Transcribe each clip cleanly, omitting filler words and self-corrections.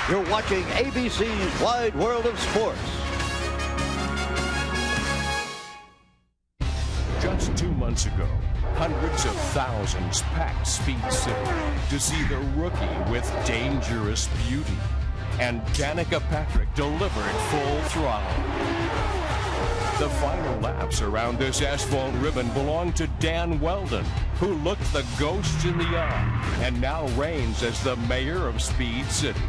You're watching ABC's Wide World of Sports. Just 2 months ago, hundreds of thousands packed Speed City to see the rookie with dangerous beauty. And Danica Patrick delivered full throttle. The final laps around this asphalt ribbon belong to Dan Weldon, who looked the ghosts in the eye and now reigns as the mayor of Speed City.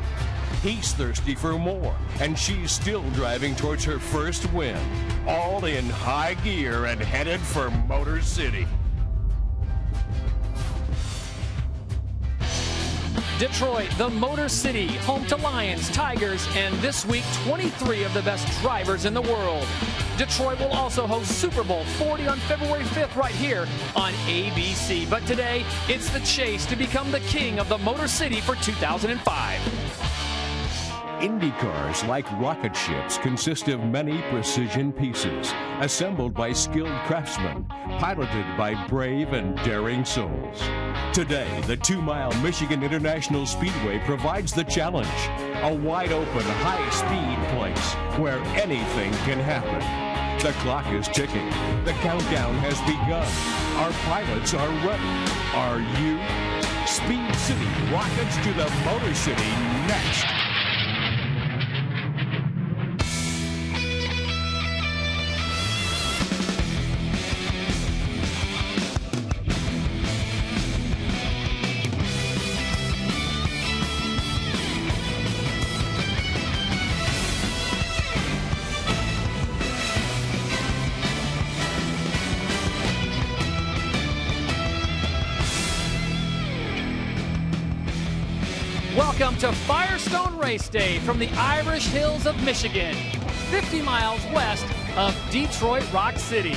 He's thirsty for more, and she's still driving towards her first win, all in high gear and headed for Motor City. Detroit, the Motor City, home to Lions, Tigers, and this week, 23 of the best drivers in the world. Detroit will also host Super Bowl 40 on February 5th right here on ABC. But today, it's the chase to become the king of the Motor City for 2005. IndyCars, like rocket ships, consist of many precision pieces, assembled by skilled craftsmen, piloted by brave and daring souls. Today, the 2-mile Michigan International Speedway provides the challenge, a wide-open, high-speed place where anything can happen. The clock is ticking. The countdown has begun. Our pilots are ready. Are you? Speed City rockets to the Motor City next. Welcome to Firestone Race Day from the Irish Hills of Michigan, 50 miles west of Detroit Rock City.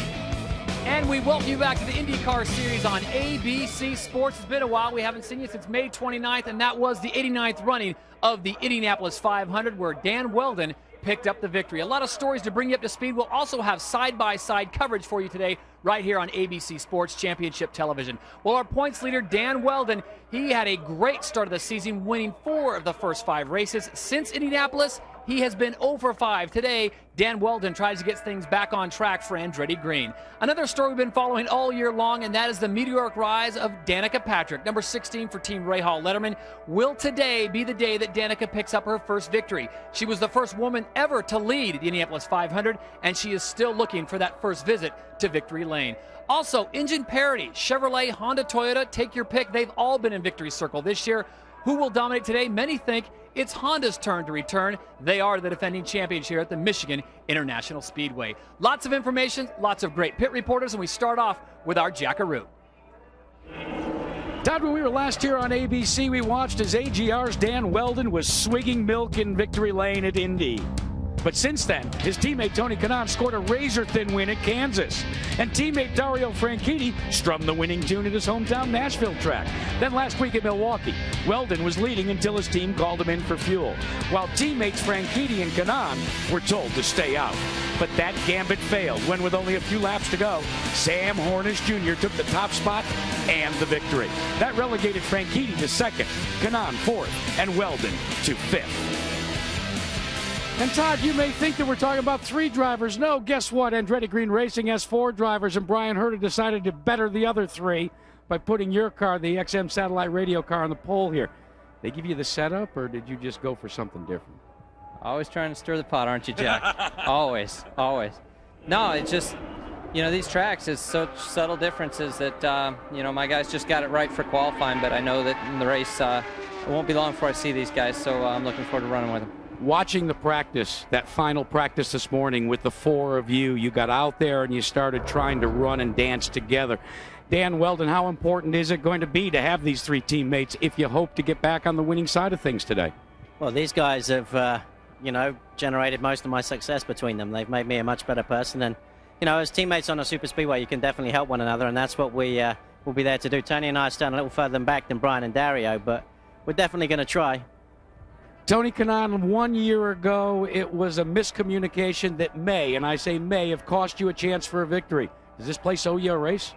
And we welcome you back to the IndyCar series on ABC Sports. It's been a while. We haven't seen you since May 29th, and that was the 89th running of the Indianapolis 500, where Dan Weldon picked up the victory. A lot of stories to bring you up to speed. We'll also have side-by-side coverage for you today right here on ABC Sports Championship Television. Well, our points leader, Dan Weldon, he had a great start of the season, winning 4 of the first 5 races. Since Indianapolis, he has been 0 for 5. Today, Dan Weldon tries to get things back on track for Andretti Green. Another story we've been following all year long, and that is the meteoric rise of Danica Patrick, number 16 for Team Rahal Letterman. Will today be the day that Danica picks up her first victory? She was the first woman ever to lead the Indianapolis 500, and she is still looking for that first visit to victory lane. Also, engine parity, Chevrolet, Honda, Toyota, take your pick. They've all been in victory circle this year. Who will dominate today? Many think it's Honda's turn to return. They are the defending champions here at the Michigan International Speedway. Lots of information, lots of great pit reporters, and we start off with our Jackaroo. Todd, when we were last here on ABC, we watched as AGR's Dan Weldon was swigging milk in victory lane at Indy. But since then, his teammate Tony Kanaan scored a razor-thin win at Kansas. And teammate Dario Franchitti strummed the winning tune at his hometown Nashville track. Then last week at Milwaukee, Weldon was leading until his team called him in for fuel, while teammates Franchitti and Kanaan were told to stay out. But that gambit failed when, with only a few laps to go, Sam Hornish Jr. took the top spot and the victory. That relegated Franchitti to second, Kanaan fourth, and Weldon to fifth. And Todd, you may think that we're talking about 3 drivers. No, guess what? Andretti Green Racing has 4 drivers, and Brian Herta decided to better the other 3 by putting your car, the XM satellite radio car, on the pole here. They give you the setup, or did you just go for something different? Always trying to stir the pot, aren't you, Jack? Always, always. No, it's just, you know, these tracks is such subtle differences that, you know, my guys just got it right for qualifying, but I know that in the race, it won't be long before I see these guys, so I'm looking forward to running with them. Watching the practice, that final practice this morning with the 4 of you, you got out there and you started trying to run and dance together. Dan Weldon, how important is it going to be to have these 3 teammates if you hope to get back on the winning side of things today? Well, these guys have, you know, generated most of my success between them. They've made me a much better person. And, you know, as teammates on a super speedway, you can definitely help one another, and that's what we will be there to do. Tony and I are standing a little further back than Brian and Dario, but we're definitely going to try. Tony Kanaan, 1 year ago, it was a miscommunication that may, and I say may, have cost you a chance for a victory. Does this place owe you a race?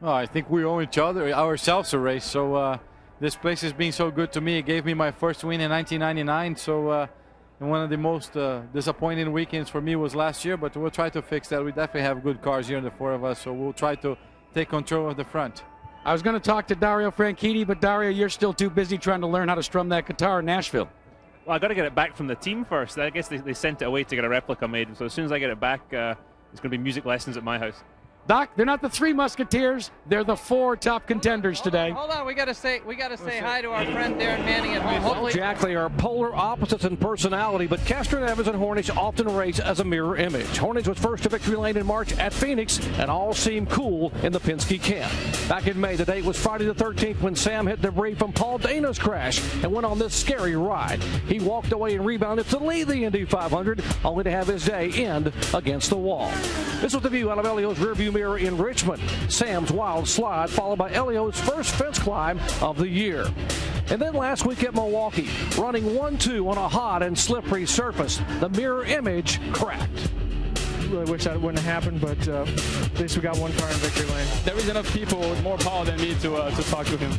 Well, I think we owe each other, ourselves a race. So, this place has been so good to me. It gave me my first win in 1999. So and one of the most disappointing weekends for me was last year, but we'll try to fix that. We definitely have good cars here, the four of us, so we'll try to take control of the front. I was going to talk to Dario Franchitti, but Dario, you're still too busy trying to learn how to strum that guitar in Nashville. Well, I got to get it back from the team first. I guess they sent it away to get a replica made. So as soon as I get it back, it's going to be music lessons at my house. Doc, they're not the three Musketeers. They're the four top contenders today. Hold on, we gotta say hi to our friend Darren Manning at home. Hopefully, Jack, they are polar opposites in personality, but Castor Neves and Hornish often race as a mirror image. Hornish was first to victory lane in March at Phoenix, and all seemed cool in the Penske camp. Back in May, the date was Friday the 13th when Sam hit debris from Paul Dana's crash and went on this scary ride. He walked away and rebounded to lead the Indy 500, only to have his day end against the wall. This was the view out of Elio's rearview mirror in Richmond. Sam's wild slide followed by Elio's first fence climb of the year. And then last week at Milwaukee, running 1-2 on a hot and slippery surface, the mirror image cracked. Really wish that wouldn't have happened, but at least we got one car in victory lane. There was enough people with more power than me to talk to him.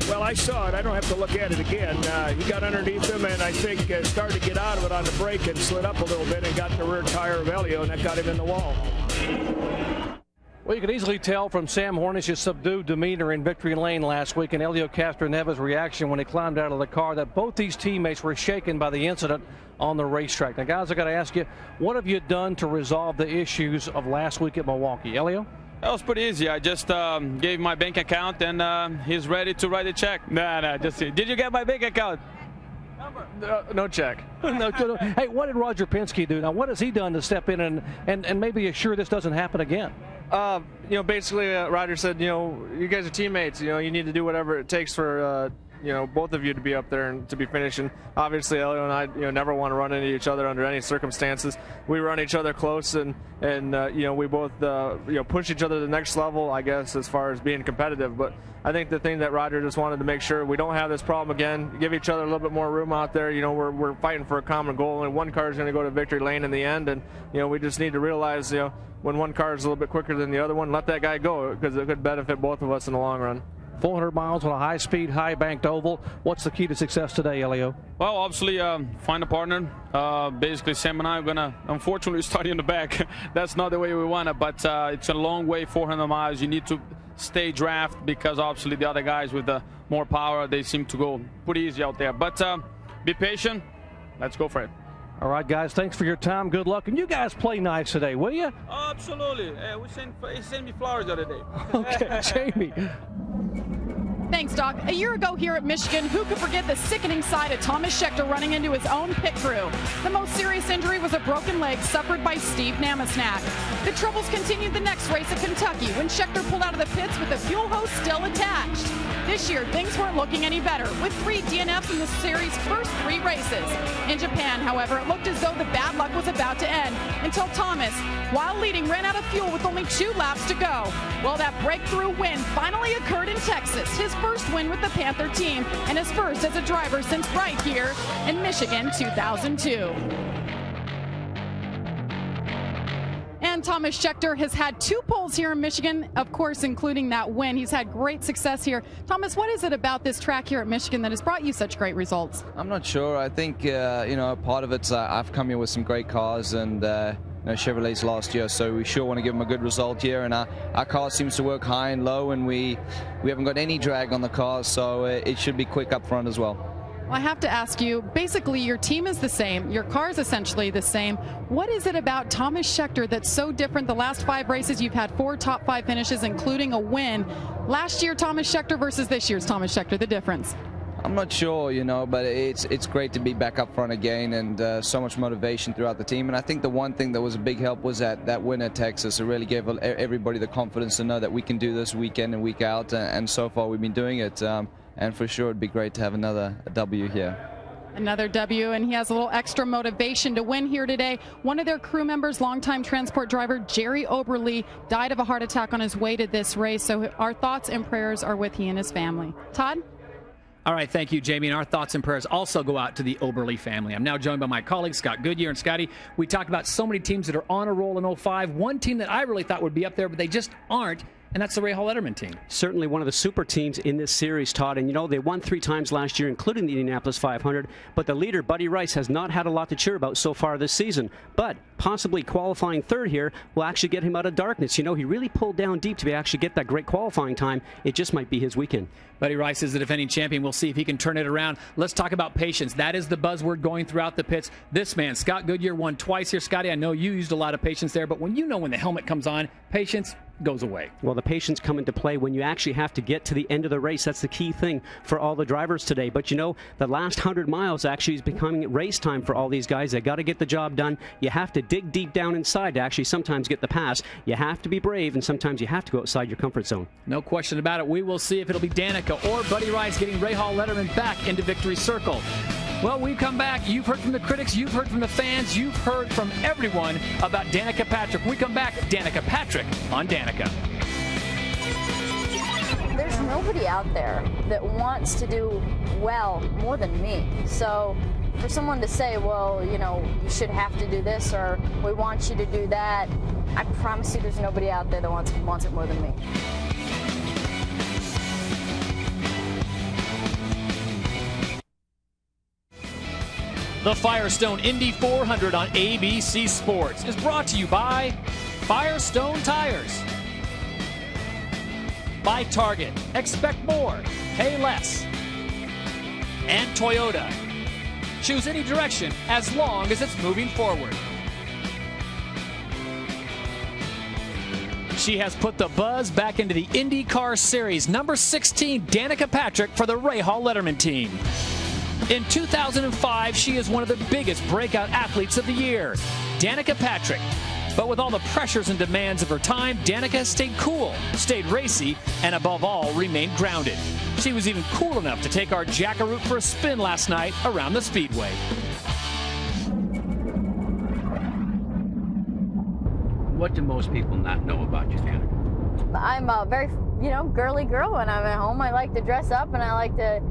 Well, I saw it. I don't have to look at it again. He got underneath him, and I think started to get out of it on the brake and slid up a little bit and got the rear tire of Elio, and that got him in the wall. Well, you can easily tell from Sam Hornish's subdued demeanor in victory lane last week and Elio Castroneves' reaction when he climbed out of the car that both these teammates were shaken by the incident on the racetrack. Now, guys, I got to ask you, what have you done to resolve the issues of last week at Milwaukee? Elio? That was pretty easy. I just gave my bank account, and he's ready to write a check. Nah, just did you get my bank account? No check. No. Hey, what did Roger Penske do? Now, what has he done to step in and maybe assure this doesn't happen again? Basically, Roger said, you guys are teammates. You need to do whatever it takes for, both of you to be up there and to be finishing. Obviously, Elio and I, never want to run into each other under any circumstances. We run each other close, and we both, push each other to the next level, I guess, as far as being competitive. But I think the thing that Roger just wanted to make sure we don't have this problem again, give each other a little bit more room out there. We're fighting for a common goal, and one car is going to go to victory lane in the end. And, we just need to realize, when one car is a little bit quicker than the other one, let that guy go, because it could benefit both of us in the long run. 400 miles on a high-speed, high-banked oval. What's the key to success today, Elio? Well, obviously, find a partner. Basically, Sam and I are going to, unfortunately, start in the back. That's not the way we want it, but it's a long way, 400 miles. You need to stay draft because, obviously, the other guys with the more power, they seem to go pretty easy out there. But be patient. Let's go for it. All right, guys, thanks for your time. Good luck. And you guys play nice today, will you? Oh, absolutely. He sent me flowers the other day. Okay, Jamie. Thanks, Doc. A year ago here at Michigan, who could forget the sickening sight of Thomas Scheckter running into his own pit crew? The most serious injury was a broken leg suffered by Steve Namasnak. The troubles continued the next race at Kentucky when Scheckter pulled out of the pits with the fuel hose still attached. This year, things weren't looking any better, with 3 DNFs in the series' first 3 races. In Japan, however, it looked as though the bad luck was about to end until Thomas, while leading, ran out of fuel with only 2 laps to go. Well, that breakthrough win finally occurred in Texas, his first win with the Panther team, and his first as a driver since right here in Michigan 2002. And Thomas Scheckter has had 2 poles here in Michigan, of course, including that win. He's had great success here. Thomas, what is it about this track here at Michigan that has brought you such great results? I'm not sure. I think, part of it's I've come here with some great cars and Chevrolets last year, so we sure want to give them a good result here. And our car seems to work high and low, and we haven't got any drag on the car, so it should be quick up front as well. Well, I have to ask you, basically your team is the same, your car is essentially the same. What is it about Thomas Scheckter that's so different? The last 5 races you've had 4 top 5 finishes, including a win. Last year Thomas Scheckter versus this year's Thomas Scheckter, the difference? I'm not sure, but it's great to be back up front again, and so much motivation throughout the team. And I think the one thing that was a big help was that win at Texas. It really gave everybody the confidence to know that we can do this week in and week out, and so far we've been doing it. And for sure it'd be great to have another W here. Another W, and he has a little extra motivation to win here today. One of their crew members, longtime transport driver Jerry Oberle, died of a heart attack on his way to this race, so our thoughts and prayers are with he and his family. Todd? All right, thank you, Jamie. And our thoughts and prayers also go out to the Oberle family. I'm now joined by my colleagues, Scott Goodyear and Scotty. We talked about so many teams that are on a roll in 05. One team that I really thought would be up there, but they just aren't. And that's the Ray Hall Letterman team. Certainly one of the super teams in this series, Todd. And, you know, they won 3 times last year, including the Indianapolis 500. But the leader, Buddy Rice, has not had a lot to cheer about so far this season. But possibly qualifying third here will actually get him out of darkness. You know, he really pulled down deep to actually get that great qualifying time. It just might be his weekend. Buddy Rice is the defending champion. We'll see if he can turn it around. Let's talk about patience. That is the buzzword going throughout the pits. This man, Scott Goodyear, won twice here. Scotty, I know you used a lot of patience there, but when you know when the helmet comes on, patience goes away. Well, the patience come into play when you actually have to get to the end of the race. That's the key thing for all the drivers today. But you know, the last 100 miles actually is becoming race time for all these guys. They got to get the job done. You have to dig deep down inside to actually sometimes get the pass. You have to be brave, and sometimes you have to go outside your comfort zone. No question about it. We will see if it'll be Danica or Buddy Rice getting Ray Hall Letterman back into victory circle. Well, we've come back. You've heard from the critics. You've heard from the fans. You've heard from everyone about Danica Patrick. When we come back, Danica Patrick on Danica. There's nobody out there that wants to do well more than me. So for someone to say, well, you know, you should have to do this or we want you to do that, I promise you there's nobody out there that wants it more than me. The Firestone Indy 400 on ABC Sports is brought to you by Firestone Tires, by Target, expect more, pay less, and Toyota. Choose any direction as long as it's moving forward. She has put the buzz back into the IndyCar Series. Number 16, Danica Patrick for the Ray Hall Letterman team. In 2005, she is one of the biggest breakout athletes of the year, Danica Patrick. But with all the pressures and demands of her time, Danica has stayed cool, stayed racy, and above all, remained grounded. She was even cool enough to take our Jackaroot for a spin last night around the Speedway. What do most people not know about you, Danica? I'm a very, girly girl when I'm at home. I like to dress up and I like to,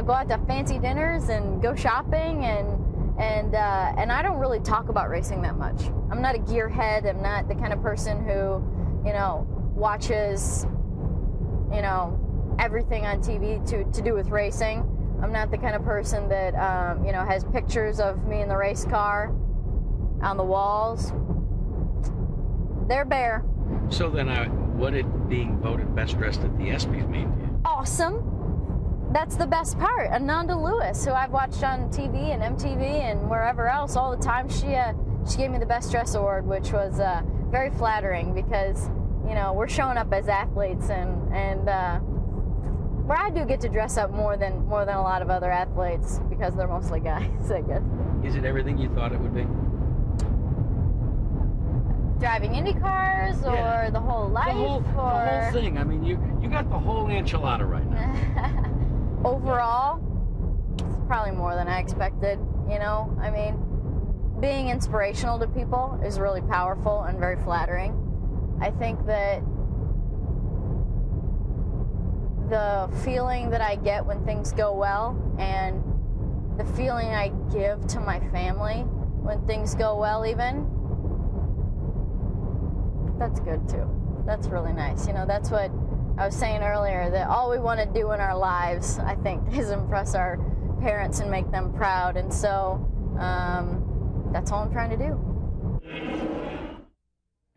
go out to fancy dinners and go shopping and I don't really talk about racing that much. I'm not a gearhead. I'm not the kind of person who, watches, everything on TV to do with racing. I'm not the kind of person that, has pictures of me in the race car on the walls. They're bare. So then what did being voted best dressed at the ESPYs mean to you? Awesome. That's the best part. Ananda Lewis, who I've watched on TV and MTV and wherever else all the time, she gave me the Best Dress Award, which was very flattering because, we're showing up as athletes and where I do get to dress up more than a lot of other athletes because they're mostly guys, I guess. Is it everything you thought it would be? Driving Indy cars or the whole life? The whole thing. I mean, you got the whole enchilada right now. Overall, it's probably more than I expected, I mean, being inspirational to people is really powerful and very flattering. I think that the feeling that I get when things go well and the feeling I give to my family when things go well even, that's good too. That's really nice. That's what I was saying earlier, that all we want to do in our lives, I think, is impress our parents and make them proud. And so that's all I'm trying to do.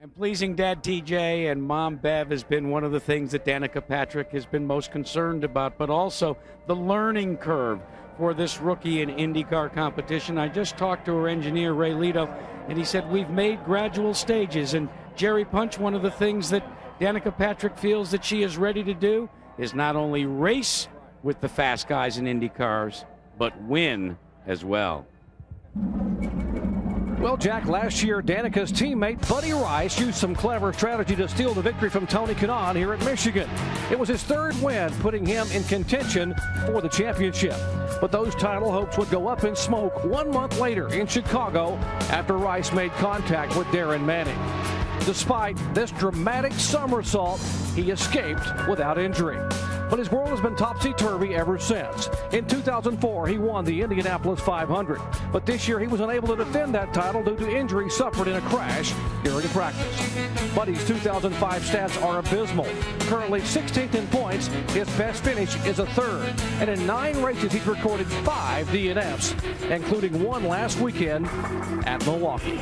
And pleasing Dad TJ and Mom Bev has been one of the things that Danica Patrick has been most concerned about, but also the learning curve for this rookie in IndyCar competition. I just talked to her engineer, Ray Lito, and he said we've made gradual stages. And Jerry Punch, one of the things that Danica Patrick feels that she is ready to do is not only race with the fast guys in Indy cars, but win as well. Well, Jack, last year, Danica's teammate Buddy Rice used some clever strategy to steal the victory from Tony Kanaan here at Michigan. It was his third win, putting him in contention for the championship. But those title hopes would go up in smoke 1 month later in Chicago after Rice made contact with Darren Manning. Despite this dramatic somersault, he escaped without injury. but his world has been topsy-turvy ever since. In 2004, he won the Indianapolis 500, but this year he was unable to defend that title due to injury suffered in a crash during practice. Buddy's 2005 stats are abysmal. Currently 16th in points, his best finish is a third, and in 9 races he's recorded 5 DNFs, including one last weekend at Milwaukee.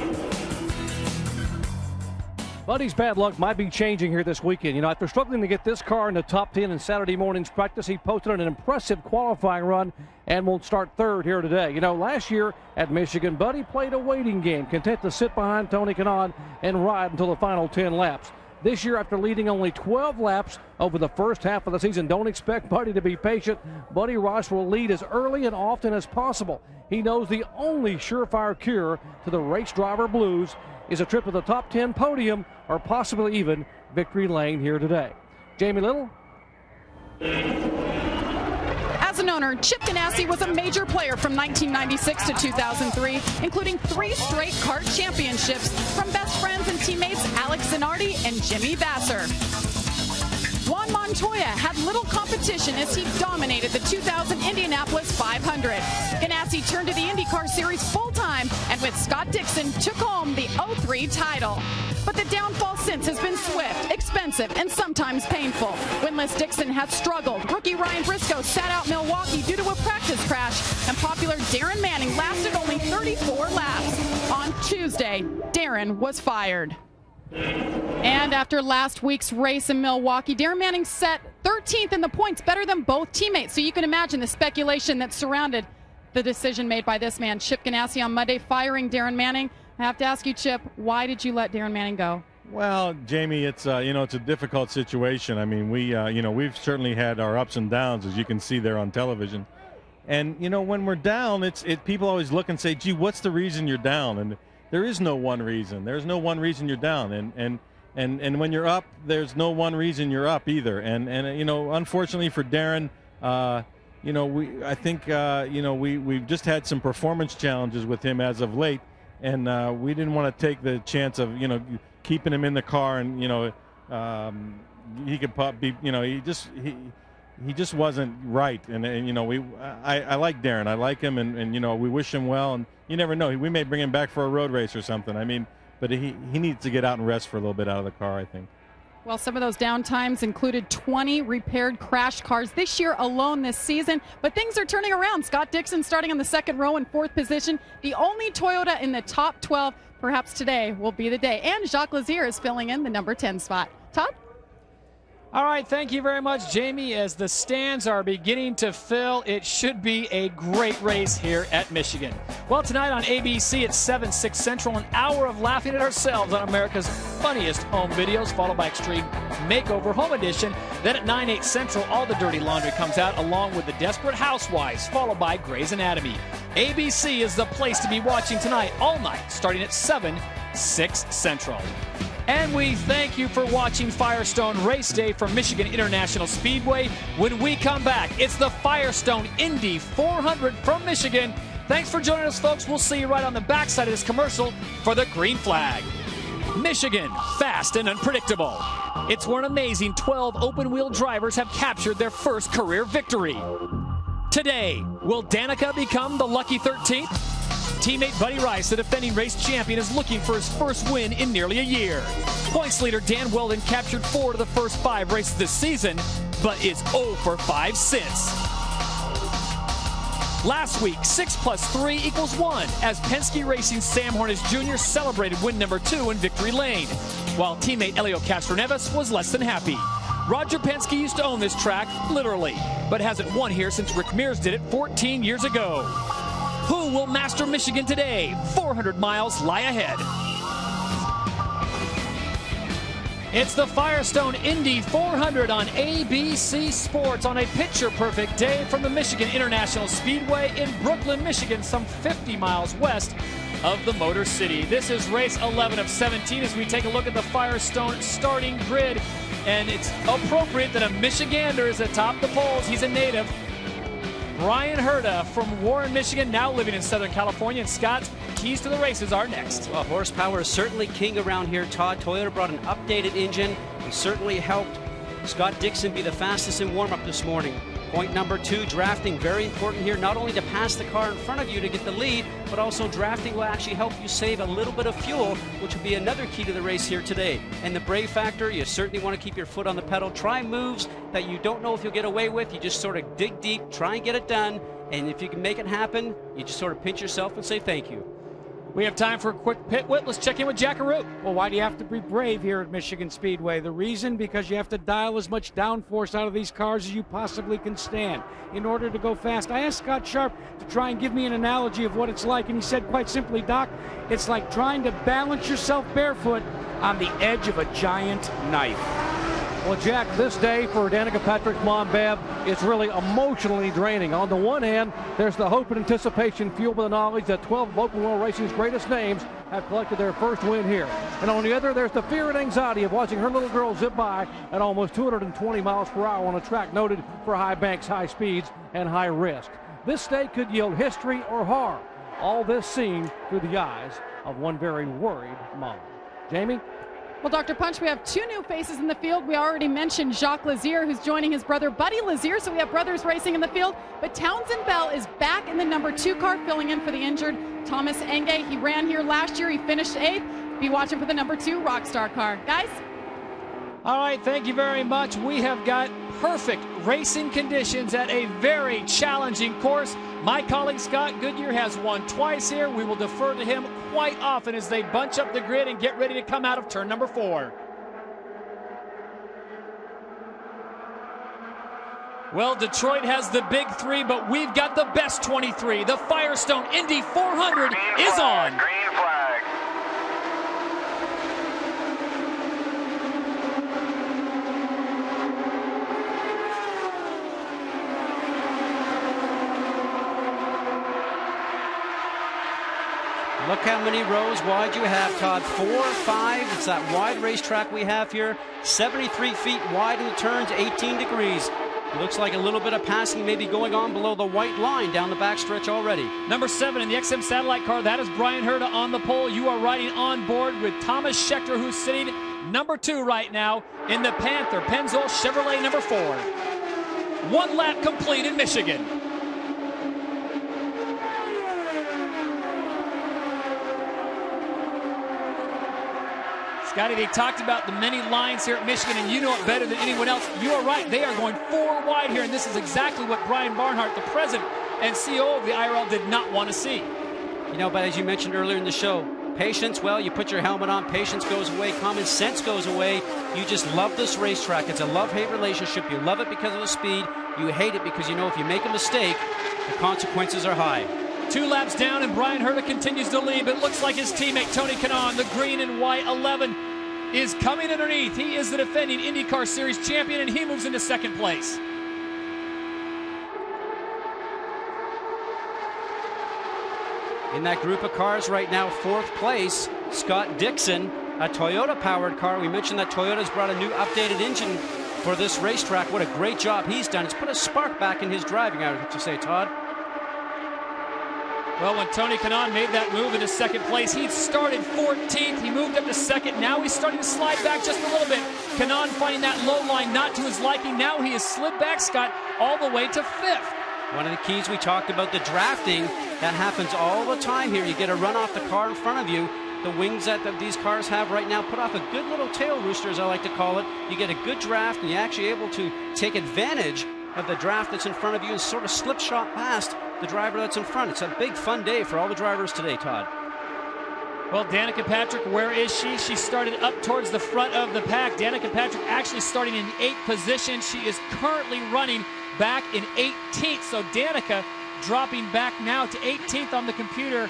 Buddy's bad luck might be changing here this weekend. You know, after struggling to get this car in the top 10 in Saturday morning's practice, he posted an impressive qualifying run and will start third here today. You know, last year at Michigan, Buddy played a waiting game, content to sit behind Tony Kanaan and ride until the final 10 laps. This year, after leading only 12 laps over the first half of the season, don't expect Buddy to be patient. Buddy Rice will lead as early and often as possible. He knows the only surefire cure to the race driver blues is a trip to the top 10 podium or possibly even victory lane here today. Jamie Little. As an owner, Chip Ganassi was a major player from 1996 to 2003, including 3 straight kart championships from best friends and teammates Alex Zanardi and Jimmy Vasser. Juan Montoya had little competition as he dominated the 2000 Indianapolis 500. Ganassi turned to the IndyCar Series full-time and with Scott Dixon took home the 03 title. But the downfall since has been swift, expensive, and sometimes painful. Winless Dixon has struggled. Rookie Ryan Briscoe sat out Milwaukee due to a practice crash, and popular Darren Manning lasted only 34 laps. On Tuesday, Darren was fired. And after last week's race in Milwaukee, Darren Manning set 13th in the points, better than both teammates. So you can imagine the speculation that surrounded the decision made by this man, Chip Ganassi, on Monday, firing Darren Manning. I have to ask you, Chip, why did you let Darren Manning go? Well, Jamie, it's it's a difficult situation. I mean, we've certainly had our ups and downs, as you can see there on television. And when we're down, people always look and say, "Gee, what's the reason you're down?" And there is no one reason. There's no one reason you're down. And when you're up, there's no one reason you're up either. And unfortunately for Darren, we've just had some performance challenges with him as of late. And we didn't want to take the chance of keeping him in the car, and he could be he just wasn't right. And I like Darren, I like him, and we wish him well. And you never know, we may bring him back for a road race or something. I mean, but he needs to get out and rest for a little bit out of the car, I think. Well, some of those downtimes included 20 repaired crash cars this year alone this season, but things are turning around. Scott Dixon starting on the second row in 4th position, the only Toyota in the top 12. Perhaps today will be the day. And Jacques Lazier is filling in the number 10 spot. Todd? All right, thank you very much, Jamie. As the stands are beginning to fill, it should be a great race here at Michigan. Well, tonight on ABC at 7/6 Central, an hour of laughing at ourselves on America's funniest home videos, followed by Extreme Makeover Home Edition. Then at 9/8 Central, all the dirty laundry comes out, along with the Desperate Housewives, followed by Grey's Anatomy. ABC is the place to be watching tonight, all night, starting at 7/6 Central. And we thank you for watching Firestone Race Day from Michigan International Speedway. When we come back, it's the Firestone Indy 400 from Michigan. Thanks for joining us, folks. We'll see you right on the backside of this commercial for the green flag. Michigan, fast and unpredictable. It's where an amazing 12 open-wheel drivers have captured their first career victory. Today, will Danica become the lucky 13th? Teammate Buddy Rice, the defending race champion, is looking for his first win in nearly a year. Points leader Dan Weldon captured 4 of the first 5 races this season, but is 0 for 5 since. Last week, 6 + 3 = 1, as Penske Racing Sam Hornish Jr. celebrated win number 2 in Victory Lane, while teammate Elio Castroneves was less than happy. Roger Penske used to own this track, literally, but hasn't won here since Rick Mears did it 14 years ago. Who will master Michigan today? 400 miles lie ahead. It's the Firestone Indy 400 on ABC Sports on a picture-perfect day from the Michigan International Speedway in Brooklyn, Michigan, some 50 miles west of the Motor City. This is race 11 of 17 as we take a look at the Firestone starting grid. And it's appropriate that a Michigander is atop the polls. He's a native. Brian Herta from Warren, Michigan, now living in Southern California. And Scott's keys to the races are next. Well, horsepower is certainly king around here, Todd. Toyota brought an updated engine. It certainly helped Scott Dixon be the fastest in warm-up this morning. Point number 2, drafting, very important here, not only to pass the car in front of you to get the lead, but also drafting will actually help you save a little bit of fuel, which will be another key to the race here today. And the brave factor, you certainly want to keep your foot on the pedal. Try moves that you don't know if you'll get away with. You just sort of dig deep, try and get it done, and if you can make it happen, you just sort of pinch yourself and say thank you. We have time for a quick pit whip. Let's check in with Jackaroo. Well, why do you have to be brave here at Michigan Speedway? The reason, because you have to dial as much downforce out of these cars as you possibly can stand in order to go fast. I asked Scott Sharp to try and give me an analogy of what it's like, and he said quite simply, Doc, it's like trying to balance yourself barefoot on the edge of a giant knife. Well, Jack, this day for Danica Patrick's mom, Bev, it's really emotionally draining. On the one hand, there's the hope and anticipation fueled by the knowledge that 12 of Open Wheel Racing's greatest names have collected their first win here. And on the other, there's the fear and anxiety of watching her little girl zip by at almost 220 miles per hour on a track noted for high banks, high speeds, and high risk. This day could yield history or horror. All this seen through the eyes of one very worried mom. Jamie? Well, Dr. Punch, we have 2 new faces in the field. We already mentioned Jacques Lazier, who's joining his brother Buddy Lazier, so we have brothers racing in the field. But Townsend Bell is back in the number 2 car, filling in for the injured Thomas Enge. He ran here last year. He finished 8th. Be watching for the number 2 Rockstar car. Guys? All right, thank you very much. We have got perfect racing conditions at a very challenging course. My colleague Scott Goodyear has won twice here. We will defer to him quite often as they bunch up the grid and get ready to come out of turn number 4. Well, Detroit has the big 3, but we've got the best 23. The Firestone Indy 400 is on. Green flag. Look how many rows wide you have, Todd. 4, 5. It's that wide racetrack we have here. 73 feet wide in the turns, 18 degrees. It looks like a little bit of passing maybe going on below the white line down the backstretch already. Number 7 in the XM satellite car, that is Brian Herta on the pole. You are riding on board with Thomas Schechter, who's sitting number 2 right now in the Panther Pennzoil Chevrolet number 4. 1 lap complete in Michigan. Scotty, they talked about the many lines here at Michigan, and you know it better than anyone else. You are right. They are going 4 wide here, and this is exactly what Brian Barnhart, the president and CEO of the IRL, did not want to see. You know, but as you mentioned earlier in the show, patience, well, you put your helmet on, patience goes away, common sense goes away. You just love this racetrack. It's a love-hate relationship. You love it because of the speed. You hate it because you know if you make a mistake, the consequences are high. 2 laps down, and Brian Herta continues to lead, but it looks like his teammate Tony Kanaan, the green and white 11, is coming underneath. He is the defending IndyCar Series champion, and he moves into 2nd place. In that group of cars right now, 4th place, Scott Dixon, a Toyota-powered car. We mentioned that Toyota's brought a new updated engine for this racetrack. What a great job he's done. It's put a spark back in his driving, I would say, Todd. Well, when Tony Kanaan made that move into 2nd place, he started 14th. He moved up to 2nd. Now he's starting to slide back just a little bit. Kanaan finding that low line not to his liking. Now he has slid back, Scott, all the way to 5th. One of the keys we talked about, the drafting, that happens all the time here. You get a run off the car in front of you. The wings that these cars have right now put off a good little tail rooster, as I like to call it. You get a good draft, and you're actually able to take advantage of the draft that's in front of you and sort of slip shot past the driver that's in front. It's a big fun day for all the drivers today, Todd. Well, Danica Patrick, where is she? She started up towards the front of the pack. Danica Patrick actually starting in 8th position. She is currently running back in 18th. So Danica dropping back now to 18th on the computer.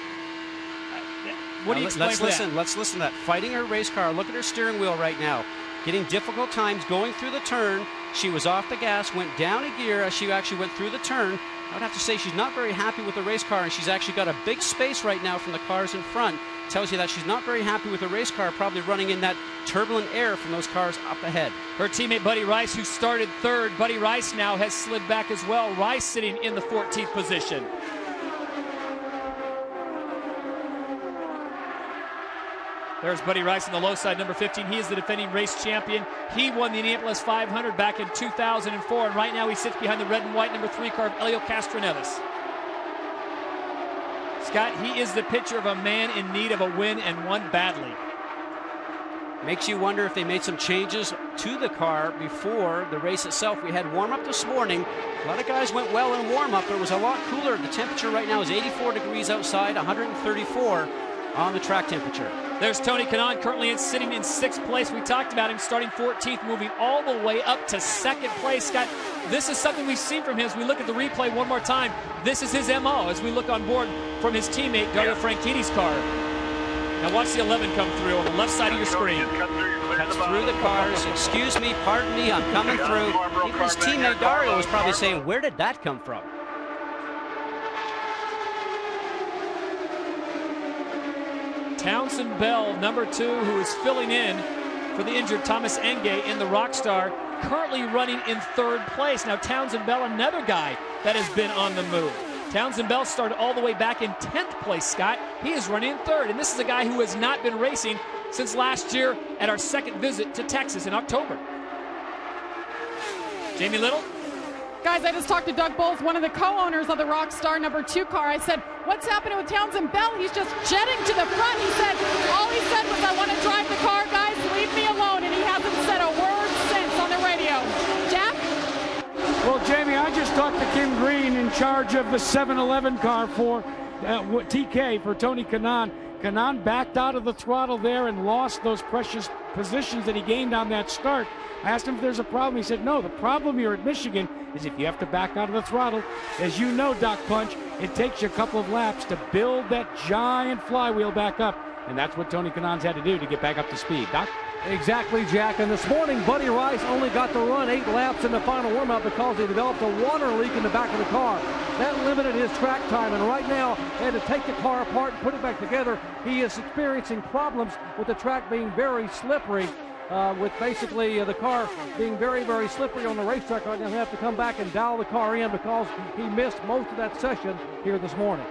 What do you explain Let's listen to that. Fighting her race car. Look at her steering wheel right now. Getting difficult times going through the turn. She was off the gas, went down a gear as she actually went through the turn. I would have to say she's not very happy with the race car, and she's actually got a big space right now from the cars in front. Tells you that she's not very happy with the race car, probably running in that turbulent air from those cars up ahead. Her teammate Buddy Rice, who started 3rd, Buddy Rice now has slid back as well. Rice sitting in the 14th position. There's Buddy Rice on the low side, number 15. He is the defending race champion. He won the Indianapolis 500 back in 2004, and right now he sits behind the red and white number 3 car of Elio Castroneves. Scott, he is the picture of a man in need of a win and one badly. Makes you wonder if they made some changes to the car before the race itself. We had warm-up this morning. A lot of guys went well in warm-up, but it was a lot cooler. The temperature right now is 84 degrees outside, 134 on the track temperature. There's Tony Kanaan currently sitting in 6th place. We talked about him starting 14th, moving all the way up to 2nd place. Scott, this is something we've seen from him as we look at the replay one more time. This is his MO as we look on board from his teammate Dario Franchitti's car. Now watch the 11 come through on the left side of your screen. Cuts through the cars. Excuse me, pardon me, I'm coming through. Even his teammate Dario was probably saying, where did that come from? Townsend Bell, number 2, who is filling in for the injured Thomas Engay in the Rockstar, currently running in 3rd place. Now Townsend Bell, another guy that has been on the move. Townsend Bell started all the way back in 10th place, Scott. He is running in 3rd, and this is a guy who has not been racing since last year at our 2nd visit to Texas in October. Jamie Little? Guys, I just talked to Doug Bowles, one of the co-owners of the Rockstar number 2 car. I said, what's happening with Townsend Bell? He's just jetting to the front. He said, all he said was, I want to drive the car, guys, leave me alone. And he hasn't said a word since on the radio. Jack? Well, Jamie, I just talked to Kim Green in charge of the 7-Eleven car for TK, for Tony Kanaan. Kanaan backed out of the throttle there and lost those precious positions that he gained on that start. I asked him if there's a problem. He said, no, the problem here at Michigan is if you have to back out of the throttle. As you know, Doc Punch, it takes you a couple of laps to build that giant flywheel back up. And that's what Tony Kanaan's had to do to get back up to speed. Doc? Exactly, Jack. And this morning, Buddy Rice only got to run 8 laps in the final warm-up because he developed a water leak in the back of the car. That limited his track time, and right now, he had to take the car apart and put it back together. He is experiencing problems with the track being very slippery, with basically the car being very, very slippery on the racetrack right now. He'll have to come back and dial the car in because he missed most of that session here this morning.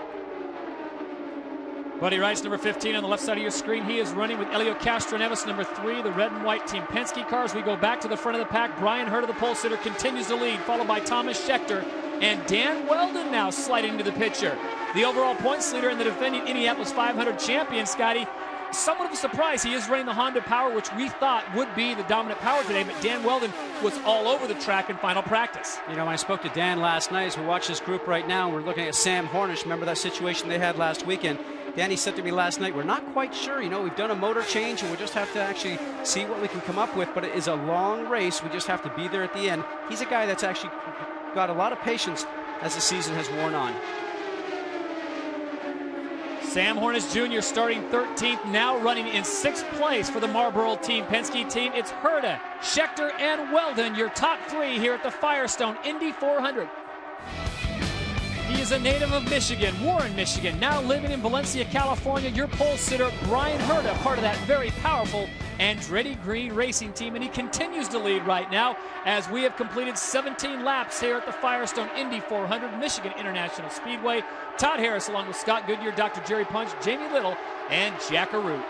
Buddy Rice, number 15 on the left side of your screen. He is running with Elio Castroneves, number 3, the red and white Team Penske cars. We go back to the front of the pack. Brian Hurta, the pole sitter, continues to lead, followed by Thomas Scheckter. And Dan Weldon now sliding into the picture. The overall points leader and the defending Indianapolis 500 champion, Scotty. Somewhat of a surprise. He is running the Honda Power, which we thought would be the dominant power today, but Dan Weldon was all over the track in final practice. You know, when I spoke to Dan last night, as we watch this group right now, we're looking at Sam Hornish. Remember that situation they had last weekend? Danny said to me last night, we're not quite sure. You know, we've done a motor change, and we'll just have to actually see what we can come up with, but it is a long race. We just have to be there at the end. He's a guy that's actually got a lot of patience as the season has worn on. Sam Hornish Jr. starting 13th, now running in 6th place for the Marlboro Team Penske team. It's Hurta, Scheckter, and Weldon, your top 3 here at the Firestone Indy 400. He is a native of Michigan, Warren, Michigan, now living in Valencia, California. Your pole sitter, Brian Hurta, part of that very powerful Andretti Green racing team, and he continues to lead right now as we have completed 17 laps here at the Firestone Indy 400 Michigan International Speedway. Todd Harris along with Scott Goodyear, Dr. Jerry Punch, Jamie Little, and Jack Arute.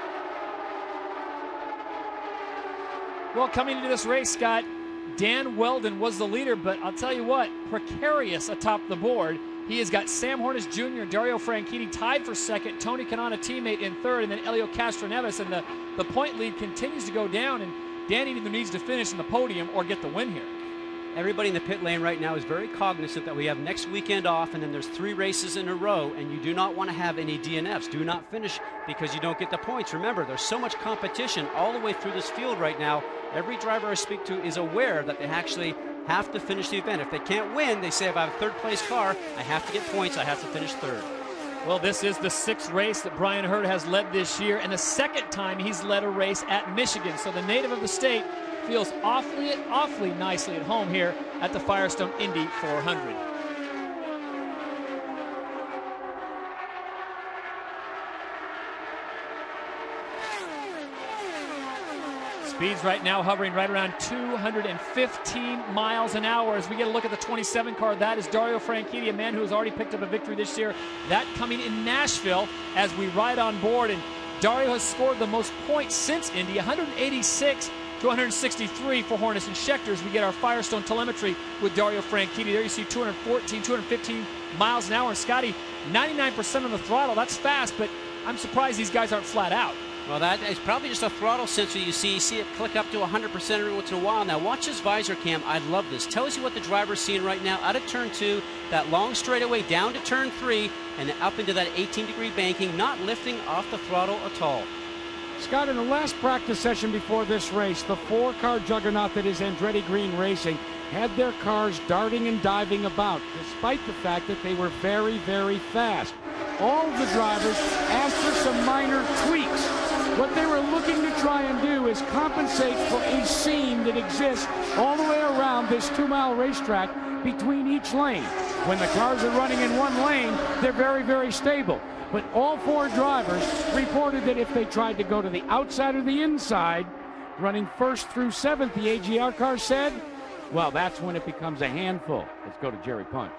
Well, coming into this race, Scott, Dan Weldon was the leader, but I'll tell you what, precarious atop the board. He has got Sam Hornish Jr., Dario Franchitti tied for 2nd, Tony Kanaan, a teammate, in 3rd, and then Elio Castroneves, and the point lead continues to go down, and Dan either needs to finish in the podium or get the win here. Everybody in the pit lane right now is very cognizant that we have next weekend off, and then there's 3 races in a row, and you do not want to have any DNFs. Do not finish because you don't get the points. Remember, there's so much competition all the way through this field right now. Every driver I speak to is aware that they actually have to finish the event. If they can't win, they say, if I have a 3rd place car, I have to get points, I have to finish 3rd. Well, this is the 6th race that Brian Hurta has led this year, and the 2nd time he's led a race at Michigan. So the native of the state feels awfully nicely at home here at the Firestone Indy 400. Speeds right now hovering right around 215 miles an hour. As we get a look at the 27 car, that is Dario Franchitti, a man who has already picked up a victory this year. That coming in Nashville as we ride on board. And Dario has scored the most points since Indy, 186 to 163 for Hornish and Scheckter. As we get our Firestone telemetry with Dario Franchitti. There you see 214, 215 miles an hour. And Scotty, 99% on the throttle. That's fast, but I'm surprised these guys aren't flat out. Well, that is probably just a throttle sensor you see. You see it click up to 100% every once in a while. Now, watch his visor cam. I love this. Tells you what the driver's seeing right now out of turn 2, that long straightaway down to turn 3, and up into that 18-degree banking, not lifting off the throttle at all. Scott, in the last practice session before this race, the 4-car juggernaut that is Andretti Green Racing had their cars darting and diving about, despite the fact that they were very, very fast. All of the drivers asked for some minor tweaks. What they were looking to try and do is compensate for a seam that exists all the way around this 2-mile racetrack between each lane. When the cars are running in one lane, they're very, very stable. But all 4 drivers reported that if they tried to go to the outside or the inside, running 1st through 7th, the AGR car said, well, that's when it becomes a handful. Let's go to Jerry Punch.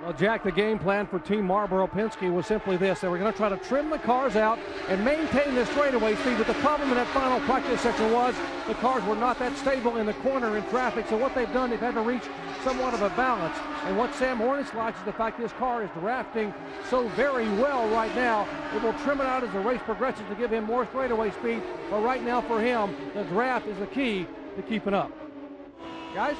Well, Jack, the game plan for Team Marlboro-Penske was simply this. They were going to try to trim the cars out and maintain the straightaway speed, but the problem in that final practice section was the cars were not that stable in the corner in traffic, so what they've done, they've had to reach somewhat of a balance. And what Sam Hornish likes is the fact his car is drafting so very well right now. It will trim it out as the race progresses to give him more straightaway speed, but right now for him, the draft is the key to keeping up. Guys?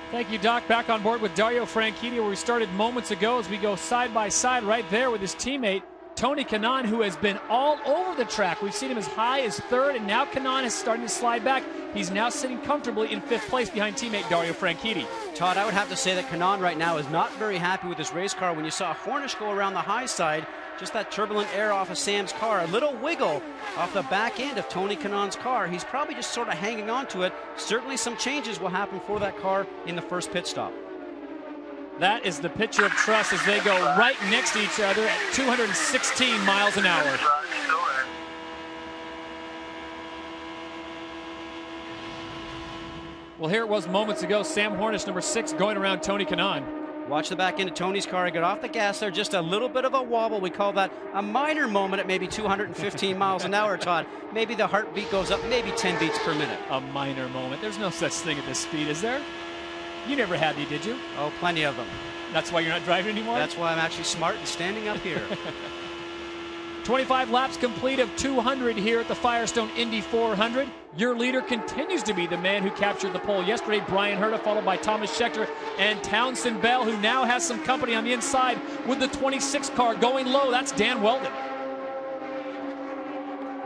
Thank you, Doc. Back on board with Dario Franchitti, where we started moments ago, as we go side by side right there with his teammate, Tony Kanaan, who has been all over the track. We've seen him as high as 3rd, and now Kanaan is starting to slide back. He's now sitting comfortably in 5th place behind teammate Dario Franchitti. Todd, I would have to say that Kanaan right now is not very happy with his race car. When you saw Hornish go around the high side, just that turbulent air off of Sam's car, a little wiggle off the back end of Tony Kanaan's car. He's probably just sort of hanging on to it. Certainly some changes will happen for that car in the first pit stop. That is the picture of trust as they go right next to each other at 216 miles an hour. Well, here it was moments ago. Sam Hornish, number 6, going around Tony Kanaan. Watch the back end of Tony's car. Get off the gas there. Just a little bit of a wobble. We call that a minor moment at maybe 215 miles an hour, Todd. Maybe the heartbeat goes up maybe 10 beats per minute. A minor moment. There's no such thing at this speed, is there? You never had any, did you? Oh, plenty of them. That's why you're not driving anymore? That's why I'm actually smart and standing up here. 25 laps complete of 200 here at the Firestone Indy 400. Your leader continues to be the man who captured the pole yesterday, Brian Herta, followed by Thomas Scheckter and Townsend Bell, who now has some company on the inside with the 26 car going low. That's Dan Weldon.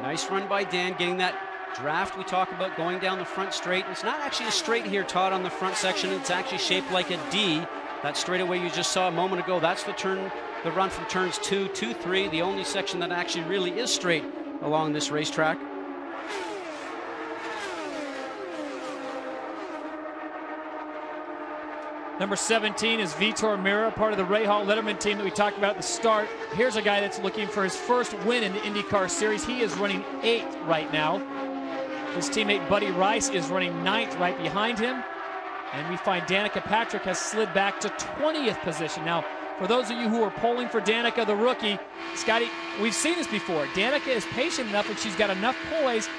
Nice run by Dan, getting that draft we talk about going down the front straight. It's not actually a straight here, Todd, on the front section. It's actually shaped like a D. That straightaway you just saw a moment ago, that's the turn, the run from turns 2 to 3, the only section that actually really is straight along this racetrack. Number 17 is Vitor Mira, part of the Rahal Letterman team that we talked about at the start. Here's a guy that's looking for his first win in the IndyCar Series. He is running 8th right now. His teammate Buddy Rice is running 9th right behind him. And we find Danica Patrick has slid back to 20th position. Now, for those of you who are polling for Danica, the rookie, Scotty, we've seen this before. Danica is patient enough and she's got enough poise.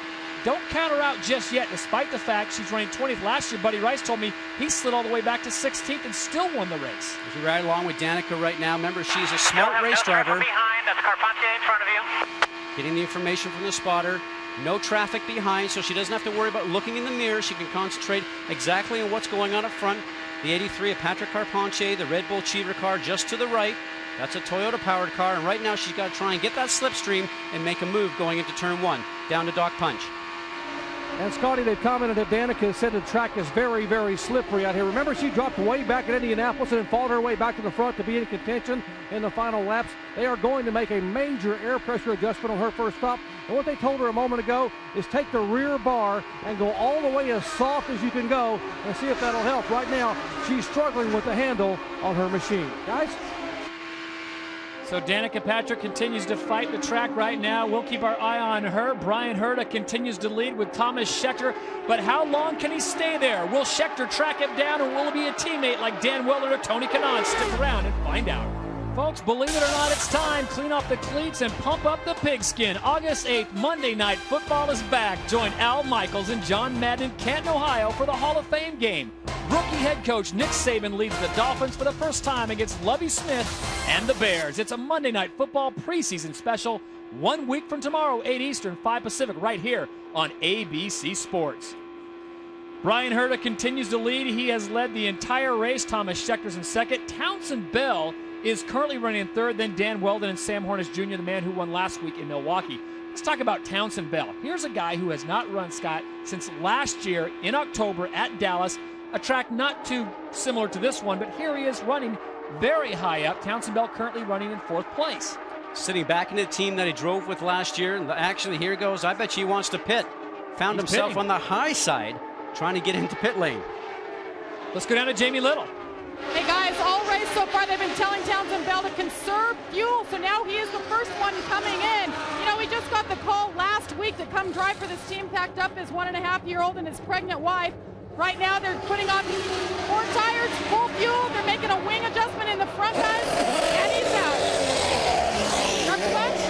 Don't count her out just yet, despite the fact she's running 20th. Last year, Buddy Rice told me he slid all the way back to 16th and still won the race. As we ride along with Danica right now, remember, she's a smart race driver. Behind, that's Carpentier in front of you. Getting the information from the spotter. No traffic behind, so she doesn't have to worry about looking in the mirror. She can concentrate exactly on what's going on up front. The 83 of Patrick Carpentier, the Red Bull Cheever car just to the right. That's a Toyota-powered car, and right now she's got to try and get that slipstream and make a move going into turn 1, down to Doc Punch. And Scotty, they've commented that Danica said the track is very, very slippery out here. Remember, she dropped way back at Indianapolis and then followed her way back to the front to be in contention in the final laps. They are going to make a major air pressure adjustment on her first stop. And what they told her a moment ago is take the rear bar and go all the way as soft as you can go and see if that'll help. Right now, she's struggling with the handle on her machine. Guys? So Danica Patrick continues to fight the track right now. We'll keep our eye on her. Brian Herta continues to lead with Thomas Scheckter. But how long can he stay there? Will Scheckter track him down, or will it be a teammate like Dan Weldon or Tony Kanaan? Stick around and find out. Folks, believe it or not, it's time. Clean off the cleats and pump up the pigskin. August 8th, Monday Night Football is back. Join Al Michaels and John Madden in Canton, Ohio for the Hall of Fame game. Rookie head coach Nick Saban leads the Dolphins for the first time against Lovie Smith and the Bears. It's a Monday Night Football preseason special, 1 week from tomorrow, 8 Eastern, 5 Pacific, right here on ABC Sports. Brian Herta continues to lead. He has led the entire race. Thomas Schechter's in second. Townsend Bell is currently running in third. Then Dan Weldon and Sam Hornish Jr., the man who won last week in Milwaukee. Let's talk about Townsend Bell. Here's a guy who has not run, Scott, since last year in October at Dallas. A track not too similar to this one, but here he is running very high up. Townsend Bell currently running in 4th place. Sitting back in the team that he drove with last year. Actually, here goes. I bet he wants to pit. Found himself pitting on the high side, trying to get into pit lane. Let's go down to Jamie Little. Hey guys, all race so far they've been telling Townsend Bell to conserve fuel, so now he is the first one coming in. You know, he just got the call last week to come drive for this team, packed up his 1.5-year-old and his pregnant wife. Right now they're putting on 4 tires, full fuel. They're making a wing adjustment in the front, guys, and he's out. Dr. Bunch?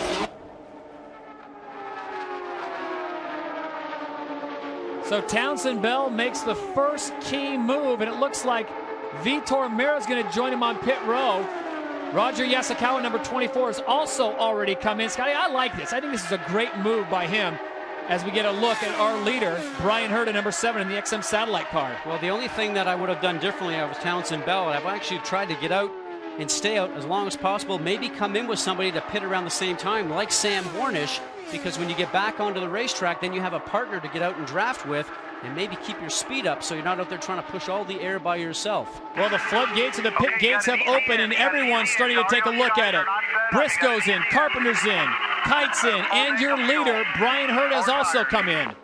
So Townsend Bell makes the first key move, and it looks like Vitor Meira is going to join him on pit row. Roger Yasukawa, number 24, has also already come in. Scotty, I like this. I think this is a great move by him as we get a look at our leader, Brian Herta, number 7 in the XM Satellite car. Well, the only thing that I would have done differently, I was Townsend Bell, and I've actually tried to get out and stay out as long as possible, maybe come in with somebody to pit around the same time, like Sam Hornish, because when you get back onto the racetrack, then you have a partner to get out and draft with, and maybe keep your speed up so you're not out there trying to push all the air by yourself. Well, the floodgates of the pit gates have opened, and everyone's starting to take a look at it. Briscoe's in, Carpenter's in, Kite's in, and your leader, Brian Herta, has also come in.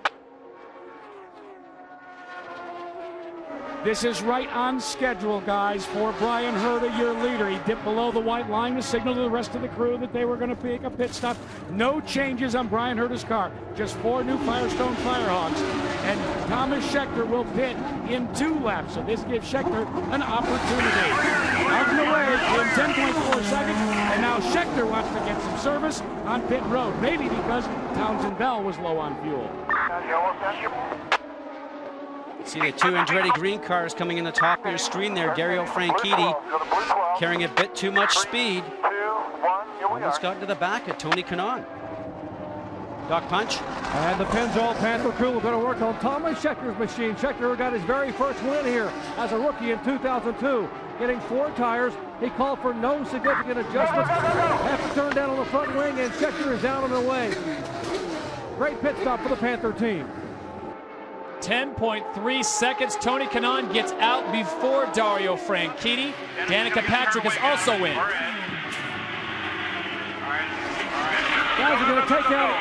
This is right on schedule, guys, for Brian Herta, your leader. He dipped below the white line to signal to the rest of the crew that they were going to pick a pit stop. No changes on Brian Herta's car. Just 4 new Firestone Firehawks. And Thomas Schechter will pit in 2 laps. So this gives Schechter an opportunity. Out and away in 10.4 seconds. And now Schechter wants to get some service on pit road. Maybe because Townsend Bell was low on fuel. See the 2 Andretti green cars coming in the top of your screen there. Dario Franchitti carrying a bit too much speed. Almost got to the back of Tony Kanaan. Doc Punch. And the Pennzoil Panther crew will go to work on Thomas Schechter's machine. Schechter got his very first win here as a rookie in 2002. Getting 4 tires. He called for no significant adjustments. Have to turn down on the front wing, and Schechter is down and away. Great pit stop for the Panther team. 10.3 seconds. Tony Kanaan gets out before Dario Franchitti. Danica Patrick is also in. Guys are going to take out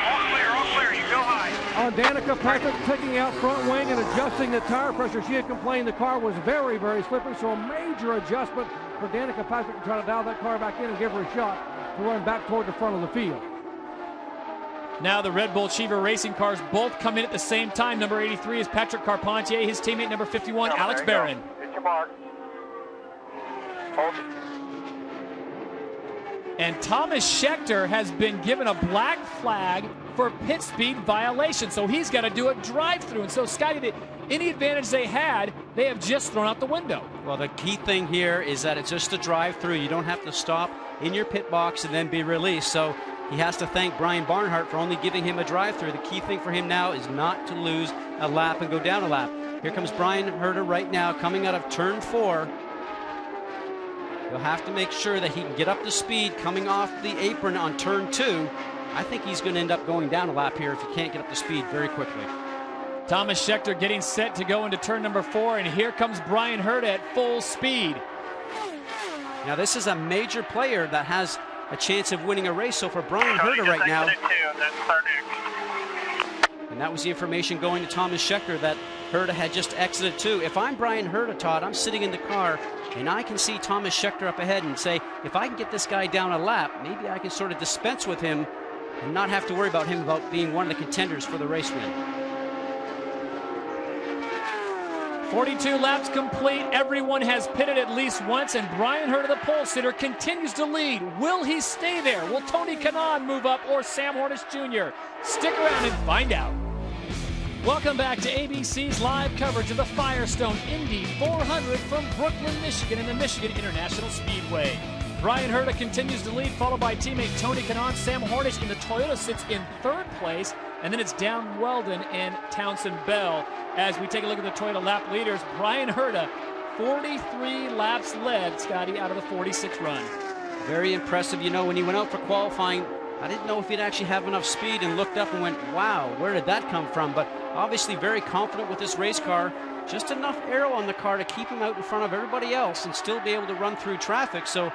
on Danica Patrick, taking out front wing and adjusting the tire pressure. She had complained the car was very, very slippery, so a major adjustment for Danica Patrick to try to dial that car back in and give her a shot to run back toward the front of the field. Now the Red Bull Cheever racing cars both come in at the sentier time. Number 83 is Patrick Carpentier. His teammate, number 51, Alex Barron. Get your mark. Hold it. And Thomas Schechter has been given a black flag for pit speed violation, so he's got to do a drive-through. And so, Scotty, any advantage they had, they have just thrown out the window. Well, the key thing here is that it's just a drive-through. You don't have to stop in your pit box and then be released. So he has to thank Brian Barnhart for only giving him a drive-through. The key thing for him now is not to lose a lap and go down a lap. Here comes Brian Herta right now, coming out of turn 4. He'll have to make sure that he can get up to speed coming off the apron on turn 2. I think he's going to end up going down a lap here if he can't get up to speed very quickly. Thomas Schechter getting set to go into turn number 4, and here comes Brian Herta at full speed. Now this is a major player that has a chance of winning a race. So for Brian Herta right now, and that was the information going to Thomas Schechter that Herta had just exited too. If I'm Brian Herta, Todd, I'm sitting in the car and I can see Thomas Schechter up ahead and say, if I can get this guy down a lap, maybe I can sort of dispense with him and not have to worry about him being one of the contenders for the race win. 42 laps complete. Everyone has pitted at least once, and Brian Hurta, the pole sitter, continues to lead. Will he stay there? Will Tony Kanaan move up, or Sam Hornish Jr.? Stick around and find out. Welcome back to ABC's live coverage of the Firestone Indy 400 from Brooklyn, Michigan, in the Michigan International Speedway. Brian Hurta continues to lead, followed by teammate Tony Kanaan. Sam Hornish in the Toyota sits in third place, and then it's Dan Weldon and Townsend Bell. As we take a look at the Toyota lap leaders, Brian Hurta, 43 laps led, Scotty, out of the 46 run. Very impressive. You know, when he went out for qualifying, I didn't know if he'd actually have enough speed, and looked up and went, wow, where did that come from? But obviously very confident with this race car. Just enough aero on the car to keep him out in front of everybody else and still be able to run through traffic. So,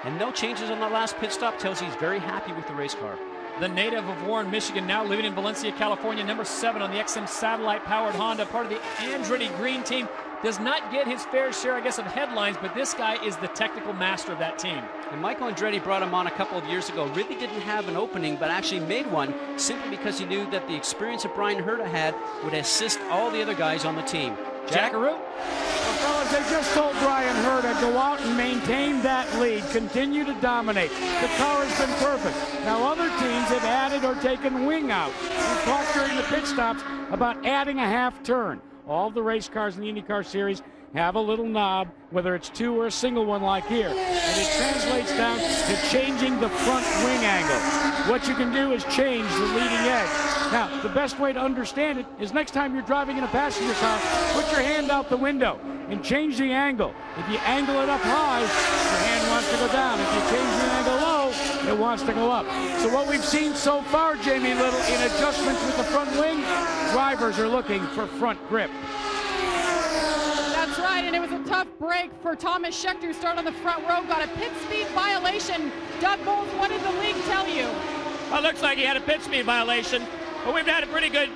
and no changes on the last pit stop tells you he's very happy with the race car. The native of Warren, Michigan, now living in Valencia, California, number 7 on the XM satellite-powered Honda, part of the Andretti Green team. Does not get his fair share, I guess, of headlines, but this guy is the technical master of that team. And Michael Andretti brought him on a couple of years ago. Really didn't have an opening, but actually made one simply because he knew that the experience that Brian Hurta had would assist all the other guys on the team. Jackaroo? Well, fellas, they just told Brian Hurta, go out and maintain that lead. Continue to dominate. The car has been perfect. Now, other teams have added or taken wing out. We talked during the pit stops about adding a half turn. All the race cars in the IndyCar series have a little knob, whether it's 2 or a single one like here. And it translates down to changing the front wing angle. What you can do is change the leading edge. Now, the best way to understand it is next time you're driving in a passenger car, put your hand out the window and change the angle. If you angle it up high, your hand wants to go down. If you change the angle low, it wants to go up. So what we've seen so far, Jamie Little, in adjustments with the front wing, drivers are looking for front grip. That's right, and it was a tough break for Thomas Schechter, who started on the front row, got a pit speed violation. Doug Bowles, what did the league tell you? Well, it looks like he had a pit speed violation, but we've had a pretty good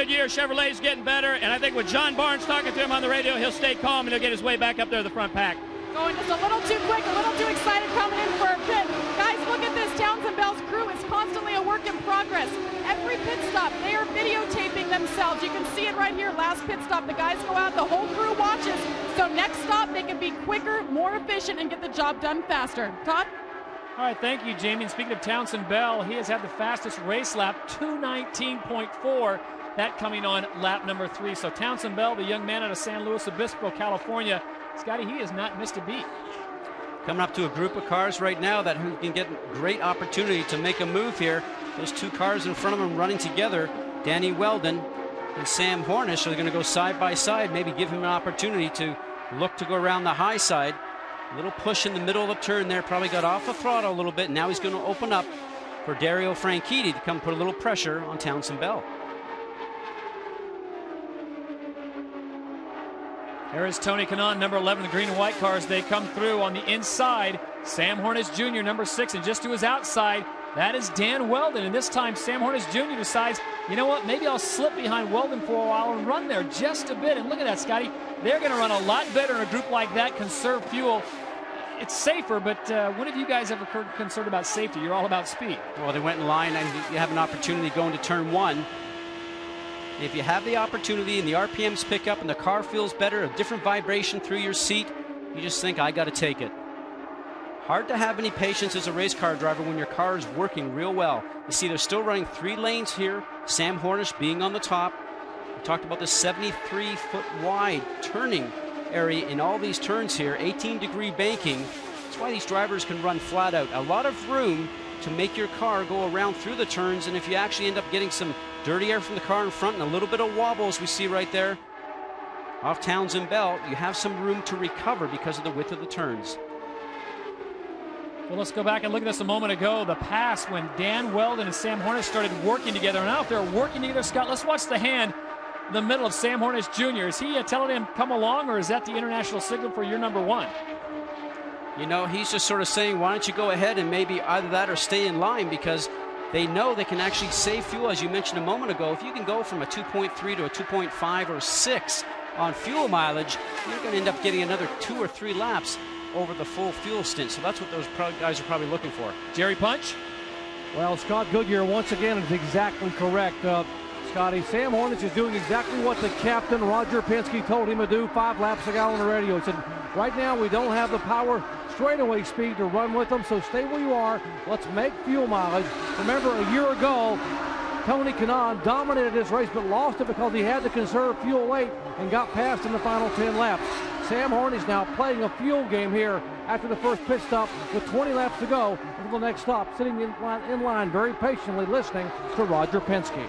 year. Chevrolet's getting better, and I think with John Barnes talking to him on the radio, he'll stay calm and he'll get his way back up there to the front pack. Going just a little too quick, a little too excited coming in for a pit. Guys, look at this. Townsend Bell's crew is constantly a work in progress. Every pit stop, they are videotaping themselves. You can see it right here, last pit stop. The guys go out, the whole crew watches. So next stop, they can be quicker, more efficient, and get the job done faster. Todd? All right, thank you, Jamie. And speaking of Townsend Bell, he has had the fastest race lap, 2:19.4. That coming on lap number 3. So Townsend Bell, the young man out of San Luis Obispo, California, Scotty, he has not missed a beat. Coming up to a group of cars right now that can get a great opportunity to make a move here. Those 2 cars in front of them running together, Danny Weldon and Sam Hornish, are going to go side by side, maybe give him an opportunity to look to go around the high side. A little push in the middle of the turn there, probably got off the throttle a little bit. Now he's going to open up for Dario Franchitti to come put a little pressure on Townsend Bell. There is Tony Kanaan, number 11, the green and white cars. They come through on the inside. Sam Hornish Jr., number 6, and just to his outside, that is Dan Weldon. And this time, Sam Hornish Jr. decides, you know what, maybe I'll slip behind Weldon for a while and run there just a bit. And look at that, Scotty. They're going to run a lot better in a group like that, conserve fuel. It's safer, but when have you guys ever concerned about safety? You're all about speed. Well, they went in line, and you have an opportunity going to turn 1. If you have the opportunity and the RPMs pick up and the car feels better, a different vibration through your seat, you just think, I got to take it. Hard to have any patience as a race car driver when your car is working real well. You see, they're still running 3 lanes here. Sam Hornish being on the top. We talked about the 73-foot wide turning area in all these turns here, 18-degree banking. That's why these drivers can run flat out. A lot of room to make your car go around through the turns, and if you actually end up getting some dirty air from the car in front and a little bit of wobble, as we see right there off Townsend Bell, you have some room to recover because of the width of the turns. Well, let's go back and look at this a moment ago. The pass when Dan Weldon and Sam Hornish started working together. And now if they're working together, Scott, let's watch the hand in the middle of Sam Hornish Jr. Is he telling him, come along, or is that the international signal for your number 1? You know, he's just sort of saying, why don't you go ahead and maybe either that or stay in line, because they know they can actually save fuel, as you mentioned a moment ago. If you can go from a 2.3 to a 2.5 or 6 on fuel mileage, you're going to end up getting another 2 or 3 laps over the full fuel stint. So that's what those guys are probably looking for. Jerry Punch? Well, Scott Goodyear once again is exactly correct. Scotty. Sam Hornish is doing exactly what the captain, Roger Penske, told him to do 5 laps ago on the radio. He said, right now we don't have the power straightaway speed to run with them, so stay where you are. Let's make fuel mileage. Remember, a year ago, Tony Kanaan dominated this race but lost it because he had to conserve fuel weight and got passed in the final 10 laps. Sam Hornish now playing a fuel game here after the first pit stop with 20 laps to go until the next stop, sitting in line very patiently listening to Roger Penske.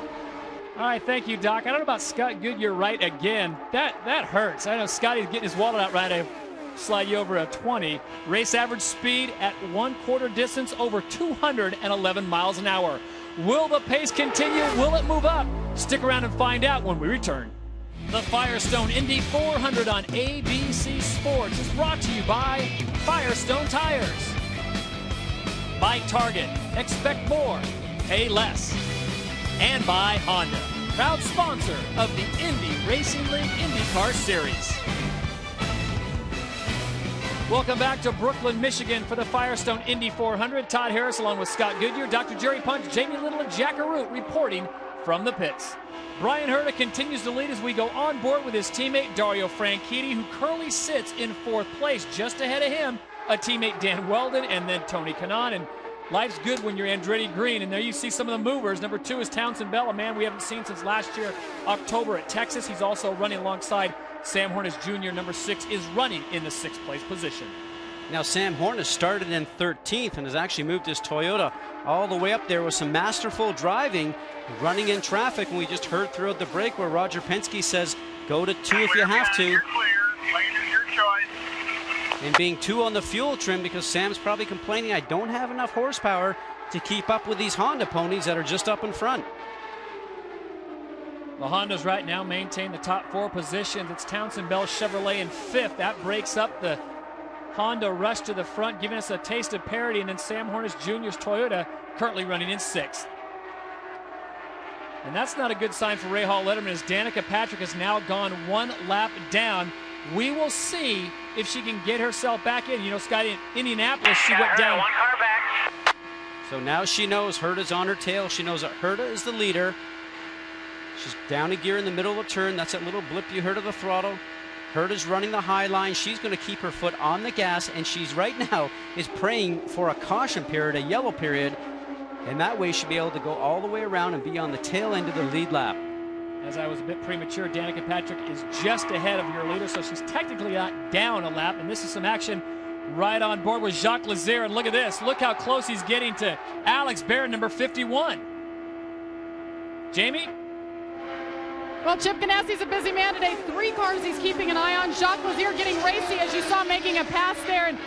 All right, thank you, Doc. I don't know about Scott Goodyear right again. That hurts. I know Scotty's getting his wallet out right to slide you over a 20. Race average speed at 1/4 distance over 211 miles an hour. Will the pace continue? Will it move up? Stick around and find out when we return. The Firestone Indy 400 on ABC Sports is brought to you by Firestone Tires. By Target, expect more, pay less. And by Honda, proud sponsor of the Indy Racing League IndyCar Series. Welcome back to Brooklyn, Michigan for the Firestone Indy 400. Todd Harris along with Scott Goodyear, Dr. Jerry Punch, Jamie Little, and Jack Arute reporting from the pits. Brian Herta continues to lead as we go on board with his teammate Dario Franchitti, who currently sits in 4th place. Just ahead of him, a teammate Dan Weldon and then Tony Kanaan. And life's good when you're Andretti Green. And there you see some of the movers. Number 2 is Townsend Bell, a man we haven't seen since last year, October at Texas. He's also running alongside Sam Hornish Jr. Number 6 is running in the 6th place position. Now Sam Hornish started in 13th and has actually moved his Toyota all the way up there with some masterful driving, running in traffic. And we just heard throughout the break where Roger Penske says, go to 2 if you have to. You're clear. Lane is your choice. And being 2 on the fuel trim because Sam's probably complaining, I don't have enough horsepower to keep up with these Honda ponies that are just up in front. The Hondas right now maintain the top 4 positions. It's Townsend Bell Chevrolet in 5th. That breaks up the Honda rush to the front, giving us a taste of parity. And then Sam Hornish Jr.'s Toyota currently running in 6th. And that's not a good sign for Ray Hall Letterman as Danica Patrick has now gone 1 lap down. We will see if she can get herself back in. You know, Scott, in Indianapolis, she went down. 1 car back. So now she knows Herta's on her tail. She knows that Herta is the leader. She's down a gear in the middle of the turn. That's that little blip you heard of the throttle. Herta's running the high line. She's going to keep her foot on the gas, and she's right now is praying for a caution period, a yellow period, and that way she'll be able to go all the way around and be on the tail end of the lead lap. As I was a bit premature, Danica Patrick is just ahead of your leader, so she's technically not down a lap, and this is some action right on board with Jacques Lazier, and look at this. Look how close he's getting to Alex Baird, number 51. Jamie? Well, Chip Ganassi's a busy man today. 3 cars he's keeping an eye on. Jacques Lazier getting racy, as you saw, making a pass there. And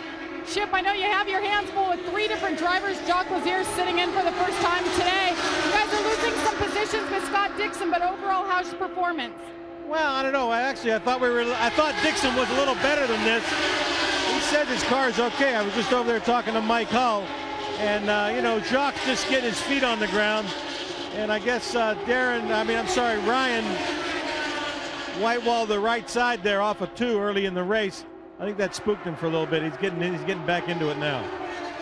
Chip, I know you have your hands full with 3 different drivers. Jacques Lazier sitting in for the first time today. You guys are losing some positions with Scott Dixon, but overall, how's your performance? Well, I don't know. I thought Dixon was a little better than this. He said his car is okay. I was just over there talking to Mike Hull, and you know, Jacques just getting his feet on the ground. And I guess Ryan whitewalled the right side there off of 2 early in the race. I think that spooked him for a little bit. He's getting back into it now.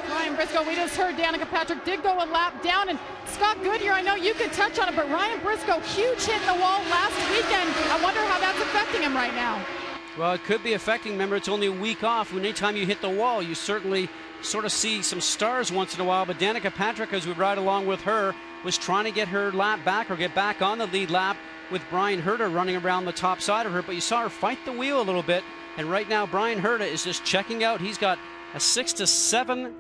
Ryan Briscoe, we just heard Danica Patrick did go a lap down, and Scott Goodyear, I know you could touch on it, but Ryan Briscoe, huge hit in the wall last weekend. I wonder how that's affecting him right now. Well, it could be affecting. Remember, it's only a week off. When anytime you hit the wall, you certainly sort of see some stars once in a while. But Danica Patrick, as we ride along with her, was trying to get her lap back or get back on the lead lap with Brian Herta running around the top side of her. But you saw her fight the wheel a little bit. And right now, Brian Herta is just checking out. He's got a 6 to 7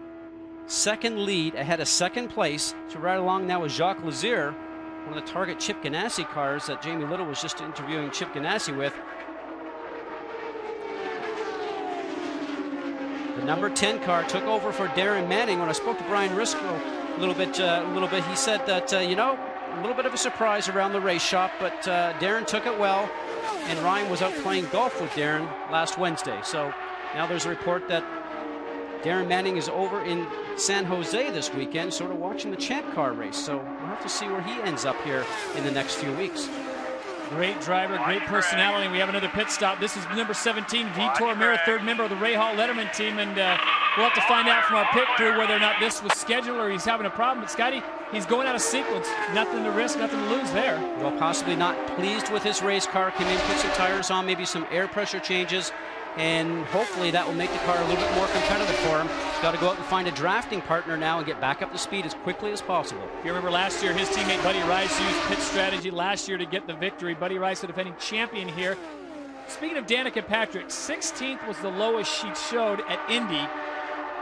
second lead ahead of second place. So right along now with Jacques Lazier, one of the Target Chip Ganassi cars that Jamie Little was just interviewing Chip Ganassi with. The number 10 car took over for Darren Manning. When I spoke to Brian Risco a little bit, he said that, you know, a little bit of a surprise around the race shop, but Darren took it well, and Ryan was out playing golf with Darren last Wednesday. So now there's a report that Darren Manning is over in San Jose this weekend, sort of watching the Champ Car race. So we'll have to see where he ends up here in the next few weeks. Great driver, great personality. We have another pit stop. This is number 17, Vitor Meira, third member of the Ray Hall Letterman team. And we'll have to find out from our pit crew whether or not this was scheduled or he's having a problem. But Scotty, he's going out of sequence. Nothing to risk, nothing to lose there. Well, possibly not pleased with his race car. Came in, put some tires on, maybe some air pressure changes. And hopefully that will make the car a little bit more competitive for him. He's got to go out and find a drafting partner now and get back up to speed as quickly as possible. If you remember last year, his teammate Buddy Rice used pit strategy last year to get the victory. Buddy Rice, the defending champion here. Speaking of Danica Patrick, 16th was the lowest she showed at Indy,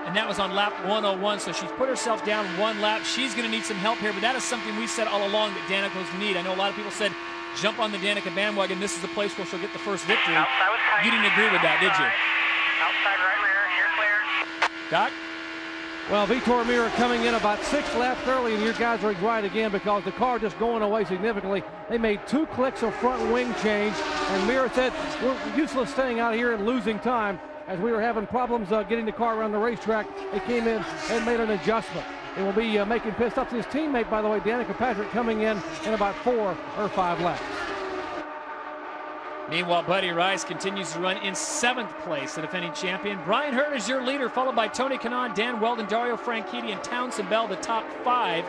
and that was on lap 101, so she's put herself down one lap. She's going to need some help here, but that is something we said all along that Danica's need. I know a lot of people said, jump on the Danica bandwagon. This is the place where she'll get the first victory. You didn't agree with that, did you? Outside right rear, you're clear. Doc? Well, Vitor Meira coming in about 6 laps early, and your guys are right again because the car just going away significantly. They made 2 clicks of front wing change, and Meira said, we're useless staying out here and losing time. As we were having problems getting the car around the racetrack, they came in and made an adjustment. It will be making pit stops. His teammate, by the way, Danica Patrick, coming in about 4 or 5 laps. Meanwhile, Buddy Rice continues to run in 7th place, the defending champion. Brian Hurt is your leader, followed by Tony Kanaan, Dan Weldon, Dario Franchitti, and Townsend Bell, the top 5.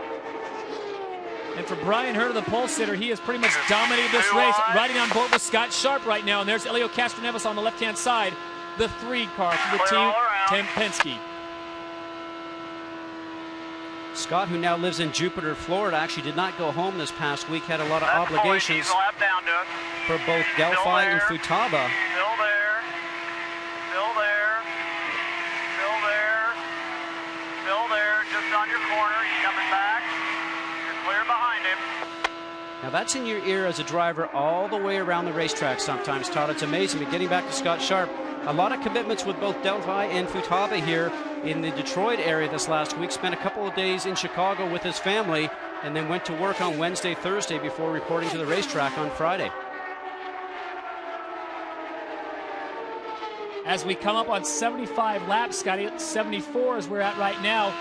And for Brian Hurt, the pole sitter, he has pretty much dominated this race, riding on board with Scott Sharp right now. And there's Elio Castroneves on the left-hand side, the 3 car for the team, Tim Penske. Scott, who now lives in Jupiter, Florida, actually did not go home this past week, had a lot of obligations for both Delphi and Futaba. Still there. Still there. Still there. Still there. Just on your corner. He's coming back. You're clear behind him. Now that's in your ear as a driver all the way around the racetrack sometimes, Todd. It's amazing. But getting back to Scott Sharp, a lot of commitments with both Delphi and Futaba here in the Detroit area this last week. Spent a couple of days in Chicago with his family and then went to work on Wednesday, Thursday before reporting to the racetrack on Friday. As we come up on 75 laps, Scotty, 74 is where we're at right now.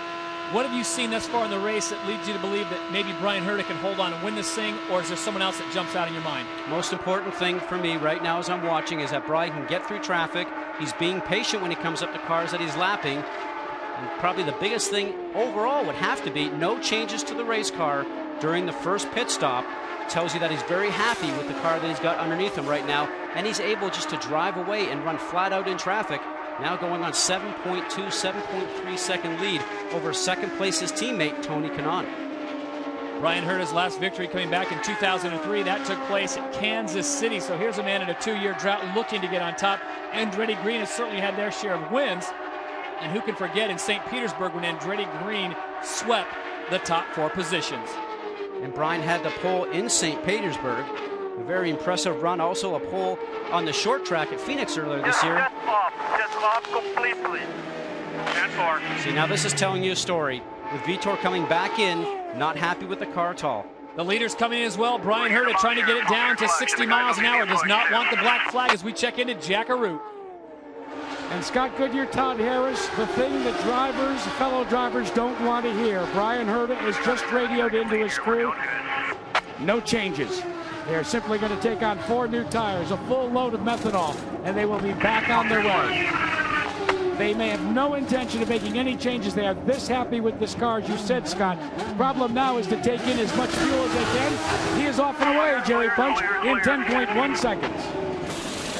What have you seen thus far in the race that leads you to believe that maybe Brian Hurta can hold on and win this thing, or is there someone else that jumps out in your mind? Most important thing for me right now as I'm watching is that Brian can get through traffic. He's being patient when he comes up to cars that he's lapping. And probably the biggest thing overall would have to be no changes to the race car during the first pit stop. Tells you that he's very happy with the car that he's got underneath him right now, and he's able just to drive away and run flat out in traffic. Now going on 7.2, 7.3 second lead over second place his teammate Tony Kanaan. Brian Hurta's last victory coming back in 2003. That took place at Kansas City. So here's a man in a 2-year drought looking to get on top. Andretti Green has certainly had their share of wins. And who can forget in St. Petersburg when Andretti Green swept the top 4 positions. And Brian had the pole in St. Petersburg. A very impressive run. Also a pole on the short track at Phoenix earlier this year. Just off completely. 10-4. See, now this is telling you a story. With Vitor coming back in, not happy with the car at all. The leader's coming in as well. Brian Hurta trying to get it down to 60 miles an hour. Does not want the black flag as we check into Jack Arute. And Scott Goodyear, Todd Harris, the thing that drivers, fellow drivers don't want to hear. Brian Hurta is just radioed into his crew. No changes. They're simply going to take on 4 new tires, a full load of methanol, and they will be back on their way. They may have no intention of making any changes. They are this happy with this car, as you said, Scott. Problem now is to take in as much fuel as they can. He is off and away, Jerry Punch, in 10.1 seconds.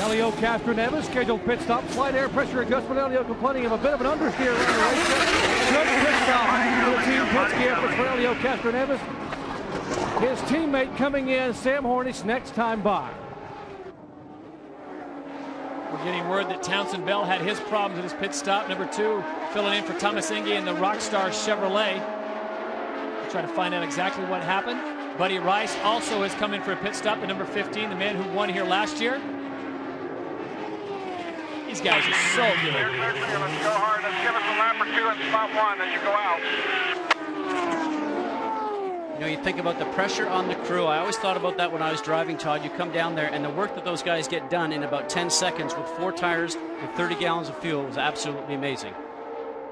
Elio Castroneves, scheduled pit stop, slight air pressure adjustment. Elio complaining of a bit of an understeer around the racetrack. Good pit stop for the team Penske efforts for Elio Castroneves. His teammate coming in, Sam Hornish, next time by. We're getting word that Townsend Bell had his problems at his pit stop. Number 2, filling in for Thomas Inge in the Rockstar Chevrolet. We'll try to find out exactly what happened. Buddy Rice also has come in for a pit stop, the number 15, the man who won here last year. These guys are so good. Let's go hard. Let's give us a lap or 2 in spot 1, then you go out. You know, you think about the pressure on the crew. I always thought about that when I was driving, Todd. You come down there, and the work that those guys get done in about 10 seconds with 4 tires and 30 gallons of fuel was absolutely amazing.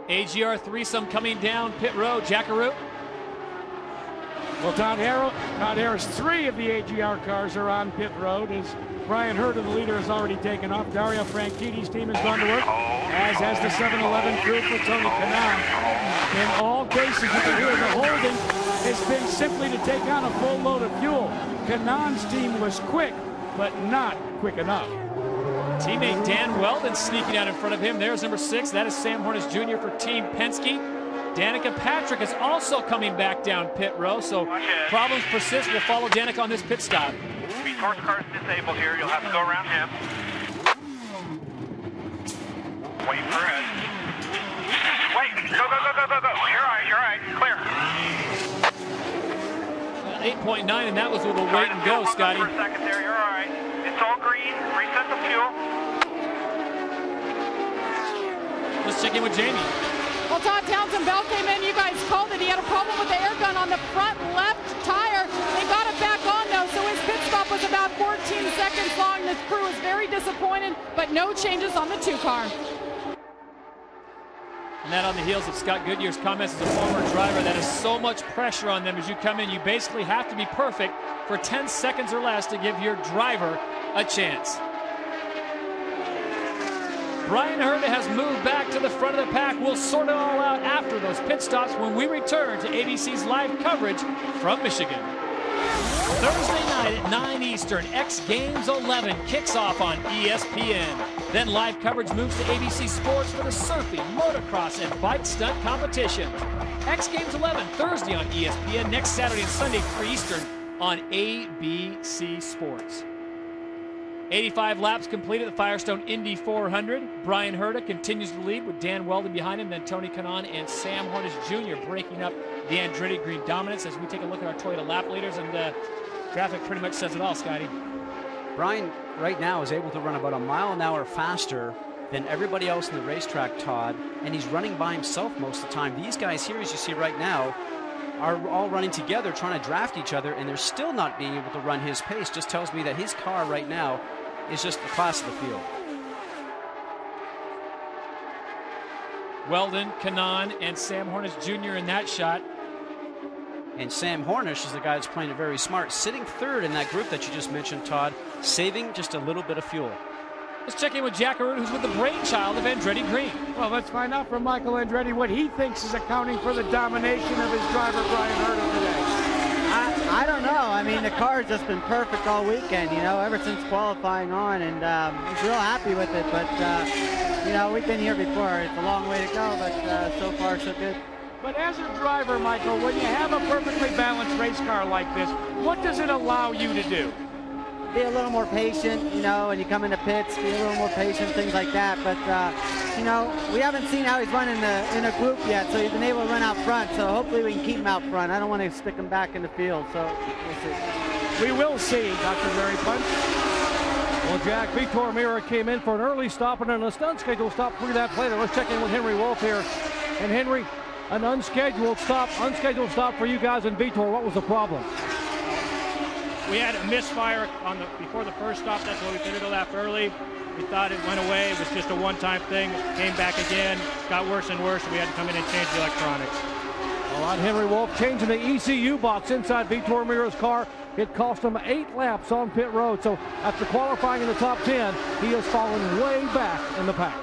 AGR threesome coming down pit road. Jack Arute. Well, Todd Harris, 3 of the AGR cars are on pit road as Brian Herta, the leader, has already taken off. Dario Franchitti's team has gone to work, as has the 7-Eleven crew for Tony Kanaan. In all cases, you can hear the holding has been simply to take on a full load of fuel. Kanaan's team was quick, but not quick enough. Teammate Dan Weldon sneaking out in front of him. There's number 6. That is Sam Hornish Jr. for Team Penske. Danica Patrick is also coming back down pit row, so problems persist. We'll follow Danica on this pit stop. Vitor's car is disabled here. You'll have to go around him. Wait for it. Wait, go. You're all right. Clear. 8.9, and that was with a wait and go, Scotty. For a second there, you're all right. It's all green. Reset the fuel. Let's check in with Jamie. Well, Todd Townsend Bell came in. You guys called it. He had a problem with the air gun on the front left tire. They got it back on, though, so his pit stop was about 14 seconds long. The crew is very disappointed, but no changes on the 2 car. And that on the heels of Scott Goodyear's comments as a former driver. That is so much pressure on them as you come in. You basically have to be perfect for 10 seconds or less to give your driver a chance. Brian Herta has moved back to the front of the pack. We'll sort it all out after those pit stops when we return to ABC's live coverage from Michigan. Thursday night at 9 Eastern, X Games 11 kicks off on ESPN. Then live coverage moves to ABC Sports for the surfing, motocross, and bike stunt competitions. X Games 11 Thursday on ESPN, next Saturday and Sunday 3 Eastern on ABC Sports. 85 laps completed at the Firestone Indy 400. Brian Herta continues to lead with Dan Weldon behind him, then Tony Kanaan and Sam Hornish Jr. breaking up the Andretti Green dominance as we take a look at our Toyota lap leaders, and the graphic pretty much says it all, Scotty. Brian right now is able to run about a mile an hour faster than everybody else in the racetrack, Todd, and he's running by himself most of the time. These guys here, as you see right now, are all running together trying to draft each other, and they're still not being able to run his pace. Just tells me that his car right now is just the class of the field. Weldon, Kanaan, and Sam Hornish Jr. in that shot. And Sam Hornish is the guy that's playing it very smart, sitting 3rd in that group that you just mentioned, Todd, saving just a little bit of fuel. Let's check in with Jack Arute, who's with the brainchild of Andretti Green. Well, let's find out from Michael Andretti what he thinks is accounting for the domination of his driver, Brian Herta, today. I don't know. I mean, the car's just been perfect all weekend, you know, ever since qualifying on, and he's real happy with it. But, you know, we've been here before. It's a long way to go, but so far so good. But as a driver, Michael, when you have a perfectly balanced race car like this, what does it allow you to do? Be a little more patient, you know, and you come into pits, be a little more patient, things like that. But, you know, we haven't seen how he's run in a group yet, so he's been able to run out front. So hopefully we can keep him out front. I don't want to stick him back in the field, so we'll see. We will see, Dr. Barry Punch. Well, Jack, Vitor Mira came in for an early stop and then a unscheduled stop 3 laps later. Let's check in with Henry Wolf here. And Henry, an unscheduled stop for you guys in Vitor. What was the problem? We had a misfire before the first stop. That's why we pitted a lap early. We thought it went away. It was just a one-time thing. Came back again. Got worse and worse. We had to come in and change the electronics. Well, on Henry Wolf changing the ECU box inside Vitor Mira's car. It cost him 8 laps on pit road. So after qualifying in the top 10, he has fallen way back in the pack.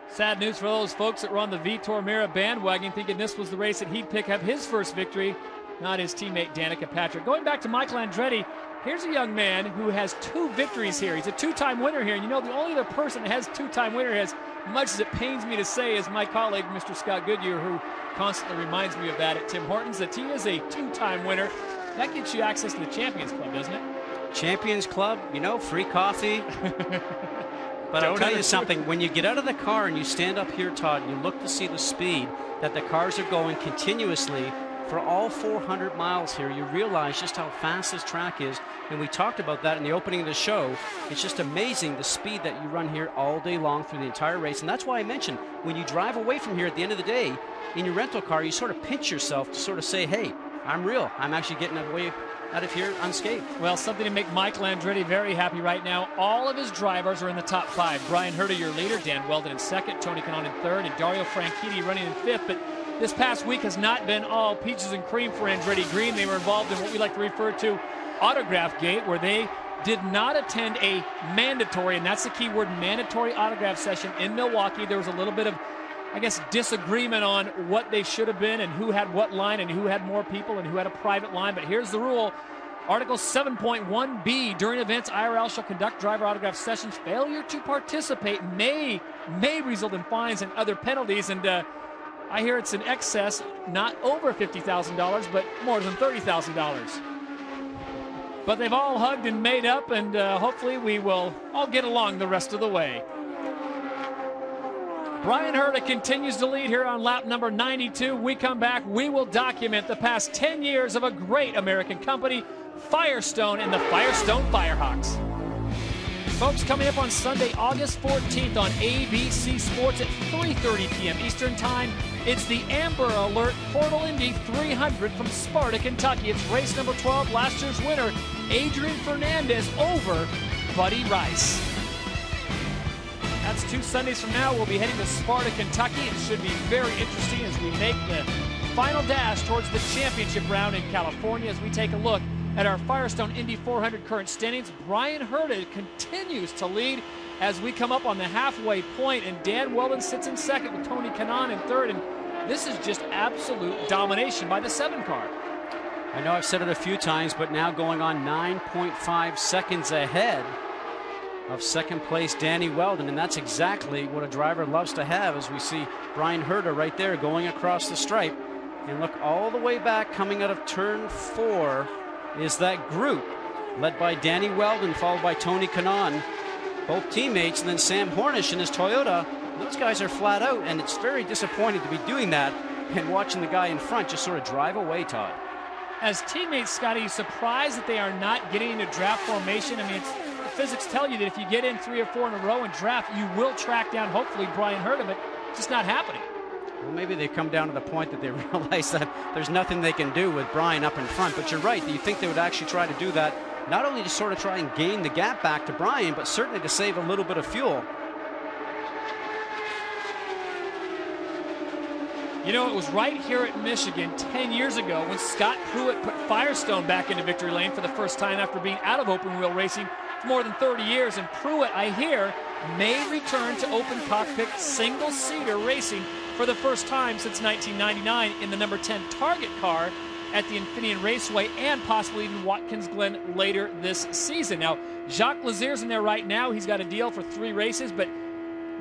Sad news for those folks that were on the Vitor Mira bandwagon thinking this was the race that he'd pick up his first victory, not his teammate Danica Patrick. Going back to Michael Andretti, here's a young man who has 2 victories here. He's a 2-time winner here. And you know, the only other person that has 2-time winner, as much as it pains me to say, is my colleague, Mr. Scott Goodyear, who constantly reminds me of that at Tim Hortons, that he is a 2-time winner. That gets you access to the Champions Club, doesn't it? Champions Club, you know, free coffee. But I'll tell you something, when you get out of the car and you stand up here, Todd, and you look to see the speed that the cars are going continuously for all 400 miles here, you realize just how fast this track is. And we talked about that in the opening of the show. It's just amazing the speed that you run here all day long through the entire race. And that's why I mentioned when you drive away from here at the end of the day, in your rental car, you sort of pinch yourself to sort of say, hey, I'm real. I'm actually getting away out of here unscathed. Well, something to make Michael Andretti very happy right now. All of his drivers are in the top 5. Brian Herta, your leader. Dan Weldon in 2nd. Tony Kanaan in 3rd. And Dario Franchitti running in 5th. But this past week has not been all peaches and cream for Andretti Green. They were involved in what we like to refer to autograph gate, where they did not attend a mandatory, and that's the key word, mandatory autograph session in Milwaukee. There was a little bit of, I guess, disagreement on what they should have been and who had what line and who had more people and who had a private line. But here's the rule. Article 7.1b, during events, IRL shall conduct driver autograph sessions. Failure to participate may result in fines and other penalties. And I hear it's in excess, not over $50,000, but more than $30,000. But they've all hugged and made up, and hopefully we will all get along the rest of the way. Brian Herta continues to lead here on lap number 92. We come back, we will document the past 10 years of a great American company, Firestone and the Firestone Firehawks. Folks, coming up on Sunday, August 14th on ABC Sports at 3:30 p.m. Eastern Time, it's the Amber Alert Portal Indy 300 from Sparta, Kentucky. It's race number 12, last year's winner, Adrian Fernandez over Buddy Rice. That's 2 Sundays from now. We'll be heading to Sparta, Kentucky. It should be very interesting as we make the final dash towards the championship round in California. As we take a look at our Firestone Indy 400 current standings, Brian Herta continues to lead as we come up on the halfway point, and Dan Weldon sits in second with Tony Kanaan in third. And this is just absolute domination by the 7 car. I know I've said it a few times, but now going on 9.5 seconds ahead of second place Danny Weldon, and that's exactly what a driver loves to have, as we see Brian Herta right there going across the stripe. And look, all the way back coming out of turn 4 is that group led by Danny Weldon, followed by Tony Kanaan, both teammates, and then Sam Hornish in his Toyota. Those guys are flat out, and it's very disappointing to be doing that and watching the guy in front just sort of drive away, Todd. As teammates, Scotty, surprised that they are not getting into draft formation. I mean, the physics tell you that if you get in 3 or 4 in a row in draft, you will track down, hopefully, Brian Herta, but it's just not happening. Well, maybe they come down to the point that they realize that there's nothing they can do with Brian up in front. But you're right. You think they would actually try to do that, not only to sort of try and gain the gap back to Brian, but certainly to save a little bit of fuel. You know, it was right here at Michigan 10 years ago when Scott Pruitt put Firestone back into victory lane for the first time after being out of open wheel racing for more than 30 years. And Pruitt, I hear, may return to open cockpit single-seater racing for the first time since 1999 in the number 10 Target car at the Infineon Raceway, and possibly even Watkins Glen later this season. Now, Jacques Lazier's in there right now. He's got a deal for 3 races, but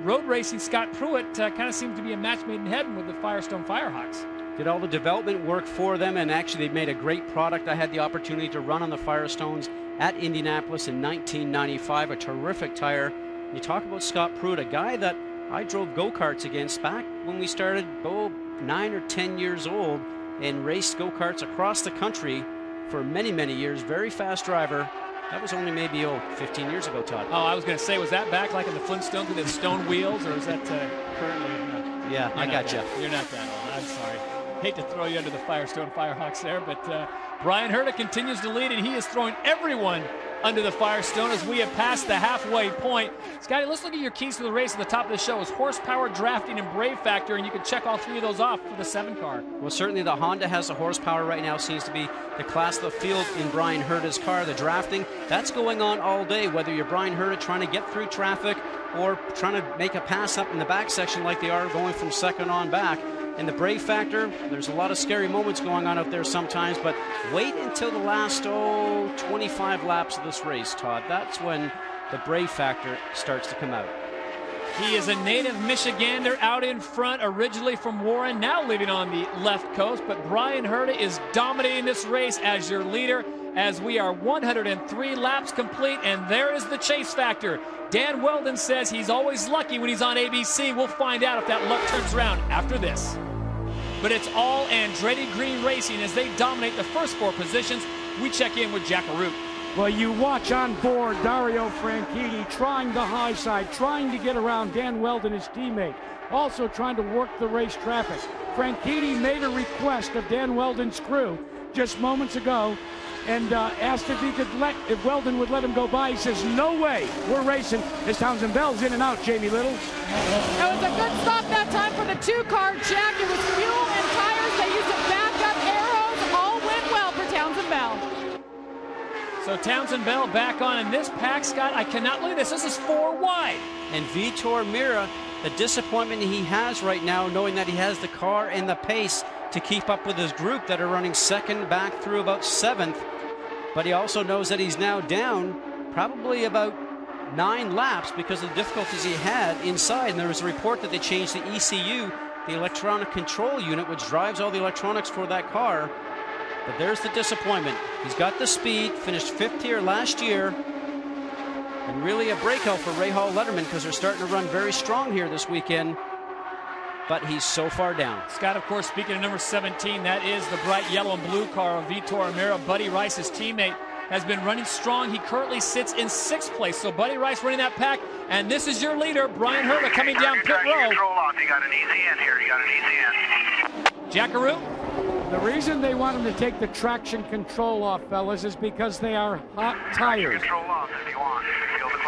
road racing Scott Pruitt kind of seems to be a match made in heaven with the Firestone Firehawks. Did all the development work for them, and actually they've made a great product. I had the opportunity to run on the Firestones at Indianapolis in 1995, a terrific tire. You talk about Scott Pruitt, a guy that I drove go-karts against back when we started 9 or 10 years old and raced go-karts across the country for many, many years. Very fast driver. That was only maybe 15 years ago, Todd. Oh, I was going to say, was that back like in the Flintstones with the stone wheels, or is that currently? Yeah, I got you. You're not that old. I'm sorry. Hate to throw you under the Firestone Firehawks there, but Brian Herta continues to lead, and he is throwing everyone under the Firestone as we have passed the halfway point. Scotty, let's look at your keys to the race at the top of the show. Is horsepower, drafting, and brave factor, and you can check all 3 of those off for the 7 car. Well, certainly the Honda has the horsepower right now. Seems to be the class of the field in Brian Herta's car. The drafting, that's going on all day, whether you're Brian Herta trying to get through traffic or trying to make a pass up in the back section like they are going from second on back. And the brave factor, there's a lot of scary moments going on out there sometimes, but wait until the last 25 laps of this race, Todd. That's when the brave factor starts to come out. He is a native Michigander out in front, originally from Warren, now living on the left coast. But Brian Herta is dominating this race as your leader, as we are 103 laps complete, and there is the chase factor. Dan Weldon says he's always lucky when he's on ABC. We'll find out if that luck turns around after this. But it's all Andretti Green Racing as they dominate the first 4 positions. We check in with Jack Arute. Well, you watch on board Dario Franchitti trying the high side, trying to get around Dan Weldon, his teammate, also trying to work the race traffic. Franchitti made a request of Dan Weldon's crew just moments ago and asked if Weldon would let him go by. He says, no way, we're racing. As Townsend Bell's in and out, Jamie Little. That was a good stop that time for the 2 car, Jack. It was fuel and So Townsend Bell back on in this pack, Scott. I cannot look at this. This is 4 wide. And Vitor Meira, the disappointment he has right now, knowing that he has the car and the pace to keep up with his group that are running second back through about 7th. But he also knows that he's now down probably about 9 laps because of the difficulties he had inside. And there was a report that they changed the ECU, the electronic control unit, which drives all the electronics for that car. But there's the disappointment. He's got the speed, finished 5th here last year. And really a breakout for Rahal Letterman because they're starting to run very strong here this weekend. But he's so far down. Scott, of course, speaking of number 17, that is the bright yellow and blue car of Vitor Meira. Buddy Rice's teammate has been running strong. He currently sits in 6th place. So Buddy Rice running that pack. And this is your leader, Brian Herta, coming down pit row. Control off. You got an easy in here. You got an easy in. Jackaroo? The reason they want him to take the traction control off, fellas, is because they are hot tires. Control off if you want.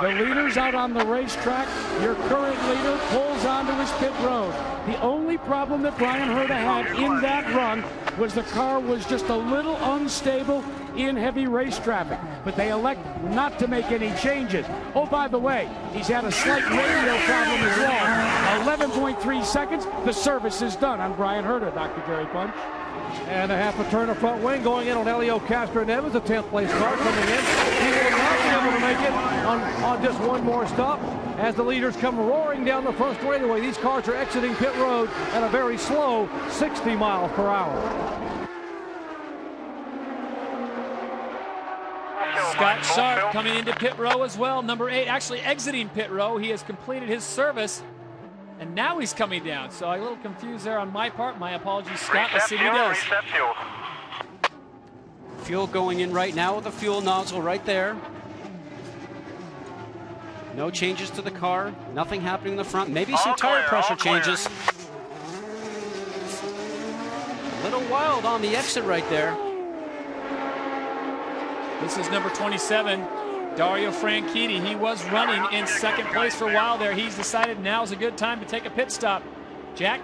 The leader's out on the racetrack. Your current leader pulls onto his pit road. The only problem that Brian Herta had in that run was the car was just a little unstable in heavy race traffic. But they elect not to make any changes. Oh, by the way, he's had a slight radio problem as well. 11.3 seconds. The service is done on Brian Herta, Dr. Jerry Punch. And a half a turn of front wing going in on Elio Castro-Neves, a 10th place car coming in. He will not be able to make it on just one more stop as the leaders come roaring down the front straightaway. These cars are exiting pit road at a very slow 60 miles per hour. Scott Sharp coming into pit row as well. Number 8 actually exiting pit row. He has completed his service. And now he's coming down. So I'm a little confused there on my part. My apologies, Scott. Let's see what he does. Fuel going in right now with the fuel nozzle right there. No changes to the car. Nothing happening in the front. Maybe some tire pressure changes. A little wild on the exit right there. This is number 27. Dario Franchitti. He was running in 2nd place for a while there. He's decided now's a good time to take a pit stop. Jack?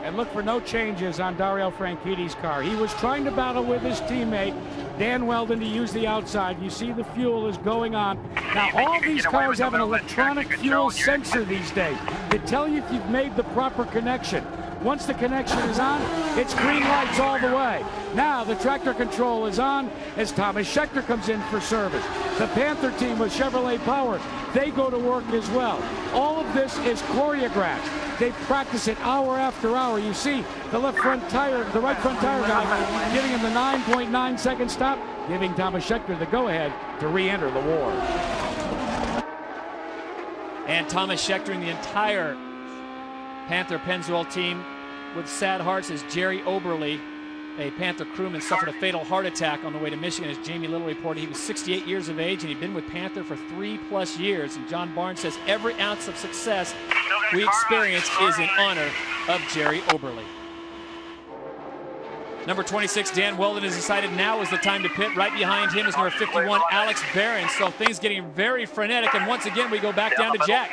And look for no changes on Dario Franchitti's car. He was trying to battle with his teammate, Dan Weldon, to use the outside. You see the fuel is going on. Now, all these cars have an electronic fuel sensor these days that tell you if you've made the proper connection. Once the connection is on, it's green lights all the way. Now the tractor control is on as Thomas Scheckter comes in for service. The Panther team with Chevrolet Power, they go to work as well. All of this is choreographed. They practice it hour after hour. You see the left front tire, the right front tire guy giving him the 9.9 second stop, giving Thomas Scheckter the go-ahead to re-enter the war. And Thomas Scheckter and the entire Panther Pennzoil team with sad hearts as Jerry Oberle, a Panther crewman, suffered a fatal heart attack on the way to Michigan. As Jamie Little reported, he was 68 years of age and he'd been with Panther for 3+ years. And John Barnes says every ounce of success we experience is in honor of Jerry Oberle. Number 26, Dan Weldon, has decided now is the time to pit. Right behind him is number 51, Alex Barron. So things getting very frenetic. And once again, we go back down to Jack.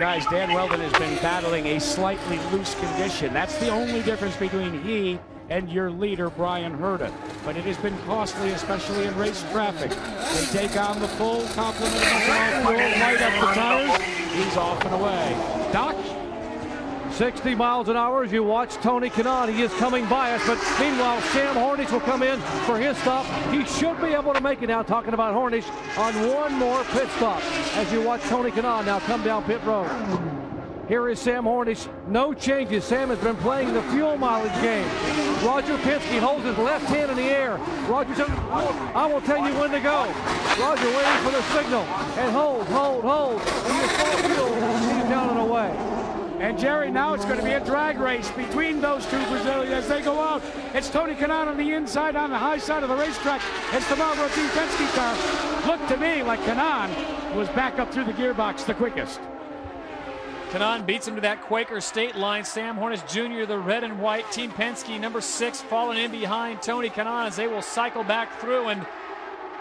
Guys, Dan Weldon has been battling a slightly loose condition. That's the only difference between he and your leader, Brian Herta. But it has been costly, especially in race traffic. They take on the full complement of ethanol fuel, light up the tires. He's off and away. Doc? 60 miles an hour as you watch Tony Kanaan. He is coming by us, but meanwhile, Sam Hornish will come in for his stop. He should be able to make it now, talking about Hornish, on one more pit stop as you watch Tony Kanaan now come down pit road. Here is Sam Hornish. No changes. Sam has been playing the fuel mileage game. Roger Penske holds his left hand in the air. Roger says, I will tell you when to go. Roger waiting for the signal. And hold. And you full fuel. He's down and away. And Jerry, now it's going to be a drag race between those two Brazilians as they go out. It's Tony Kanaan on the inside, on the high side of the racetrack. It's the Marlboro Team Penske car. Looked to me like Kanaan was back up through the gearbox the quickest. Kanaan beats him to that Quaker state line. Sam Hornish Jr., the red and white Team Penske, number 6, falling in behind Tony Kanaan as they will cycle back through. And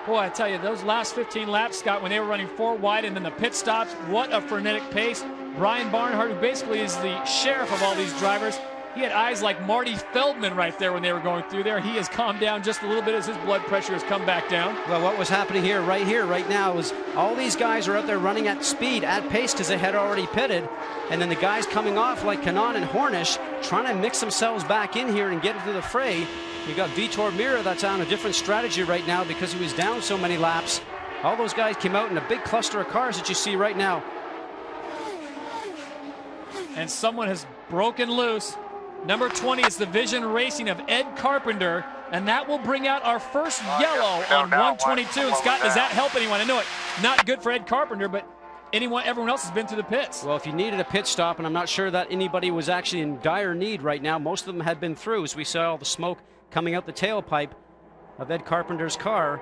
boy, I tell you, those last 15 laps, Scott, when they were running 4 wide and then the pit stops, what a frenetic pace. Brian Barnhart, who basically is the sheriff of all these drivers, He had eyes like Marty Feldman right there when they were going through there. He has calmed down just a little bit as his blood pressure has come back down. Well, what was happening here, right now, was all these guys are out there running at speed, at pace, because they had already pitted. And then the guys coming off like Kanaan and Hornish trying to mix themselves back in here and get into the fray. You got Vitor Mira that's on a different strategy right now because he was down so many laps. All those guys came out in a big cluster of cars that you see right now. And someone has broken loose. Number 20 is the Vision Racing of Ed Carpenter, and that will bring out our first yellow on 122. And Scott, does that help anyone? I know it's not good for Ed Carpenter, but everyone else has been through the pits. Well, if you needed a pit stop, and I'm not sure that anybody was actually in dire need right now, most of them had been through, as we saw all the smoke coming out the tailpipe of Ed Carpenter's car.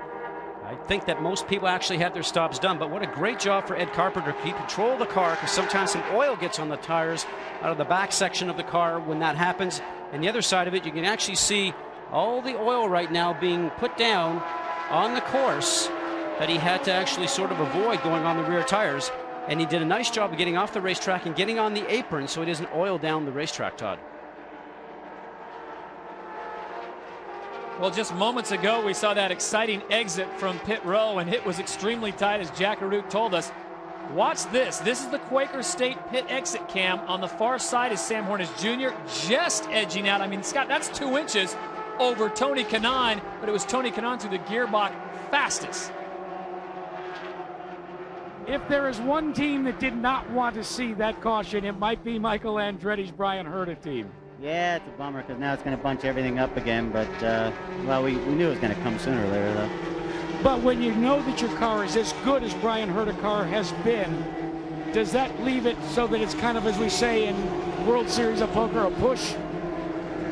I think that most people actually had their stops done, but what a great job for Ed Carpenter to keep control of the car, because sometimes some oil gets on the tires out of the back section of the car when that happens. And the other side of it, you can actually see all the oil right now being put down on the course that he had to actually sort of avoid going on the rear tires. And he did a nice job of getting off the racetrack and getting on the apron so it doesn't oil down the racetrack, Todd. Well, just moments ago, we saw that exciting exit from pit row, and it was extremely tight, as Jack Arute told us. Watch this. This is the Quaker State pit exit cam. On the far side is Sam Hornish Jr. just edging out. I mean, Scott, that's 2 inches over Tony Kanaan, but it was Tony Kanaan through the gearbox fastest. If there is one team that did not want to see that caution, it might be Michael Andretti's Brian Herta team. Yeah, it's a bummer because now it's going to bunch everything up again. But, well, we knew it was going to come sooner or later, though. But when you know that your car is as good as Brian Herta car has been, does that leave it so that it's kind of, as we say in World Series of Poker, a push?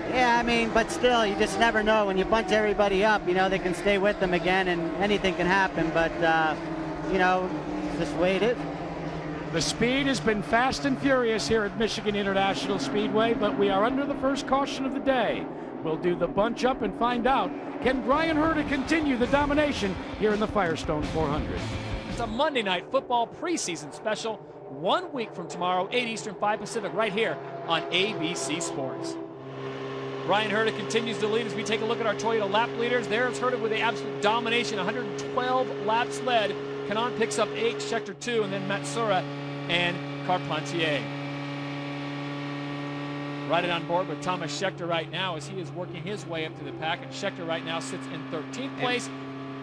Yeah, I mean, but still, you just never know. When you bunch everybody up, you know, they can stay with them again and anything can happen. But, you know, it's just the way it is. The speed has been fast and furious here at Michigan International Speedway, but we are under the first caution of the day. We'll do the bunch up and find out, can Brian Herta continue the domination here in the Firestone 400? It's a Monday Night Football preseason special, 1 week from tomorrow, 8 Eastern, 5 Pacific, right here on ABC Sports. Brian Herta continues to lead as we take a look at our Toyota lap leaders. There's Herta with the absolute domination, 112 laps led. Kanaan picks up 8, Schechter 2, and then Matsuura and Carpentier. Riding on board with Thomas Schechter right now as he is working his way up to the pack, and Schechter right now sits in 13th place.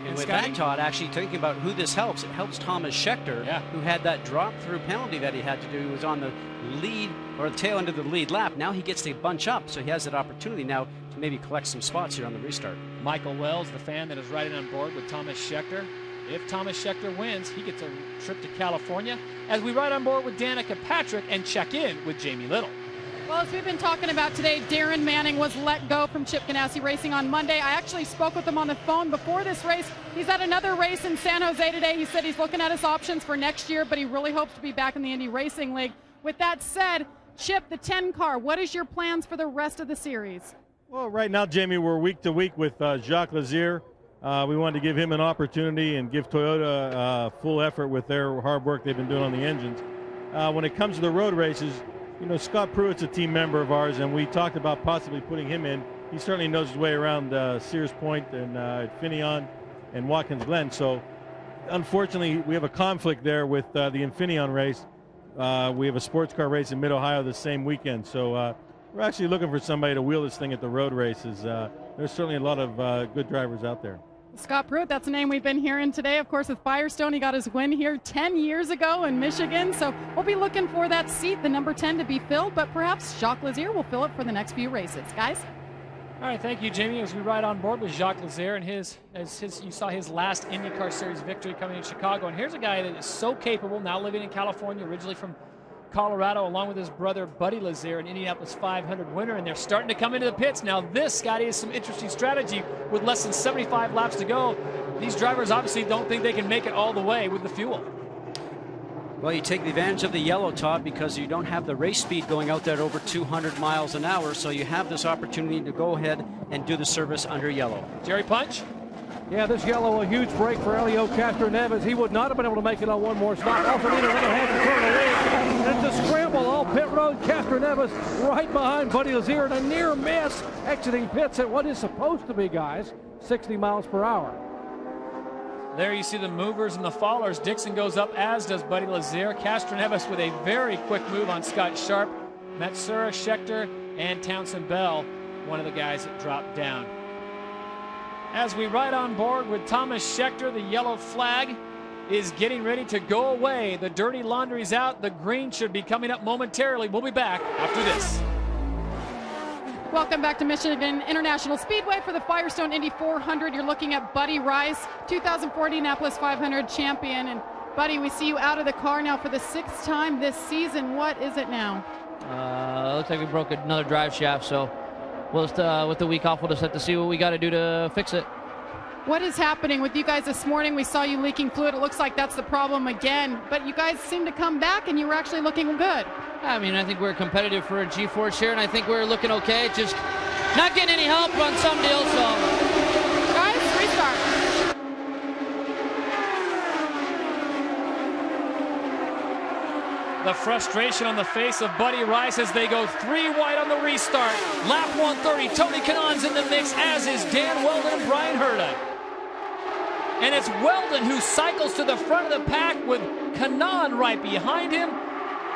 And with that, Todd, actually thinking about who this helps, it helps Thomas Schechter, who had that drop-through penalty that he had to do. He was on the lead, or the tail end of the lead lap. Now he gets to bunch up, so he has that opportunity now to maybe collect some spots here on the restart. Michael Wells, the fan that is riding on board with Thomas Schechter. If Thomas Schechter wins, he gets a trip to California as we ride on board with Danica Patrick and check in with Jamie Little. Well, as we've been talking about today, Darren Manning was let go from Chip Ganassi Racing on Monday. I actually spoke with him on the phone before this race. He's at another race in San Jose today. He said he's looking at his options for next year, but he really hopes to be back in the Indy Racing League. With that said, Chip, the 10 car, what is your plans for the rest of the series? Well, right now, Jamie, we're week to week with Jacques Lazier. We wanted to give him an opportunity and give Toyota full effort with their hard work they've been doing on the engines. When it comes to the road races, you know, Scott Pruitt's a team member of ours, and we talked about possibly putting him in. He certainly knows his way around Sears Point and Infineon and Watkins Glen. So, unfortunately, we have a conflict there with the Infineon race. We have a sports car race in Mid-Ohio the same weekend. So, we're actually looking for somebody to wheel this thing at the road races. There's certainly a lot of good drivers out there. Scott Pruitt, that's a name we've been hearing today. Of course, with Firestone, he got his win here 10 years ago in Michigan. So we'll be looking for that seat, the number 10, to be filled. But perhaps Jacques Lazier will fill it for the next few races. Guys? All right, thank you, Jamie. As we ride on board with Jacques Lazier and you saw his last IndyCar Series victory coming in Chicago. And here's a guy that is so capable, now living in California, originally from Colorado, along with his brother Buddy Lazier, an Indianapolis 500 winner, and they're starting to come into the pits. Now this, Scotty, is some interesting strategy with less than 75 laps to go. These drivers obviously don't think they can make it all the way with the fuel. Well, you take the advantage of the yellow, Todd, because you don't have the race speed going out there at over 200 miles an hour, so you have this opportunity to go ahead and do the service under yellow. Jerry Punch? Yeah, this yellow, a huge break for Helio Castroneves. He would not have been able to make it on one more stop. Also need another half to turn away. And it's a scramble all pit road. Castroneves right behind Buddy Lazier, and a near miss exiting pits at what is supposed to be, guys, 60 miles per hour. There you see the movers and the followers. Dixon goes up, as does Buddy Lazier. Castroneves with a very quick move on Scott Sharp. Matsura, Schechter, and Townsend Bell, one of the guys that dropped down. As we ride on board with Thomas Schechter, the yellow flag is getting ready to go away. The dirty laundry's out. The green should be coming up momentarily. We'll be back after this. Welcome back to Michigan International Speedway for the Firestone Indy 400. You're looking at Buddy Rice, 2004 Indianapolis 500 champion. And Buddy, we see you out of the car now for the 6th time this season. What is it now? Looks like we broke another drive shaft, so we'll just, with the week off, we'll just have to see what we got to do to fix it. What is happening with you guys this morning? We saw you leaking fluid. It looks like that's the problem again, but you guys seem to come back and you were actually looking good. I mean, I think we're competitive for a G-Force here, and I think we're looking okay. Just not getting any help on some deals, so. Guys, restart. The frustration on the face of Buddy Rice as they go 3 wide on the restart. Lap 130, Tony Kanaan's in the mix, as is Dan Weldon and Brian Herta. And it's Weldon who cycles to the front of the pack with Kanaan right behind him.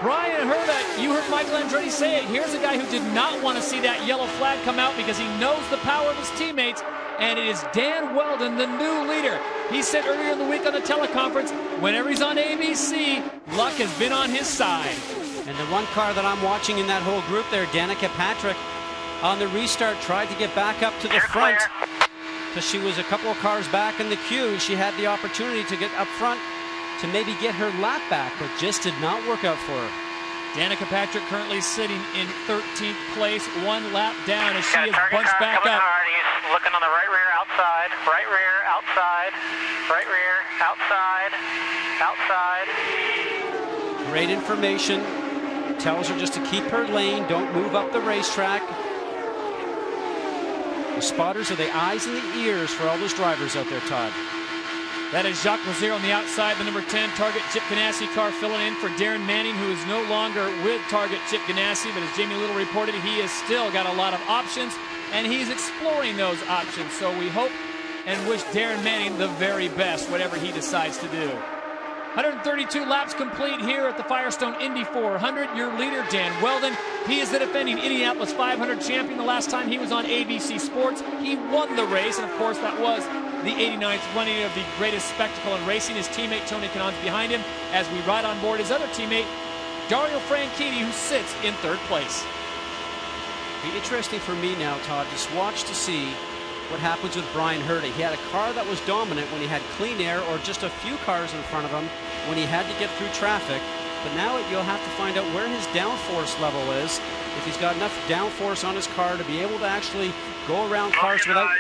Brian Herta, you heard Michael Andretti say it. Here's a guy who did not want to see that yellow flag come out because he knows the power of his teammates. And it is Dan Weldon, the new leader. He said earlier in the week on the teleconference, whenever he's on ABC, luck has been on his side. And the one car that I'm watching in that whole group there, Danica Patrick, on the restart tried to get back up to the front because she was a couple of cars back in the queue. She had the opportunity to get up front to maybe get her lap back, but just did not work out for her. Danica Patrick currently sitting in 13th place, 1 lap down as she is bunched back up. He's looking on the right rear, outside, right rear, outside, right rear, outside, outside. Great information. Tells her just to keep her lane, don't move up the racetrack. The spotters are the eyes and the ears for all those drivers out there, Todd. That is Jacques Lazier on the outside, the number 10 Target Chip Ganassi car filling in for Darren Manning, who is no longer with Target Chip Ganassi, but as Jamie Little reported, he has still got a lot of options, and he's exploring those options. So we hope and wish Darren Manning the very best, whatever he decides to do. 132 laps complete here at the Firestone Indy 400. Your leader, Dan Weldon. He is the defending Indianapolis 500 champion. The last time he was on ABC Sports, he won the race, and of course that was the 89th running of the greatest spectacle in racing. His teammate Tony Kanaan's behind him as we ride on board his other teammate, Dario Franchitti, who sits in 3rd place. Be interesting for me now, Todd, just watch to see what happens with Brian Herta. He had a car that was dominant when he had clean air or just a few cars in front of him when he had to get through traffic. But now you'll have to find out where his downforce level is, if he's got enough downforce on his car to be able to actually go around cars without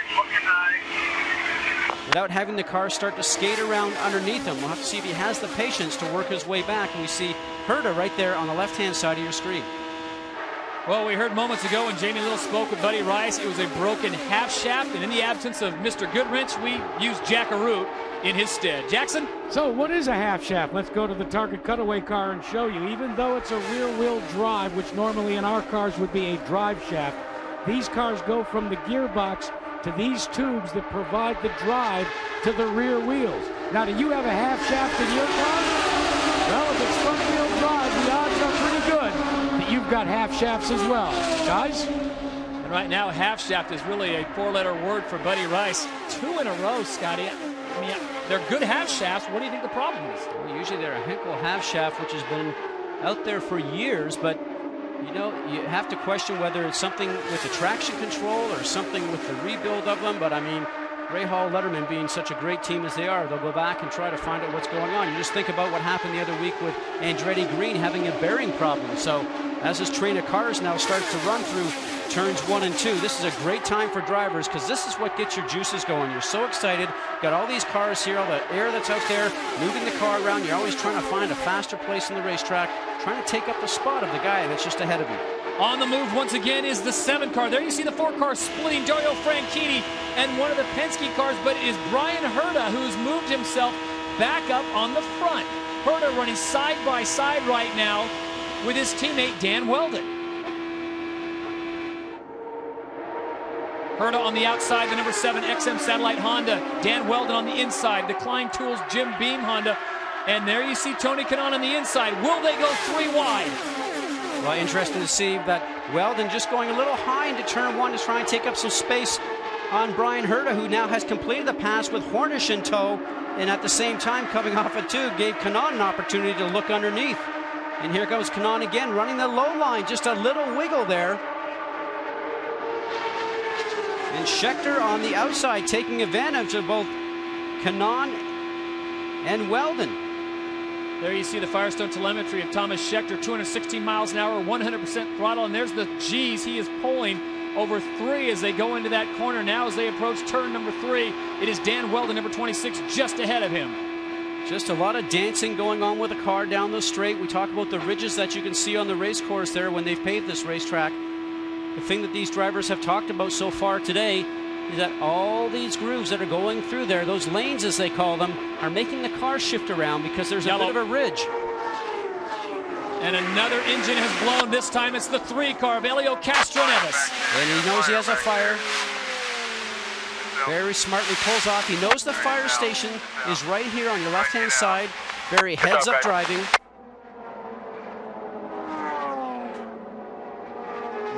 having the car start to skate around underneath him. We'll have to see if he has the patience to work his way back. And we see Herta right there on the left-hand side of your screen. Well, we heard moments ago when Jamie Little spoke with Buddy Rice, it was a broken half shaft, and in the absence of Mr. Goodwrench, we used Jack Arute in his stead. Jackson? So what is a half shaft? Let's go to the Target cutaway car and show you. Even though it's a rear-wheel drive, which normally in our cars would be a drive shaft, these cars go from the gearbox to these tubes that provide the drive to the rear wheels. Now, do you have a half shaft in your car? Well, if it's front-wheel drive, the odds are pretty good that you've got half shafts as well. Guys? And right now, half shaft is really a 4-letter word for Buddy Rice. 2 in a row, Scotty. I mean, they're good half shafts. What do you think the problem is? Well, usually they're a Henkel half shaft, which has been out there for years, but you know, you have to question whether it's something with the traction control or something with the rebuild of them. But I mean, Ray Hall Letterman being such a great team as they are, they'll go back and try to find out what's going on. You just think about what happened the other week with Andretti Green having a bearing problem. So as this train of cars now starts to run through turns 1 and 2, this is a great time for drivers because this is what gets your juices going. You're so excited. Got all these cars here, all the air that's out there, moving the car around. You're always trying to find a faster place in the racetrack, trying to take up the spot of the guy that's just ahead of you. On the move once again is the 7 car. There you see the 4 car splitting, Dario Franchitti and one of the Penske cars, but it is Brian Herta who's moved himself back up on the front. Herta running side by side right now with his teammate Dan Weldon. Herta on the outside, the number 7 XM Satellite Honda. Dan Weldon on the inside, the Klein Tools Jim Beam Honda. And there you see Tony Kanaan on the inside. Will they go 3 wide? Well, interesting to see that Weldon just going a little high into turn 1 to try and take up some space on Brian Herta, who now has completed the pass with Hornish in tow. And at the same time, coming off at 2, gave Kanaan an opportunity to look underneath. And here comes Kanaan again, running the low line, just a little wiggle there. And Scheckter on the outside, taking advantage of both Kanaan and Weldon. There you see the Firestone telemetry of Thomas Scheckter, 216 miles an hour, 100% throttle, and there's the G's. He is pulling over 3 as they go into that corner. Now as they approach turn number 3, it is Dan Weldon, number 26, just ahead of him. Just a lot of dancing going on with the car down the straight. We talk about the ridges that you can see on the race course there when they've paved this racetrack. The thing that these drivers have talked about so far today is that all these grooves that are going through there, those lanes as they call them, are making the car shift around because there's a bit of a ridge. And another engine has blown. This time it's the 3 car of Elio Castroneves. And he knows he has a fire. Very smartly pulls off. He knows the fire station is right here on your left-hand side. Very heads-up driving.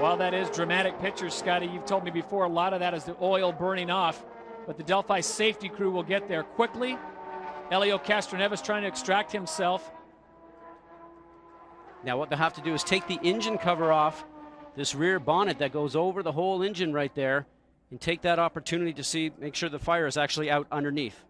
While that is dramatic pictures, Scotty, you've told me before, a lot of that is the oil burning off. But the Delphi safety crew will get there quickly. Elio Castroneves trying to extract himself. Now what they'll have to do is take the engine cover off, this rear bonnet that goes over the whole engine right there, and take that opportunity to make sure the fire is actually out underneath.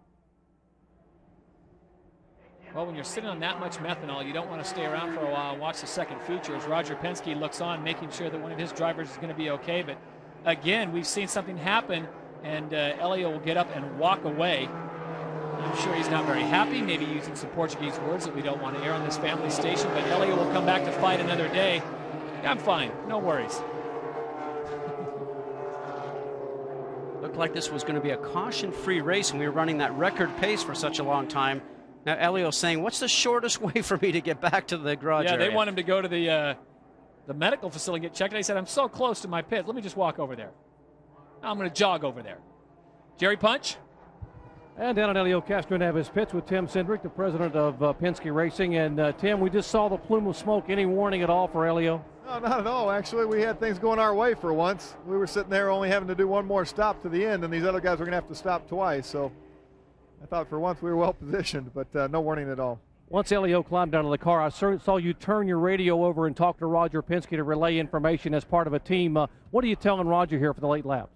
Well, when you're sitting on that much methanol, you don't want to stay around for a while and watch the second feature as Roger Penske looks on, making sure that one of his drivers is going to be okay. But again, we've seen something happen, and Elio will get up and walk away. I'm sure he's not very happy, maybe using some Portuguese words that we don't want to air on this family station, but Elio will come back to fight another day. I'm fine, no worries. Looked like this was going to be a caution-free race, and we were running that record pace for such a long time. Now Elio's saying, what's the shortest way for me to get back to the garage area? They want him to go to the medical facility and get checked. And he said, I'm so close to my pit, let me just walk over there. I'm going to jog over there. Jerry Punch? And down at Elio Castroneves pits with Tim Cindric, the president of Penske Racing. And Tim, we just saw the plume of smoke. Any warning at all for Elio? No, not at all. Actually, we had things going our way for once. We were sitting there only having to do one more stop to the end, and these other guys were going to have to stop twice. So I thought for once we were well positioned, but no warning at all. Once Elio climbed out of the car, I saw you turn your radio over and talk to Roger Penske to relay information as part of a team. What are you telling Roger here for the late laps?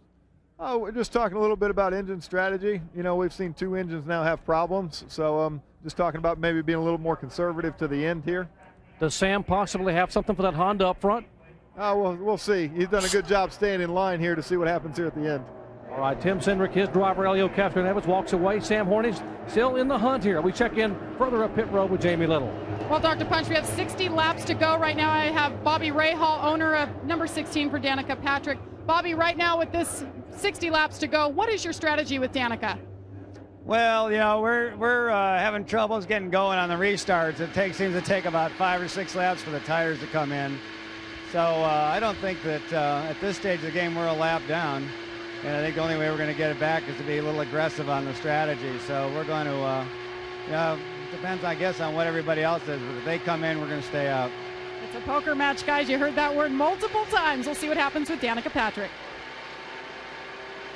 Oh, we're just talking a little bit about engine strategy. You know, we've seen 2 engines now have problems, so just talking about maybe being a little more conservative to the end here. Does Sam possibly have something for that Honda up front? Well, we'll see. He's done a good job staying in line here to see what happens here at the end. All right, Tim Cindric, his driver, Elio Castroneves, walks away. Sam Hornish still in the hunt here. We check in further up pit road with Jamie Little. Well, Dr. Punch, we have 60 laps to go. Right now I have Bobby Rahal, owner of number 16 for Danica Patrick. Bobby, right now with this 60 laps to go, what is your strategy with Danica? Well, you know, we're having troubles getting going on the restarts. It seems to take about 5 or 6 laps for the tires to come in. So I don't think that at this stage of the game we're a lap down. And I think the only way we're going to get it back is to be a little aggressive on the strategy. So we're going to, you know, depends, I guess, on what everybody else does. But if they come in, we're going to stay out. It's a poker match, guys. You heard that word multiple times. We'll see what happens with Danica Patrick.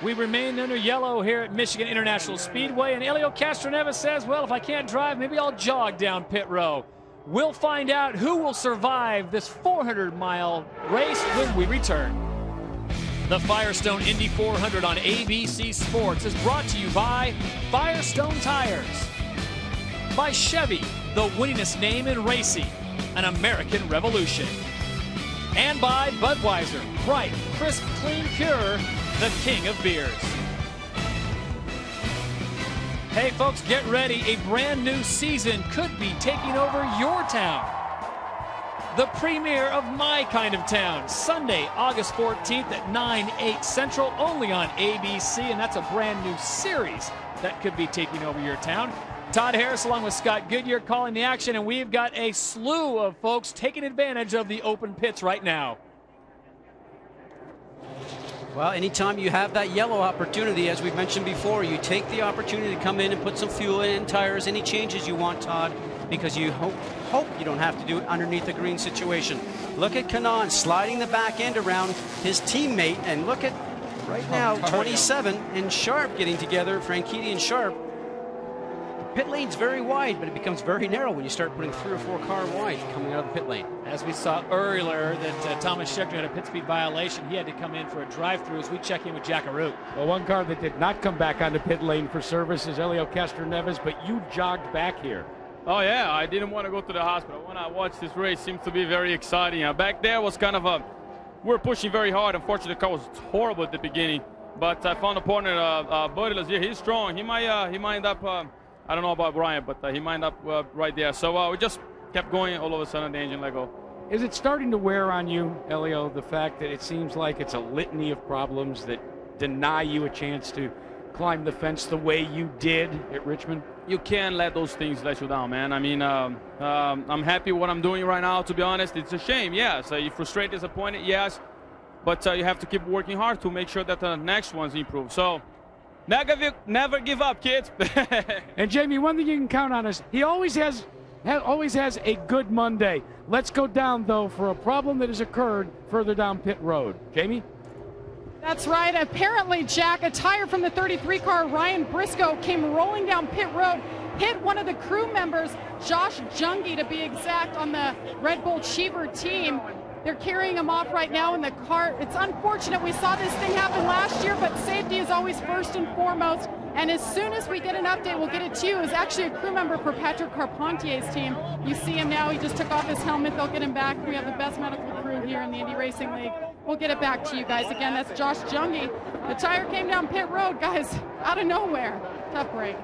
We remain under yellow here at Michigan International Speedway, and Elio Castroneves says, well, if I can't drive, maybe I'll jog down pit row. We'll find out who will survive this 400-mile race when we return. The Firestone Indy 400 on ABC Sports is brought to you by Firestone Tires, by Chevy, the winningest name in racing, an American revolution, and by Budweiser, bright, crisp, clean, pure, the king of beers. Hey folks, get ready. A brand new season could be taking over your town. the premiere of My Kind of Town, Sunday, August 14th at 9/8 Central, only on ABC, and that's a brand new series that could be taking over your town. Todd Harris along with Scott Goodyear calling the action, and we've got a slew of folks taking advantage of the open pits right now. Well, anytime you have that yellow opportunity, as we've mentioned before, you take the opportunity to come in and put some fuel in, tires, any changes you want, Todd, because you hope you don't have to do it underneath the green situation. Look at Kanaan sliding the back end around his teammate, and look at right now 27 and Sharp getting together, Franchitti and Sharp. The pit lane's very wide, but it becomes very narrow when you start putting 3 or 4 car wide coming out of the pit lane. As we saw earlier that Thomas Scheckter had a pit speed violation. He had to come in for a drive-through as we check in with Jack Arute. Well, one car that did not come back onto pit lane for service is Helio Castroneves, but you jogged back here. Oh yeah, I didn't want to go to the hospital. When I watched this race, it seems to be very exciting. Back there was kind of we're pushing very hard. Unfortunately, the car was horrible at the beginning, but I found a partner, Buddy Lazier. He's strong. He might end up. I don't know about Brian, but he might end up right there. So we just kept going. All of a sudden, the engine let go. Is it starting to wear on you, Helio, the fact that it seems like it's a litany of problems that deny you a chance to climb the fence the way you did at Richmond? You can't let those things let you down, man. I mean, I'm happy with what I'm doing right now, to be honest. It's a shame, yes. You're frustrated, disappointed, yes. But you have to keep working hard to make sure that the next one's improved. So never give up, kids. And Jamie, one thing you can count on is he always has a good Monday. Let's go down, though, for a problem that has occurred further down pit road. Jamie? That's right. Apparently, Jack, a tire from the 33 car, Ryan Briscoe, came rolling down pit road, hit one of the crew members, Josh Junge to be exact, on the Red Bull Cheever team. They're carrying him off right now in the car. It's unfortunate. We saw this thing happen last year, but safety is always first and foremost. And as soon as we get an update, we'll get it to you. It's actually a crew member for Patrick Carpentier's team. You see him now. He just took off his helmet. They'll get him back. We have the best medical crew here in the Indy Racing League. We'll get it back to you guys. Again, that's Josh Junge. The tire came down pit road, guys, out of nowhere. Tough break.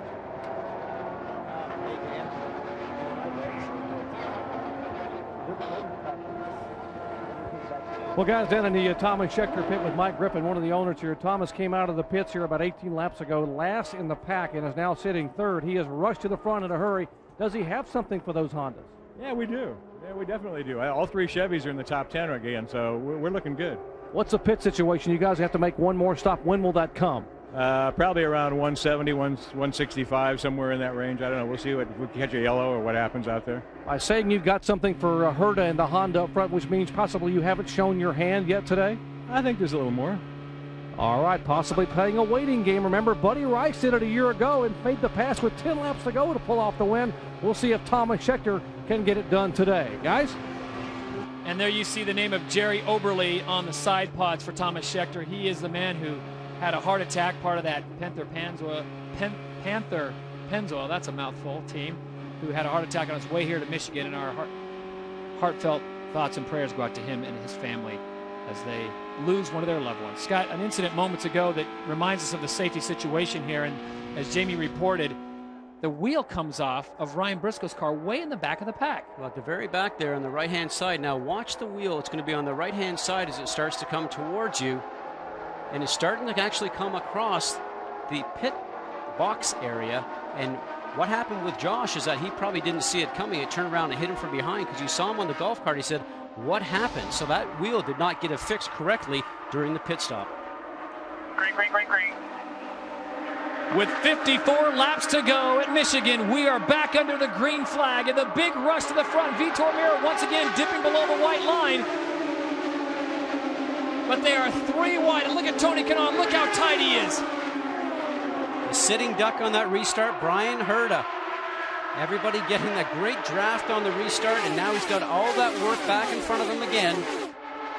Well, guys, down in the Thomas Scheckter pit with Mike Griffin, one of the owners here. Thomas came out of the pits here about 18 laps ago, last in the pack, and is now sitting third. He has rushed to the front in a hurry. Does he have something for those Hondas? Yeah, we do. Yeah, we definitely do. All 3 Chevys are in the top 10 again, so we're looking good. What's the pit situation? You guys have to make one more stop. When will that come? Probably around 170, 165, somewhere in that range. I don't know. We'll see if we catch a yellow or what happens out there. By saying you've got something for Herta and the Honda up front, which means possibly you haven't shown your hand yet today? I think there's a little more. All right, possibly playing a waiting game. Remember, Buddy Rice did it a year ago and made the pass with 10 laps to go to pull off the win. We'll see if Thomas Scheckter can get it done today. Guys? And there you see the name of Jerry Oberle on the side pods for Thomas Scheckter. He is the man who had a heart attack, part of that Panther Pennzoil, that's a mouthful, team, who had a heart attack on his way here to Michigan, and our heartfelt thoughts and prayers go out to him and his family as they lose one of their loved ones. Scott, an incident moments ago that reminds us of the safety situation here, and as Jamie reported, the wheel comes off of Ryan Briscoe's car way in the back of the pack. Well, at the very back there on the right-hand side. Now watch the wheel. It's going to be on the right-hand side as it starts to come towards you. And it's starting to actually come across the pit box area. And what happened with Josh is that he probably didn't see it coming. It turned around and hit him from behind because you saw him on the golf cart. He said, what happened? So that wheel did not get it fixed correctly during the pit stop. Green, green, green, green. With 54 laps to go at Michigan, we are back under the green flag, and the big rush to the front. Vitor Meira once again dipping below the white line. But they are 3 wide, and look at Tony Kanaan. Look how tight he is. The sitting duck on that restart, Brian Herta. Everybody getting a great draft on the restart, and now he's got all that work back in front of him again.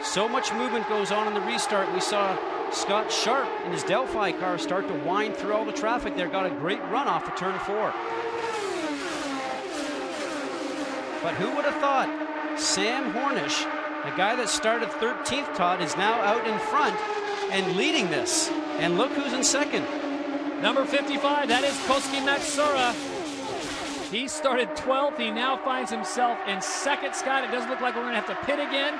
So much movement goes on in the restart. We saw Scott Sharp in his Delphi car start to wind through all the traffic there. Got a great run off of turn 4. But who would have thought Sam Hornish, the guy that started 13th, Todd, is now out in front and leading this. And look who's in second. Number 55, that is Koski Matsura. He started 12th. He now finds himself in second. Scott, it doesn't look like we're going to have to pit again.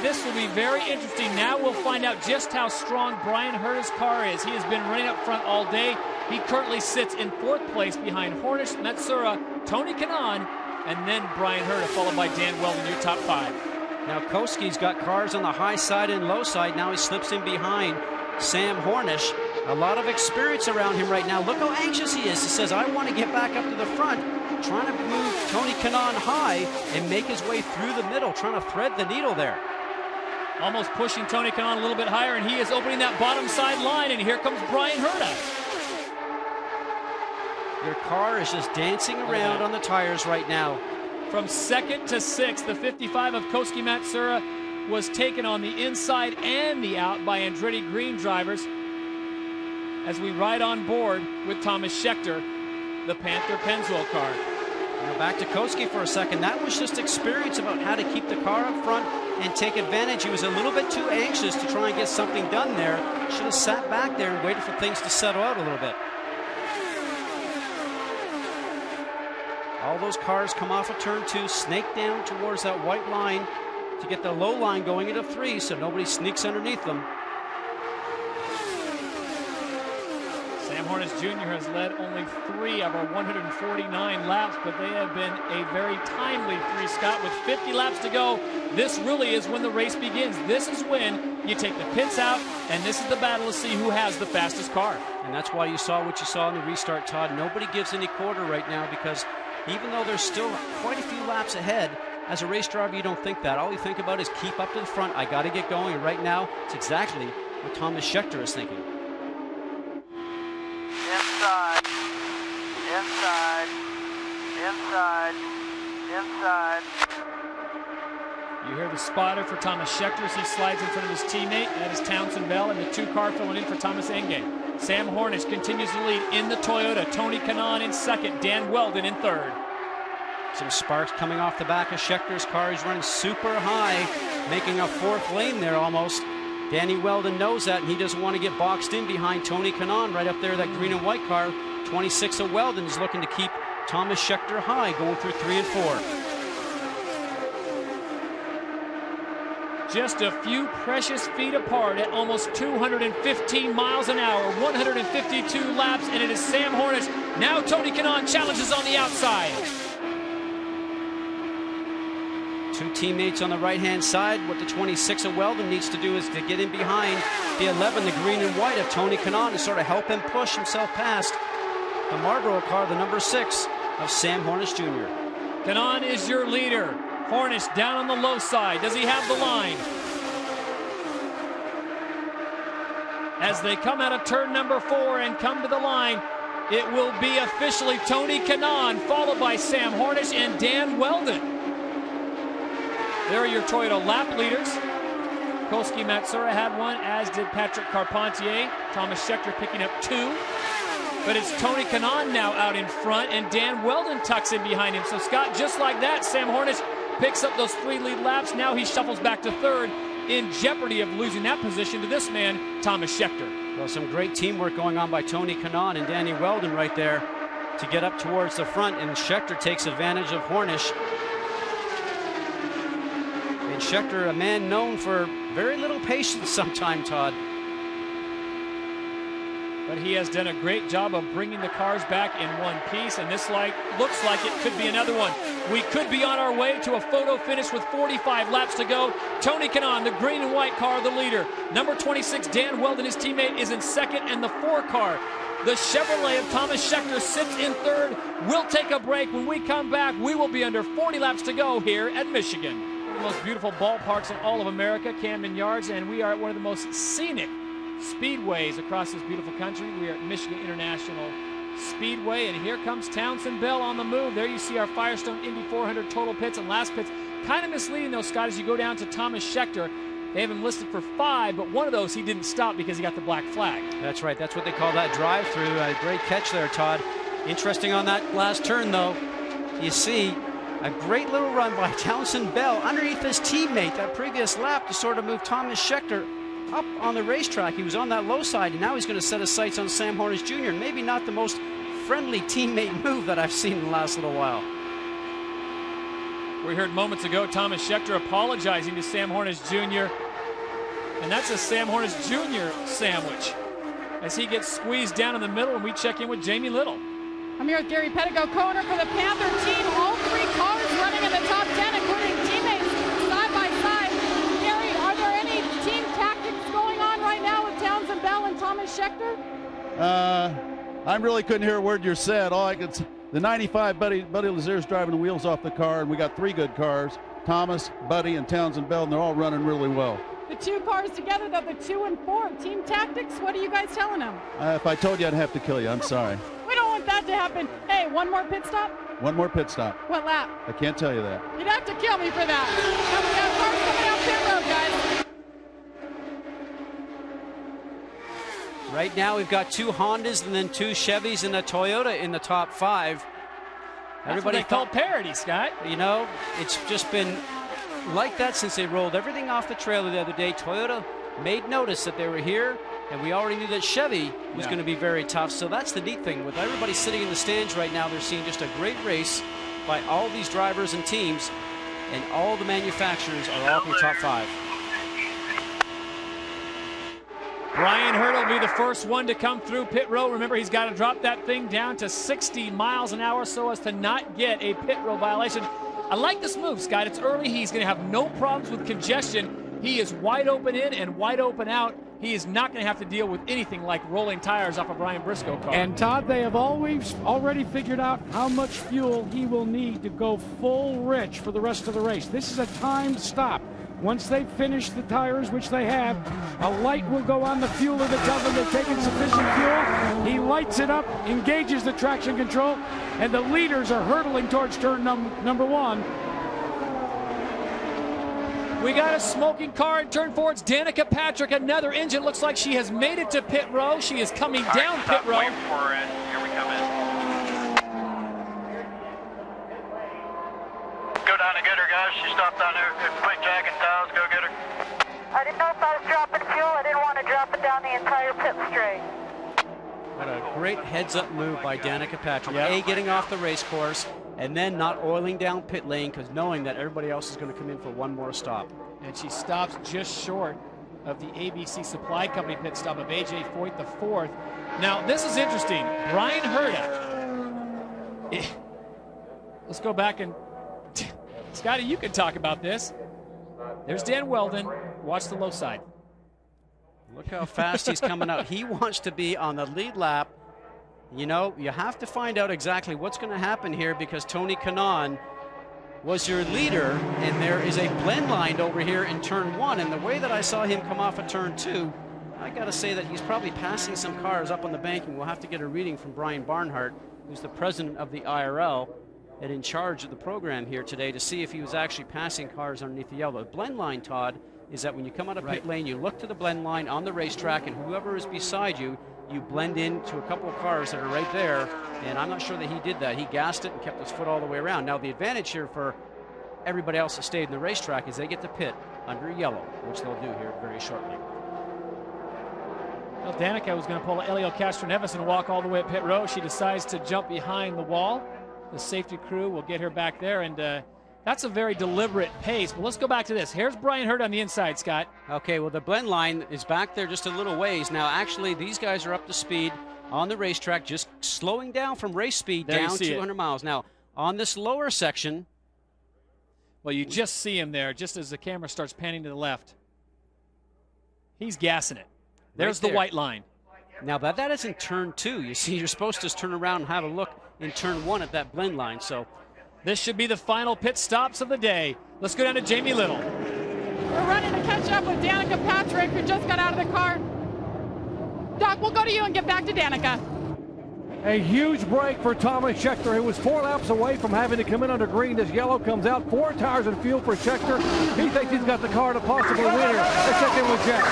This will be very interesting. Now we'll find out just how strong Brian Herta's car is. He has been running up front all day. He currently sits in 4th place behind Hornish, Matsura, Tony Kanaan, and then Brian Herta, followed by Dan Weldon, your top 5. Now Koski's got cars on the high side and low side. Now he slips in behind Sam Hornish. A lot of experience around him right now. Look how anxious he is. He says, I want to get back up to the front, trying to move Tony Kanaan high and make his way through the middle, trying to thread the needle there. Almost pushing Tony Kanaan a little bit higher, and he is opening that bottom side line, and here comes Brian Herta. Your car is just dancing around on the tires right now. From 2nd to 6th, the 55 of Koski Matsura was taken on the inside and the out by Andretti Green drivers as we ride on board with Thomas Scheckter, the Panther Pennzoil car. Now back to Koski for a second. That was just experience about how to keep the car up front and take advantage. He was a little bit too anxious to try and get something done there. Should have sat back there and waited for things to settle out a little bit. All those cars come off of turn 2, snake down towards that white line to get the low line going into 3 so nobody sneaks underneath them. Sam Hornish Jr. has led only 3 of our 149 laps, but they have been a very timely 3, Scott. With 50 laps to go, this really is when the race begins. This is when you take the pits out, and this is the battle to see who has the fastest car. And that's why you saw what you saw in the restart, Todd. Nobody gives any quarter right now because even though there's still quite a few laps ahead, as a race driver, you don't think that. All you think about is keep up to the front. I got to get going. And right now, it's exactly what Thomas Scheckter is thinking. Inside, inside, inside, inside. You hear the spotter for Thomas Scheckter as he slides in front of his teammate. That is Townsend Bell, and the 2 car filling in for Thomas Enge. Sam Hornish continues to lead in the Toyota. Tony Kanaan in 2nd. Dan Weldon in 3rd. Some sparks coming off the back of Schecter's car. He's running super high, making a 4th lane there almost. Danny Weldon knows that, and he doesn't want to get boxed in behind Tony Kanaan right up there, that green and white car. 26 of Weldon is looking to keep Thomas Scheckter high, going through 3 and 4. Just a few precious feet apart at almost 215 miles an hour, 152 laps, and it is Sam Hornish. Now Tony Kanaan challenges on the outside. 2 teammates on the right-hand side. What the 26 of Weldon needs to do is to get in behind the 11, the green and white of Tony Kanaan, to sort of help him push himself past the Marlboro car, the number 6 of Sam Hornish Jr. Kanaan is your leader. Hornish down on the low side. Does he have the line? As they come out of turn number 4 and come to the line, it will be officially Tony Kanaan, followed by Sam Hornish and Dan Weldon. There are your Toyota lap leaders. Koski Matsura had one, as did Patrick Carpentier. Thomas Scheckter picking up 2. But it's Tony Kanaan now out in front, and Dan Weldon tucks in behind him. So, Scott, just like that, Sam Hornish picks up those 3 lead laps. Now he shuffles back to 3rd, in jeopardy of losing that position to this man, Thomas Scheckter. Well, some great teamwork going on by Tony Kanaan and Danny Weldon right there to get up towards the front, and Scheckter takes advantage of Hornish. And Scheckter, a man known for very little patience sometimes, Todd. But he has done a great job of bringing the cars back in one piece, and this looks like it could be another one. We could be on our way to a photo finish with 45 laps to go. Tony Kanaan, the green and white car, the leader. Number 26, Dan Weldon, his teammate, is in 2nd, and the 4 car, the Chevrolet of Thomas Scheckter, sits in 3rd. We'll take a break. When we come back, we will be under 40 laps to go here at Michigan. One of the most beautiful ballparks in all of America, Camden Yards, and we are at one of the most scenic speedways across this beautiful country. We are at Michigan International Speedway, and here comes Townsend Bell on the move. There you see our Firestone Indy 400 total pits and last pits. Kind of misleading though, Scott, as you go down to Thomas Scheckter. They have him listed for 5, but one of those he didn't stop because he got the black flag. That's right. That's what they call that drive-through. A great catch there, Todd. Interesting on that last turn, though. You see a great little run by Townsend Bell underneath his teammate that previous lap to sort of move Thomas Scheckter up on the racetrack. He was on that low side, and now he's going to set his sights on Sam Hornish Jr. Maybe not the most friendly teammate move that I've seen in the last little while. We heard moments ago Thomas Scheckter apologizing to Sam Hornish Jr. And that's a Sam Hornish Jr. sandwich as he gets squeezed down in the middle, and we check in with Jamie Little. I'm here with Gary Pettigo, co-owner for the Panther team. All 3 cars running in the top 10, including teammates side by side. Gary, are there any team tactics going on right now with Townsend Bell and Thomas Scheckter? I really couldn't hear a word you said. All I could, the 95, Buddy Lazier's driving the wheels off the car, and we got 3 good cars, Thomas, Buddy, and Townsend Bell, and they're all running really well. The 2 cars together, though, the 2 and 4, team tactics, what are you guys telling them? If I told you, I'd have to kill you. I'm sorry. We don't want that to happen. Hey, one more pit stop? One more pit stop. What lap? I can't tell you that. You'd have to kill me for that. Now we got cars coming out pit road, guys. Right now we've got 2 Hondas and then 2 Chevys and a Toyota in the top 5. That's what they call parity, Scott. You know, it's just been like that since they rolled everything off the trailer the other day. Toyota made notice that they were here, and we already knew that Chevy was going to be very tough. So that's the neat thing. With everybody sitting in the stands right now, they're seeing just a great race by all these drivers and teams, and all the manufacturers are all in the top 5. Brian Hurd will be the first one to come through pit road. Remember, he's got to drop that thing down to 60 miles an hour so as to not get a pit road violation. I like this move, Scott. It's early. He's going to have no problems with congestion. He is wide open in and wide open out. He is not going to have to deal with anything like rolling tires off a Brian Briscoe car. And Todd, they have already figured out how much fuel he will need to go full rich for the rest of the race. This is a timed stop. Once they finish the tires, which they have, a light will go on the fueler that tells them they've taken sufficient fuel. He lights it up, engages the traction control, and the leaders are hurtling towards turn number 1. We got a smoking car in turn 4. It's Danica Patrick, another engine. Looks like she has made it to pit row. She is coming down pit row. Here we come in. Go down and get her, guys. She stopped down there. Quick jack and towels. Go get her. I didn't know if I was dropping fuel. I didn't want to drop it down the entire pit straight. What a great heads-up move by Danica Patrick. A, getting off the race course, and then not oiling down pit lane because knowing that everybody else is going to come in for one more stop. And she stops just short of the ABC Supply Company pit stop of A.J. Foyt, the 4th. Now, this is interesting. Brian Hurda. Let's go back and... Scotty, you can talk about this. There's Dan Weldon. Watch the low side. Look how fast he's coming out. He wants to be on the lead lap. You know, you have to find out exactly what's going to happen here because Tony Kanaan was your leader, and there is a blend line over here in turn 1. And the way that I saw him come off of turn 2, I got to say that he's probably passing some cars up on the banking. We'll have to get a reading from Brian Barnhart, who's the president of the IRL and in charge of the program here today, to see if he was actually passing cars underneath the yellow. The blend line, Todd, is that when you come out of pit lane, you look to the blend line on the racetrack, and whoever is beside you, you blend into a couple of cars that are right there, and I'm not sure that he did that. He gassed it and kept his foot all the way around. Now, the advantage here for everybody else that stayed in the racetrack is they get to pit under yellow, which they'll do here very shortly. Well, Danica was going to pull Elio Castroneves and walk all the way at pit row. She decides to jump behind the wall. The safety crew will get her back there, and that's a very deliberate pace. But let's go back to this. Here's Brian Hurd on the inside, Scott. Okay, well, the blend line is back there just a little ways. Now, actually, these guys are up to speed on the racetrack, just slowing down from race speed down 200 miles. Now, on this lower section. Well, you just see him there, just as the camera starts panning to the left. He's gassing it. There's the white line. Now, that is in turn 2. You see, you're supposed to turn around and have a look in turn 1 at that blend line. So this should be the final pit stops of the day. Let's go down to Jamie Little. We're running to catch up with Danica Patrick, who just got out of the car. Doc, we'll go to you and get back to Danica. A huge break for Thomas Scheckter, who was 4 laps away from having to come in under green. This yellow comes out, 4 tires and fuel for Scheckter. He thinks he's got the car to possibly win here. Let's check in with Jack.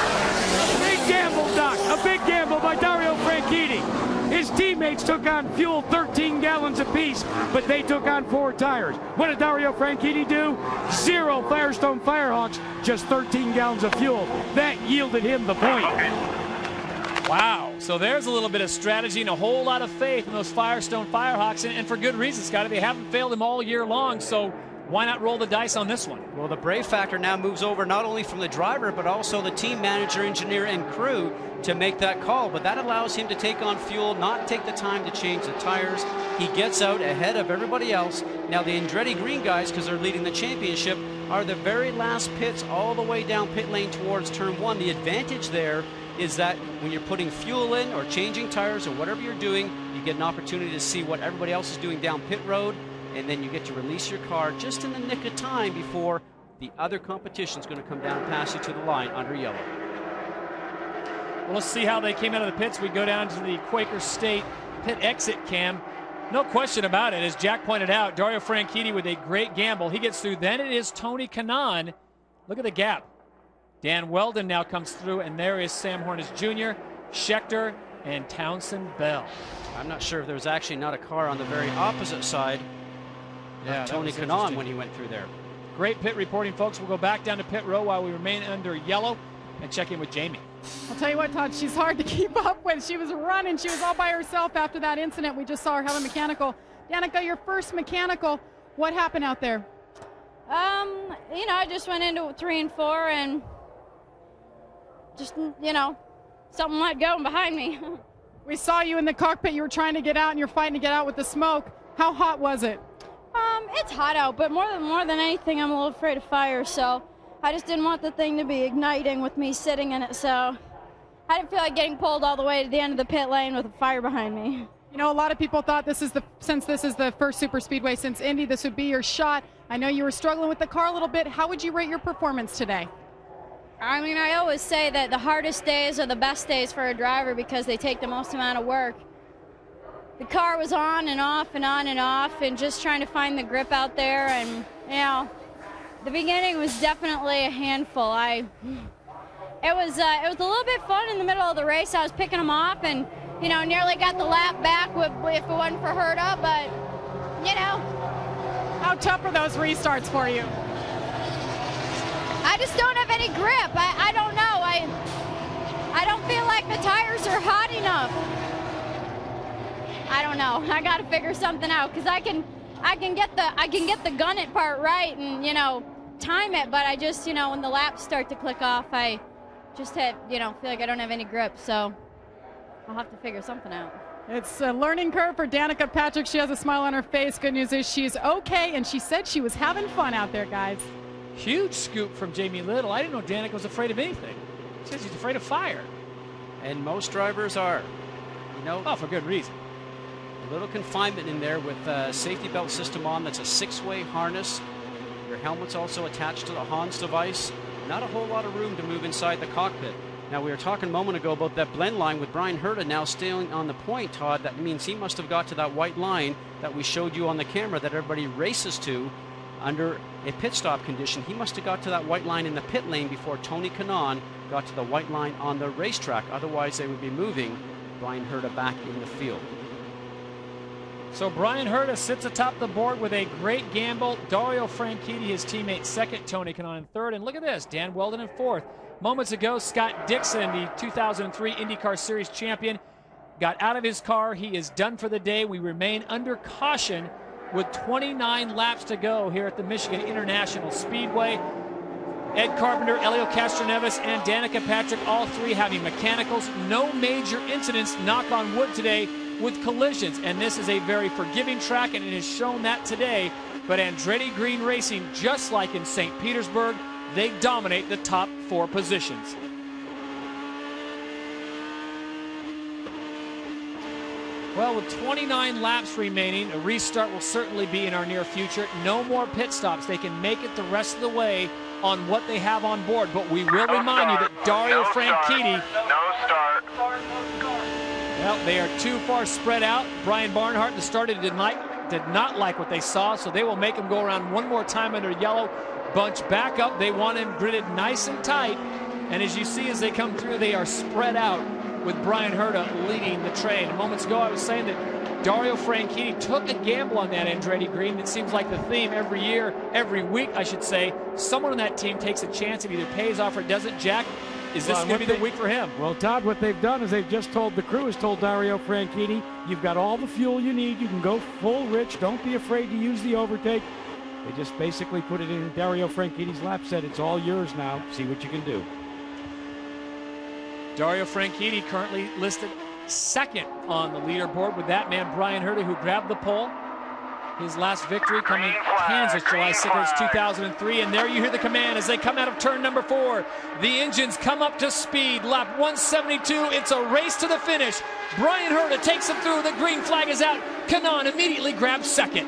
Big gamble, Doc. A big gamble by Dario Franchitti. His teammates took on fuel 13 gallons apiece, but they took on 4 tires. What did Dario Franchitti do? 0 Firestone Firehawks, just 13 gallons of fuel. That yielded him the point. Wow. So there's a little bit of strategy and a whole lot of faith in those Firestone Firehawks, and for good reason, Scotty. They haven't failed him all year long, so why not roll the dice on this one? Well, the brave factor now moves over not only from the driver, but also the team manager, engineer, and crew to make that call. But that allows him to take on fuel, not take the time to change the tires. He gets out ahead of everybody else. Now, the Andretti Green guys, because they're leading the championship, are the very last pits all the way down pit lane towards turn 1. The advantage there is that when you're putting fuel in or changing tires or whatever you're doing, you get an opportunity to see what everybody else is doing down pit road, and then you get to release your car just in the nick of time before the other competition is going to come down and pass you to the line under yellow. Well, let's see how they came out of the pits. We go down to the Quaker State pit exit cam. No question about it, as Jack pointed out, Dario Franchitti with a great gamble. He gets through. Then it is Tony Kanaan. Look at the gap. Dan Weldon now comes through, and there is Sam Hornish Jr., Scheckter, and Townsend Bell. I'm not sure if there was actually not a car on the very opposite side of Tony Kanaan when he went through there. Great pit reporting, folks. We'll go back down to pit row while we remain under yellow and check in with Jamie. I'll tell you what, Todd, she's hard to keep up with. She was running. She was all by herself after that incident. We just saw her have a mechanical. Danica, your first mechanical. What happened out there? You know, I just went into 3 and 4 and just, you know, something might go behind me. We saw you in the cockpit. You were trying to get out, and you're fighting to get out with the smoke. How hot was it? It's hot out, but more than anything, I'm a little afraid of fire, so I just didn't want the thing to be igniting with me sitting in it, so I didn't feel like getting pulled all the way to the end of the pit lane with a fire behind me. You know, a lot of people thought since this is the first super speedway since Indy, this would be your shot. I know you were struggling with the car a little bit. How would you rate your performance today? I mean, I always say that the hardest days are the best days for a driver because they take the most amount of work. The car was on and off and on and off, and just trying to find the grip out there, and, you know, the beginning was definitely a handful. It was a little bit fun in the middle of the race. I was picking them off and, you know, nearly got the lap back if it wasn't for Herta, but, you know. How tough are those restarts for you? I just don't have any grip. I don't know. I don't feel like the tires are hot enough. I don't know. I got to figure something out because I can get the gun it part right and, you know, time it, but I just, you know, when the laps start to click off, I just feel like I don't have any grip, so I'll have to figure something out. It's a learning curve for Danica Patrick. She has a smile on her face. Good news is she's okay, and she said she was having fun out there, guys. Huge scoop from Jamie Little. I didn't know Danica was afraid of anything. She says she's afraid of fire. And most drivers are. You know. Oh, for good reason. A little confinement in there with a safety belt system on. That's a 6-way harness. Your helmet's also attached to the Hans device. Not a whole lot of room to move inside the cockpit. Now, we were talking a moment ago about that blend line with Brian Herta now staying on the point, Todd. That means he must have got to that white line that we showed you on the camera that everybody races to under a pit stop condition. He must have got to that white line in the pit lane before Tony Kanaan got to the white line on the racetrack. Otherwise, they would be moving Brian Herta back in the field. So Brian Herta sits atop the board with a great gamble. Dario Franchitti, his teammate, second. Tony Kanaan in third. And look at this, Dan Weldon in fourth. Moments ago, Scott Dixon, the 2003 IndyCar Series champion, got out of his car. He is done for the day. We remain under caution with 29 laps to go here at the Michigan International Speedway. Ed Carpenter, Elio Castroneves, and Danica Patrick, all three having mechanicals. No major incidents, knock on wood, today with collisions. And this is a very forgiving track, and it has shown that today. But Andretti Green Racing, just like in St. Petersburg, they dominate the top 4 positions. Well, with 29 laps remaining, a restart will certainly be in our near future. No more pit stops. They can make it the rest of the way on what they have on board. But we will remind you that Dario Franchitti... No start. Well, they are too far spread out. Brian Barnhart, the starter, did not like what they saw, so they will make him go around one more time under yellow. Bunch back up. They want him gridded nice and tight. And as you see, as they come through, they are spread out with Brian Herta leading the train. Moments ago, I was saying that Dario Franchitti took a gamble on that Andretti Green. It seems like the theme every year, every week, I should say. Someone on that team takes a chance. It either pays off or doesn't. Jack, is this going to be the week for him? Well, Todd, what they've done is they've just told the crew, has told Dario Franchitti, you've got all the fuel you need. You can go full rich. Don't be afraid to use the overtake. They just basically put it in Dario Franchitti's lap, said it's all yours now. See what you can do. Dario Franchitti currently listed second on the leaderboard with that man, Brian Herta, who grabbed the pole. His last victory coming Kansas, July 6th, 2003. And there you hear the command as they come out of turn number 4. The engines come up to speed. Lap 172. It's a race to the finish. Brian Herta takes him through. The green flag is out. Kanaan immediately grabs second.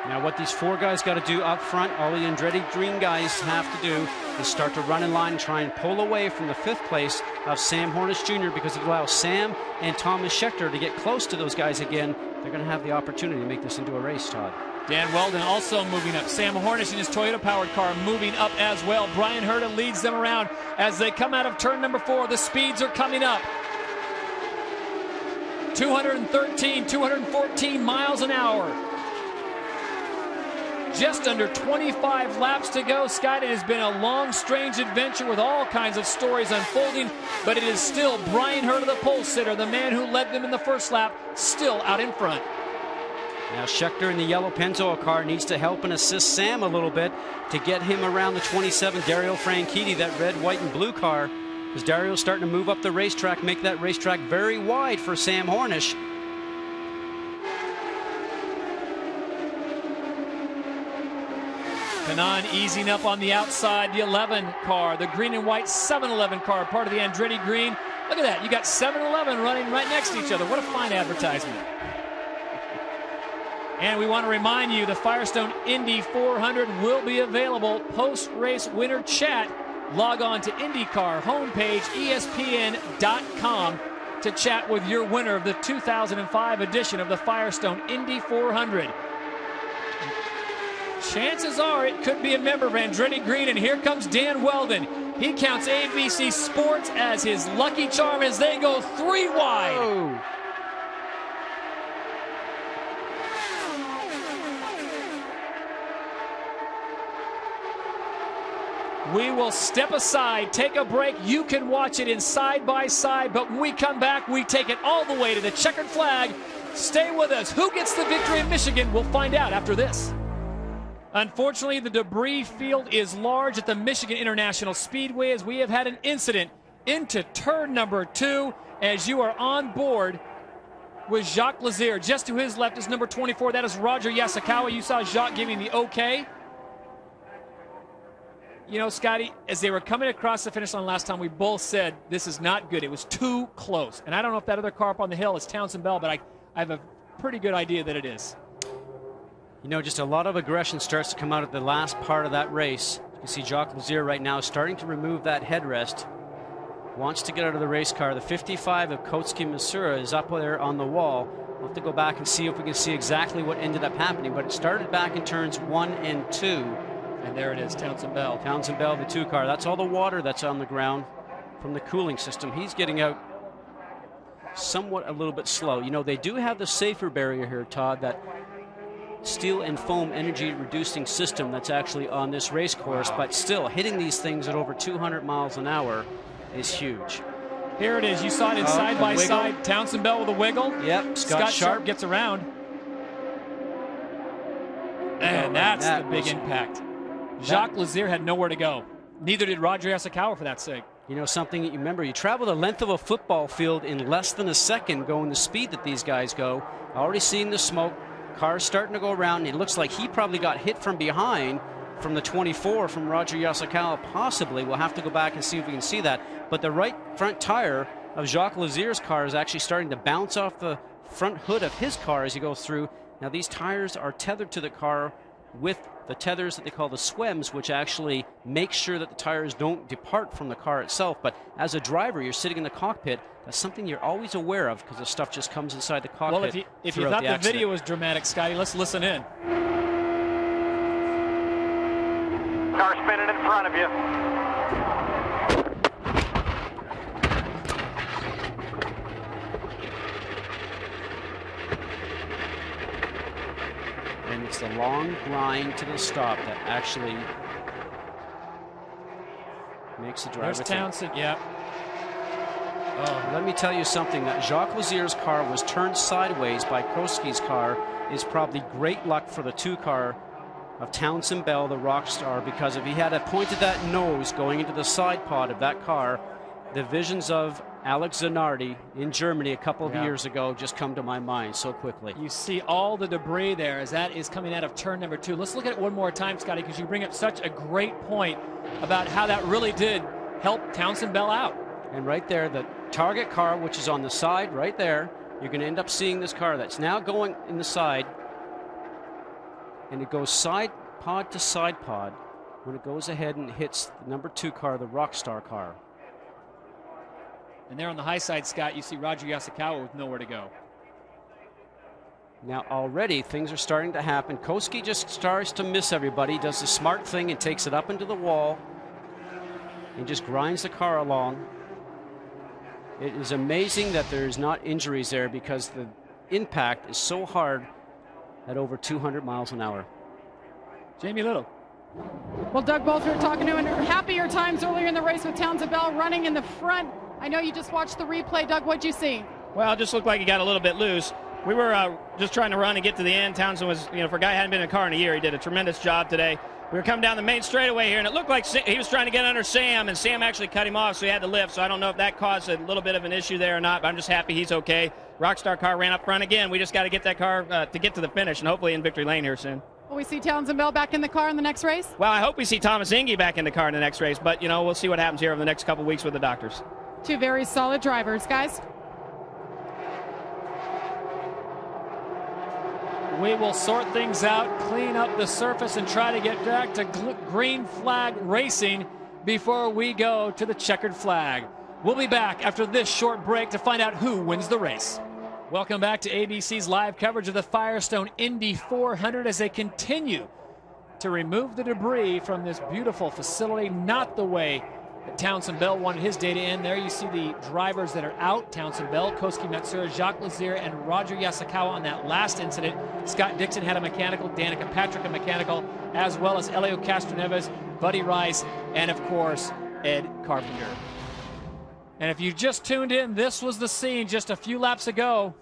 Now what these 4 guys got to do up front, all the Andretti Green guys have to do is start to run in line and try and pull away from the 5th place of Sam Hornish Jr. because it allows Sam and Thomas Scheckter to get close to those guys again. They're going to have the opportunity to make this into a race, Todd. Dan Weldon also moving up. Sam Hornish in his Toyota-powered car moving up as well. Brian Herta leads them around as they come out of turn number 4. The speeds are coming up. 213, 214 miles an hour. Just under 25 laps to go. Scott, it has been a long, strange adventure with all kinds of stories unfolding, but it is still Brian Herta, the pole sitter, the man who led them in the first lap, still out in front. Now Scheckter in the yellow Pennzoil car needs to help and assist Sam a little bit to get him around the 27 Dario Franchitti, that red, white, and blue car. As Dario's starting to move up the racetrack, make that racetrack very wide for Sam Hornish. Kanaan easing up on the outside, the 11 car, the green and white 7-Eleven car, part of the Andretti Green. Look at that, you got 7-Eleven running right next to each other. What a fine advertisement. And we want to remind you the Firestone Indy 400 will be available post-race winner chat. Log on to IndyCar homepage, ESPN.com to chat with your winner of the 2005 edition of the Firestone Indy 400. Chances are it could be a member of Andretti Green, and here comes Dan Weldon. He counts ABC Sports as his lucky charm as they go 3 wide. Oh. We will step aside, take a break. You can watch it in side-by-side, but when we come back, we take it all the way to the checkered flag. Stay with us. Who gets the victory in Michigan? We'll find out after this. Unfortunately, the debris field is large at the Michigan International Speedway as we have had an incident into turn number 2 as you are on board with Jacques Lazier. Just to his left is number 24. That is Roger Yasukawa. You saw Jacques giving the okay. You know, Scotty, as they were coming across the finish line last time, we both said this is not good. It was too close. And I don't know if that other car up on the hill is Townsend Bell, but I have a pretty good idea that it is. You know, just a lot of aggression starts to come out at the last part of that race. You can see Jacques Lazier right now starting to remove that headrest. Wants to get out of the race car. The 55 of Kotsky Masura is up there on the wall. We'll have to go back and see if we can see exactly what ended up happening. But it started back in turns 1 and 2. And there it is, Townsend Bell. Townsend Bell, the 2 car. That's all the water that's on the ground from the cooling system. He's getting out somewhat a little bit slow. You know, they do have the safer barrier here, Todd, that steel and foam energy reducing system that's actually on this race course, but still hitting these things at over 200 miles an hour is huge. Here it is. You saw it in side-by-side. Townsend Bell with a wiggle. Yep. Scott Sharp gets around. And that's the big impact. Jacques Lazier had nowhere to go. Neither did Roger Yasukawa for that sake. You know something, you remember, you travel the length of a football field in less than a second going the speed that these guys go. Already seeing the smoke. Car's starting to go around. It looks like he probably got hit from behind from the 24 from Roger Yasukawa, possibly. We'll have to go back and see if we can see that. But the right front tire of Jacques Lazier's car is actually starting to bounce off the front hood of his car as he goes through. Now these tires are tethered to the car with the tethers that they call the swems, which actually make sure that the tires don't depart from the car itself. But as a driver, you're sitting in the cockpit. That's something you're always aware of because the stuff just comes inside the cockpit. Well, if you thought the video was dramatic, Scotty, let's listen in. Car spinning in front of you. And It's the long grind to the stop that actually makes the driver. There's Townsend, yeah. Oh, let me tell you something. That Jacques Lazier's car was turned sideways by Koski's car is probably great luck for the 2-car of Townsend Bell, the rock star, because if he had pointed that nose going into the side pod of that car, the visions of Alex Zanardi in Germany a couple of years ago just come to my mind so quickly. You see all the debris there as that is coming out of turn number 2. Let's look at it one more time, Scotty, because you bring up such a great point about how that really did help Townsend Bell out. And right there, the target car, which is on the side right there, you're going to end up seeing this car that's now going in the side, and it goes side pod to side pod when it goes ahead and hits the number 2 car, the Rockstar car. And there on the high side, Scott, you see Roger Yasukawa with nowhere to go. Now already things are starting to happen. Koski just starts to miss everybody, does the smart thing and takes it up into the wall and just grinds the car along. It is amazing that there's not injuries there because the impact is so hard at over 200 miles an hour. Jamie Little. Well, Doug Bolter, we were talking to him in happier times earlier in the race with Townsend Bell running in the front. I know you just watched the replay. Doug, what'd you see? Well, it just looked like he got a little bit loose. We were just trying to run and get to the end. Townsend was, for a guy who hadn't been in a car in a year, he did a tremendous job today. We were coming down the main straightaway here, and it looked like he was trying to get under Sam, and Sam actually cut him off, so he had to lift. So I don't know if that caused a little bit of an issue there or not, but I'm just happy he's okay. Rockstar car ran up front again. We just got to get that car to get to the finish, and hopefully in victory lane here soon. Will we see Townsend Bell back in the car in the next race? Well, I hope we see Thomas Ingy back in the car in the next race, but, we'll see what happens here over the next couple weeks with the doctors. 2 very solid drivers, guys. We will sort things out, clean up the surface, and try to get back to green flag racing before we go to the checkered flag. We'll be back after this short break to find out who wins the race. Welcome back to ABC's live coverage of the Firestone Indy 400 as they continue to remove the debris from this beautiful facility, not the way that Townsend Bell wanted his day to end. There you see the drivers that are out. Townsend Bell, Koski Matsura, Jacques Lazier, and Roger Yasukawa on that last incident. Scott Dixon had a mechanical, Danica Patrick a mechanical, as well as Elio Castroneves, Buddy Rice, and of course, Ed Carpenter. And if you just tuned in, this was the scene just a few laps ago.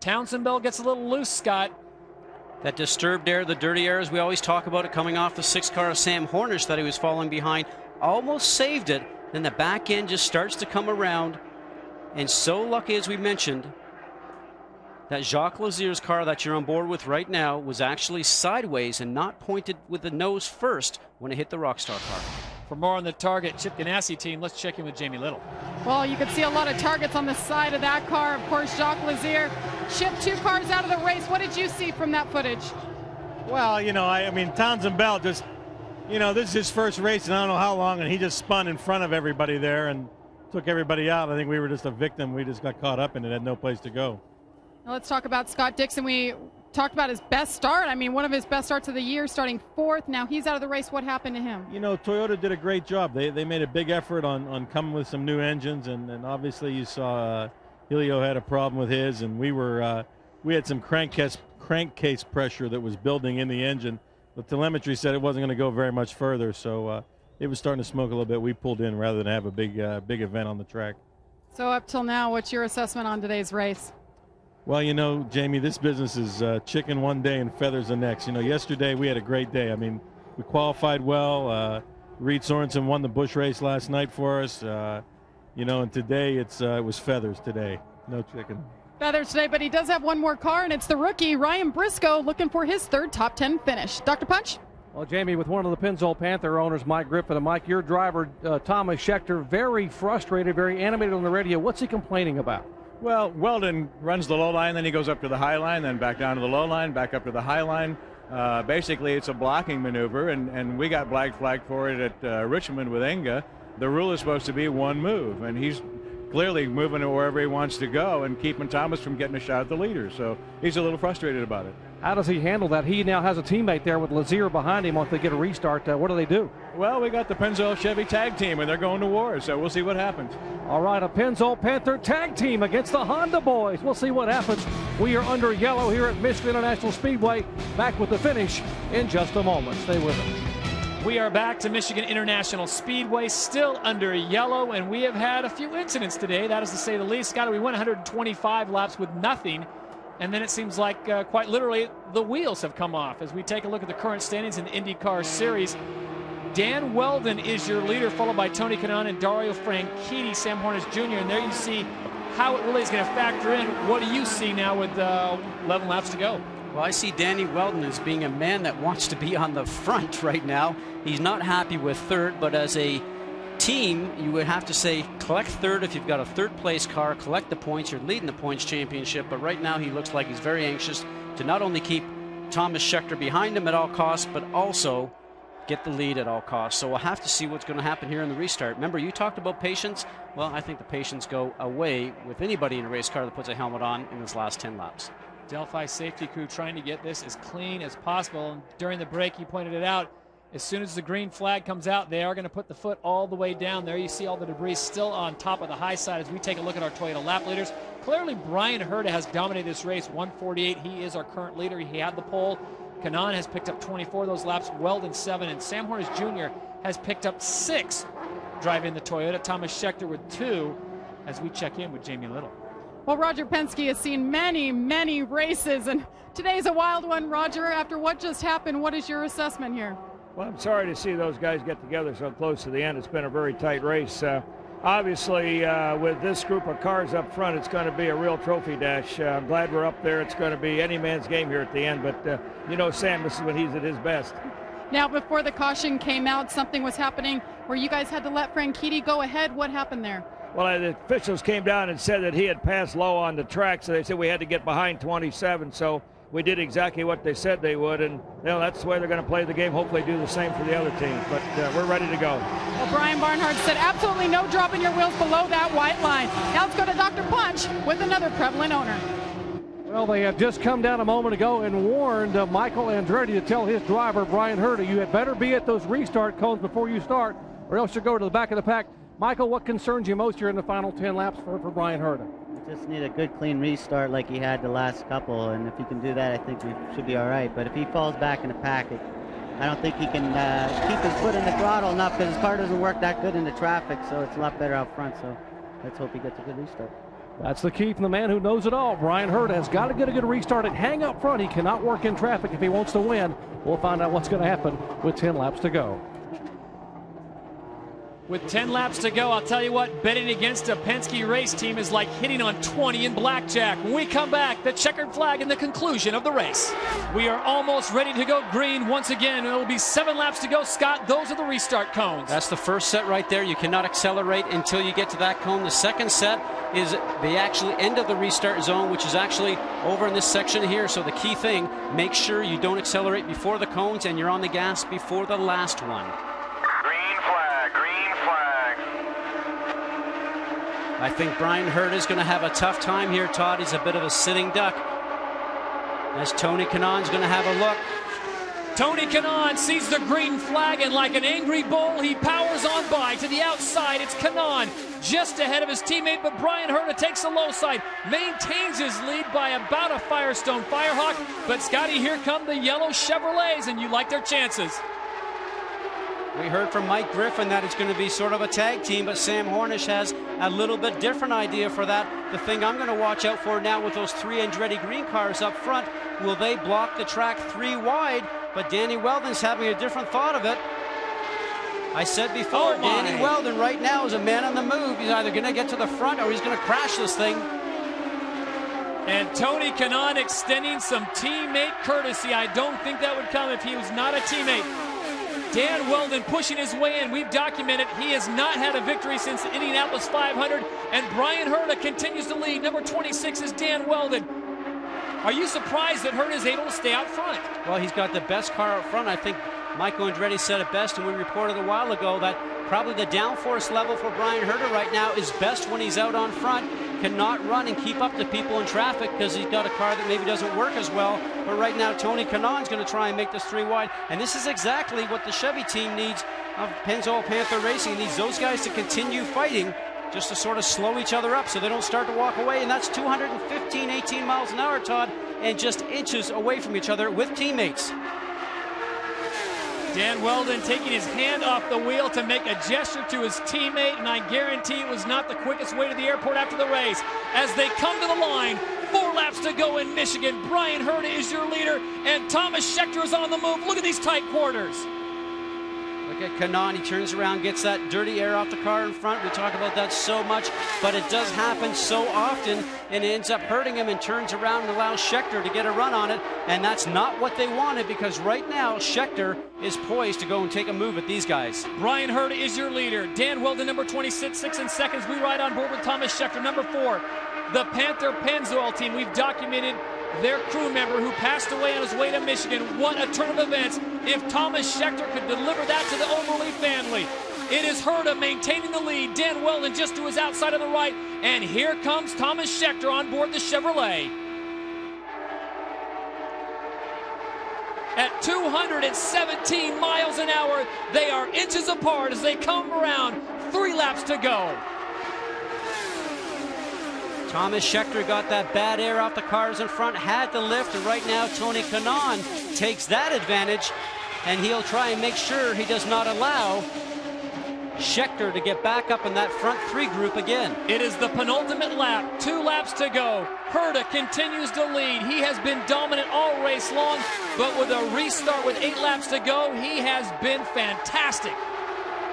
Townsend Bell gets a little loose, Scott. That disturbed air, the dirty air, as we always talk about it, coming off the 6 car of Sam Hornish that he was falling behind. Almost saved it. Then the back end just starts to come around. And so lucky, as we mentioned, that Jacques Lazier's car that you're on board with right now was actually sideways and not pointed with the nose first when it hit the Rockstar car. For more on the Target Chip Ganassi team, let's check in with Jamie Little. Well, you can see a lot of targets on the side of that car. Of course, Jacques Lazier chipped 2 cars out of the race. What did you see from that footage? Well, I mean, Townsend Bell just, this is his first race, and I don't know how long, and he just spun in front of everybody there and took everybody out. I think we were just a victim. We just got caught up in it, had no place to go. Now let's talk about Scott Dixon. We talked about his best start. I mean, one of his best starts of the year, starting 4th. Now he's out of the race. What happened to him? Toyota did a great job. They made a big effort on coming with some new engines, and obviously you saw Helio had a problem with his, and we had some crankcase pressure that was building in the engine. The telemetry said it wasn't going to go very much further, so it was starting to smoke a little bit. We pulled in rather than have a big event on the track. So up till now, what's your assessment on today's race? Well, Jamie, this business is chicken one day and feathers the next. Yesterday we had a great day. I mean, we qualified well. Reed Sorensen won the Busch race last night for us. And today it was feathers today. No chicken. Feathers today, but he does have one more car, and it's the rookie, Ryan Briscoe, looking for his 3rd top 10 finish. Dr. Punch? Well, Jamie, with one of the Pennzoil Panther owners, Mike Griffin, and Mike, your driver, Thomas Schechter, very frustrated, very animated on the radio. What's he complaining about? Well, Weldon runs the low line, then he goes up to the high line, then back down to the low line, back up to the high line. Basically, it's a blocking maneuver, and we got black flag for it at Richmond with Enga. The rule is supposed to be one move, and he's clearly moving to wherever he wants to go and keeping Thomas from getting a shot at the leader. So he's a little frustrated about it. How does he handle that? He now has a teammate there with Lazier behind him once they get a restart. What do they do? Well, we got the Pennzoil Chevy tag team, and they're going to war, so we'll see what happens. All right, a Pennzoil Panther tag team against the Honda boys. We'll see what happens. We are under yellow here at Michigan International Speedway. Back with the finish in just a moment. Stay with us. We are back to Michigan International Speedway, still under yellow, and we have had a few incidents today, that is to say the least. Scotty, we went 125 laps with nothing, and then it seems like quite literally the wheels have come off. As we take a look at the current standings in the IndyCar Series, Dan Weldon is your leader, followed by Tony Kanaan and Dario Franchitti, Sam Hornish Jr., and there you see how it really is going to factor in. What do you see now with 11 laps to go? Well, I see Danny Weldon as being a man that wants to be on the front right now. He's not happy with third, but as a team, you would have to say collect third if you've got a third-place car, collect the points. You're leading the points championship, but right now he looks like he's very anxious to not only keep Thomas Scheckter behind him at all costs, but also get the lead at all costs. So we'll have to see what's going to happen here in the restart. Remember, you talked about patience. Well, I think the patience go away with anybody in a race car that puts a helmet on in this last 10 laps. Delphi safety crew trying to get this as clean as possible. And during the break, you pointed it out. As soon as the green flag comes out, they are going to put the foot all the way down. There you see all the debris still on top of the high side as we take a look at our Toyota lap leaders. Clearly, Brian Herta has dominated this race, 148. He is our current leader. He had the pole. Kanaan has picked up 24 of those laps, Weldon 7, and Sam Hornish Jr. has picked up 6 driving the Toyota. Thomas Scheckter with 2 as we check in with Jamie Little. Well, Roger Penske has seen many, many races, and today's a wild one. Roger, after what just happened, what is your assessment here? Well, I'm sorry to see those guys get together so close to the end. It's been a very tight race. Obviously, with this group of cars up front, it's going to be a real trophy dash. I'm glad we're up there. It's going to be any man's game here at the end, but you know, Sam, this is when he's at his best. Now, before the caution came out, something was happening where you guys had to let Franchitti go ahead. What happened there? Well, the officials came down and said that he had passed low on the track, so they said we had to get behind 27, so we did exactly what they said they would, and you know, that's the way they're going to play the game, hopefully do the same for the other team, but we're ready to go. Well, Brian Barnhart said absolutely no dropping your wheels below that white line. Now let's go to Dr. Punch with another prevalent owner. Well, they have just come down a moment ago and warned Michael Andretti to tell his driver, Brian Herta, you had better be at those restart cones before you start, or else you'll go to the back of the pack. Michael, what concerns you most here in the final 10 laps for Brian Herta? We just need a good, clean restart like he had the last couple, and if he can do that, I think we should be all right. But if he falls back in the pack, I don't think he can keep his foot in the throttle enough because his car doesn't work that good in the traffic, so it's a lot better out front. So let's hope he gets a good restart. That's the key from the man who knows it all. Brian Herta has got to get a good restart and hang up front. He cannot work in traffic if he wants to win. We'll find out what's going to happen with 10 laps to go. With 10 laps to go, I'll tell you what, betting against a Penske race team is like hitting on 20 in blackjack. When we come back, the checkered flag and the conclusion of the race. We are almost ready to go green once again. It will be 7 laps to go. Scott, those are the restart cones. That's the first set right there. You cannot accelerate until you get to that cone. The second set is the actual end of the restart zone, which is actually over in this section here. So the key thing, make sure you don't accelerate before the cones and you're on the gas before the last one. I think Brian Herta is going to have a tough time here, Todd. He's a bit of a sitting duck. As Tony Kanaan's going to have a look. Tony Kanaan sees the green flag, and like an angry bull, he powers on by to the outside. It's Kanaan just ahead of his teammate, but Brian Herta takes the low side, maintains his lead by about a Firestone Firehawk. But Scotty, here come the yellow Chevrolets, and you like their chances. We heard from Mike Griffin that it's going to be sort of a tag team, but Sam Hornish has a little bit different idea for that. The thing I'm going to watch out for now with those 3 Andretti green cars up front, will they block the track 3 wide? But Danny Weldon's having a different thought of it. I said before, Danny Weldon right now is a man on the move. He's either going to get to the front or he's going to crash this thing. And Tony Kanaan extending some teammate courtesy. I don't think that would come if he was not a teammate. Dan Weldon pushing his way in. We've documented he has not had a victory since the Indianapolis 500, and Brian Herta continues to lead. Number 26 is Dan Weldon. Are you surprised that Herta is able to stay out front? Well, he's got the best car out front. I think Michael Andretti said it best, and we reported a while ago that probably the downforce level for Brian Herta right now is best when he's out on front. cannot run and keep up to people in traffic because he's got a car that maybe doesn't work as well. But right now, Tony Kanaan's going to try and make this 3 wide. And this is exactly what the Chevy team needs of Pennzoil Panther Racing. It needs those guys to continue fighting just to sort of slow each other up so they don't start to walk away. And that's 215, 18 miles an hour, Todd, and just inches away from each other with teammates. Dan Weldon taking his hand off the wheel to make a gesture to his teammate, and I guarantee it was not the quickest way to the airport after the race. As they come to the line, 4 laps to go in Michigan. Brian Herta is your leader, and Thomas Scheckter is on the move. Look at these tight quarters. Look at Kanaan, he turns around, gets that dirty air off the car in front. We talk about that so much, but it does happen so often, and it ends up hurting him and turns around and allows Scheckter to get a run on it, and that's not what they wanted because right now Scheckter is poised to go and take a move at these guys. Brian Herta is your leader. Dan Weldon, number 26, 6 in seconds. We ride on board with Thomas Scheckter, number 4. The Panther Pennzoil team, we've documented their crew member who passed away on his way to Michigan. What a turn of events if Thomas Scheckter could deliver that to the Overly family. It is Herta maintaining the lead. Dan Weldon just to his outside on the right. And here comes Thomas Scheckter on board the Chevrolet. At 217 miles an hour, they are inches apart as they come around. 3 laps to go. Thomas Scheckter got that bad air off the cars in front, had the lift, and right now Tony Kanaan takes that advantage, and he'll try and make sure he does not allow Scheckter to get back up in that front 3 group again. It is the penultimate lap, 2 laps to go. Herta continues to lead. He has been dominant all race long, but with a restart with 8 laps to go, he has been fantastic.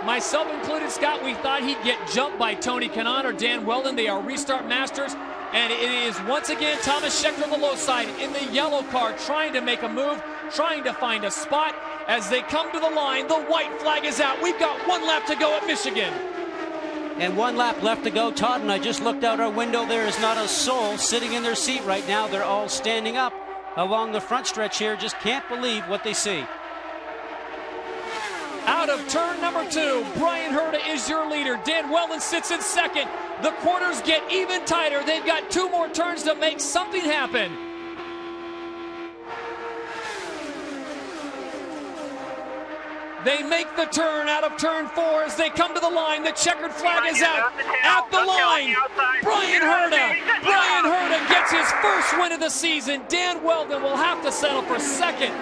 Myself included, Scott, we thought he'd get jumped by Tony Kanaan or Dan Weldon. They are restart masters. And it is once again Thomas Scheckter on the low side in the yellow car trying to make a move, trying to find a spot. As they come to the line, the white flag is out. We've got 1 lap to go at Michigan. And 1 lap left to go, Todd, and I just looked out our window. There is not a soul sitting in their seat right now. They're all standing up along the front stretch here. Just can't believe what they see. Out of turn number 2, Brian Herta is your leader. Dan Weldon sits in second. The corners get even tighter. They've got 2 more turns to make something happen. They make the turn out of turn 4 as they come to the line. The checkered flag is out at the line. Brian Herta gets his first win of the season. Dan Weldon will have to settle for second.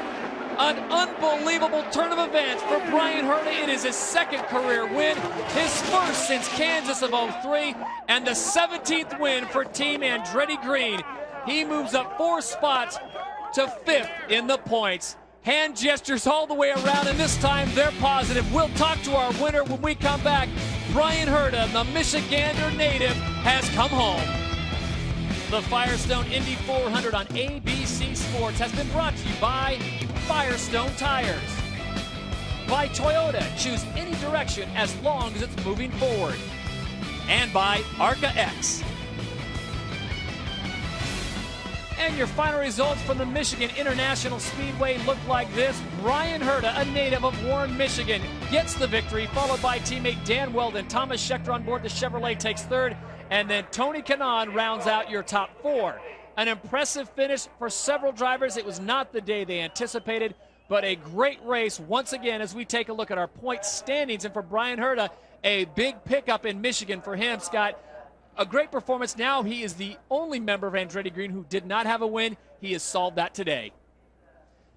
An unbelievable turn of events for Brian Herta. It is his 2nd career win, his first since Kansas of 03, and the 17th win for Team Andretti Green. He moves up 4 spots to 5th in the points. Hand gestures all the way around, and this time they're positive. We'll talk to our winner when we come back. Brian Herta, the Michigander native, has come home. The Firestone Indy 400 on ABC Sports has been brought to you by Firestone Tires. By Toyota, choose any direction as long as it's moving forward. And by Arca X. And your final results from the Michigan International Speedway look like this. Brian Herta, a native of Warren, Michigan, gets the victory, followed by teammate Dan Weldon. Thomas Scheckter on board the Chevrolet takes 3rd, and then Tony Kanaan rounds out your top 4. An impressive finish for several drivers. It was not the day they anticipated, but a great race once again as we take a look at our point standings. And for Brian Herta, a big pickup in Michigan for him, Scott. A great performance. Now he is the only member of Andretti Green who did not have a win. He has solved that today.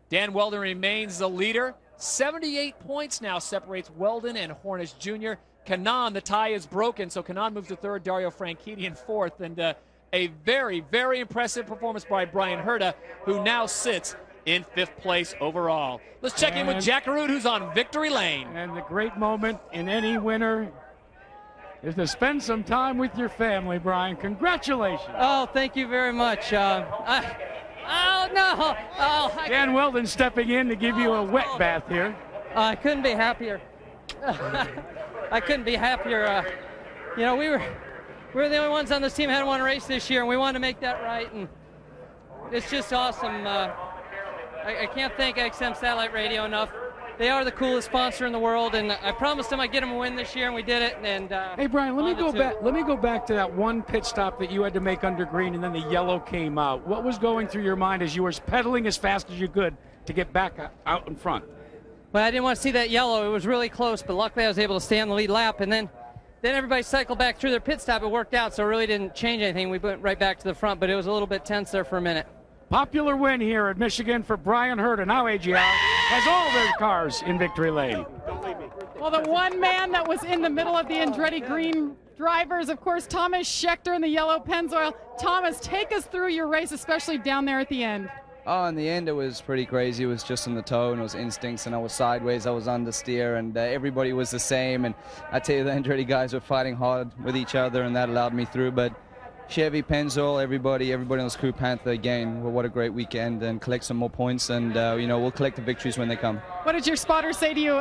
Dan Weldon remains the leader. 78 points now separates Weldon and Hornish Jr. Kanaan, the tie is broken, so Kanaan moves to 3rd, Dario Franchitti in 4th, and a very, very impressive performance by Brian Herta, who now sits in 5th place overall. Let's check in with Jack Arute, who's on victory lane. And the great moment in any winner is to spend some time with your family, Brian. Congratulations. Oh, thank you very much. Dan Weldon stepping in to give you a wet bath here. I couldn't be happier. I couldn't be happier. You know, we were the only ones on this team who hadn't won a race this year, and we wanted to make that right, and it's just awesome. I can't thank XM Satellite Radio enough. they are the coolest sponsor in the world, and I promised them I'd get them a win this year, and we did it. And hey, Brian, let me go back. Let me go back to that one pit stop that you had to make under green, and then the yellow came out. What was going through your mind as you were pedaling as fast as you could to get back out in front? Well, I didn't want to see that yellow. It was really close, but luckily I was able to stay on the lead lap, and then everybody cycled back through their pit stop. It worked out, so it really didn't change anything. We went right back to the front, but it was a little bit tense there for a minute. Popular win here at Michigan for Brian Herta. Now AGR has all their cars in victory lane. Well, the one man that was in the middle of the Andretti Green drivers, of course, Thomas Schechter in the yellow Pennzoil. Thomas, take us through your race, especially down there at the end. Oh, in the end, it was pretty crazy. It was just on the toe, and it was instincts, and I was sideways, I was understeer, and everybody was the same. And I tell you, the Andretti guys were fighting hard with each other, and that allowed me through. But Chevy, Pennzoil, everybody on this crew, Panther, again, well, what a great weekend, and collect some more points, and we'll collect the victories when they come. What did your spotter say to you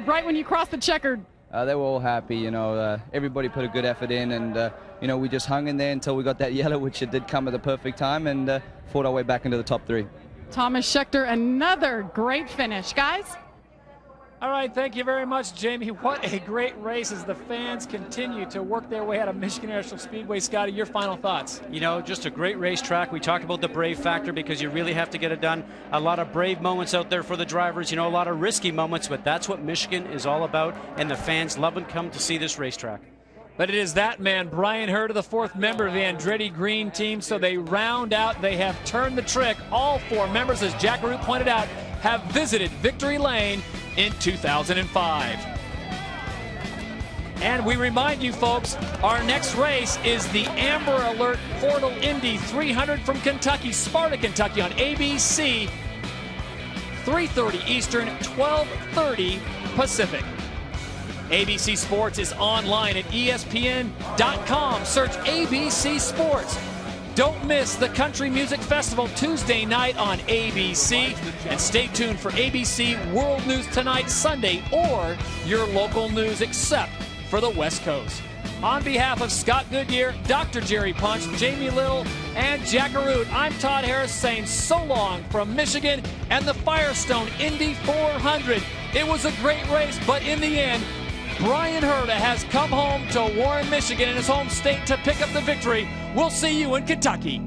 right when you crossed the checkered? They were all happy, everybody put a good effort in, and we just hung in there until we got that yellow, which it did come at the perfect time, and fought our way back into the top 3. Thomas Schechter, another great finish. Guys? All right, thank you very much, Jamie. What a great race as the fans continue to work their way out of Michigan International Speedway. Scotty, your final thoughts? Just a great racetrack. We talked about the brave factor because you really have to get it done. A lot of brave moments out there for the drivers, a lot of risky moments, but that's what Michigan is all about, and the fans love and come to see this racetrack. But it is that man, Brian Herta, the 4th member of the Andretti Green team, so they round out, they have turned the trick. All 4 members, as Jack Root pointed out, have visited Victory Lane in 2005. And we remind you, folks, our next race is the Amber Alert Portal Indy 300 from Kentucky, Sparta, Kentucky, on ABC, 3:30 Eastern, 12:30 Pacific. ABC Sports is online at ESPN.com. Search ABC Sports. Don't miss the Country Music Festival Tuesday night on ABC. And stay tuned for ABC World News Tonight Sunday, or your local news except for the West Coast. On behalf of Scott Goodyear, Dr. Jerry Punch, Jamie Little, and Jack Root, I'm Todd Harris saying so long from Michigan and the Firestone Indy 400. It was a great race, but in the end, Brian Herta has come home to Warren, Michigan, in his home state to pick up the victory. We'll see you in Kentucky.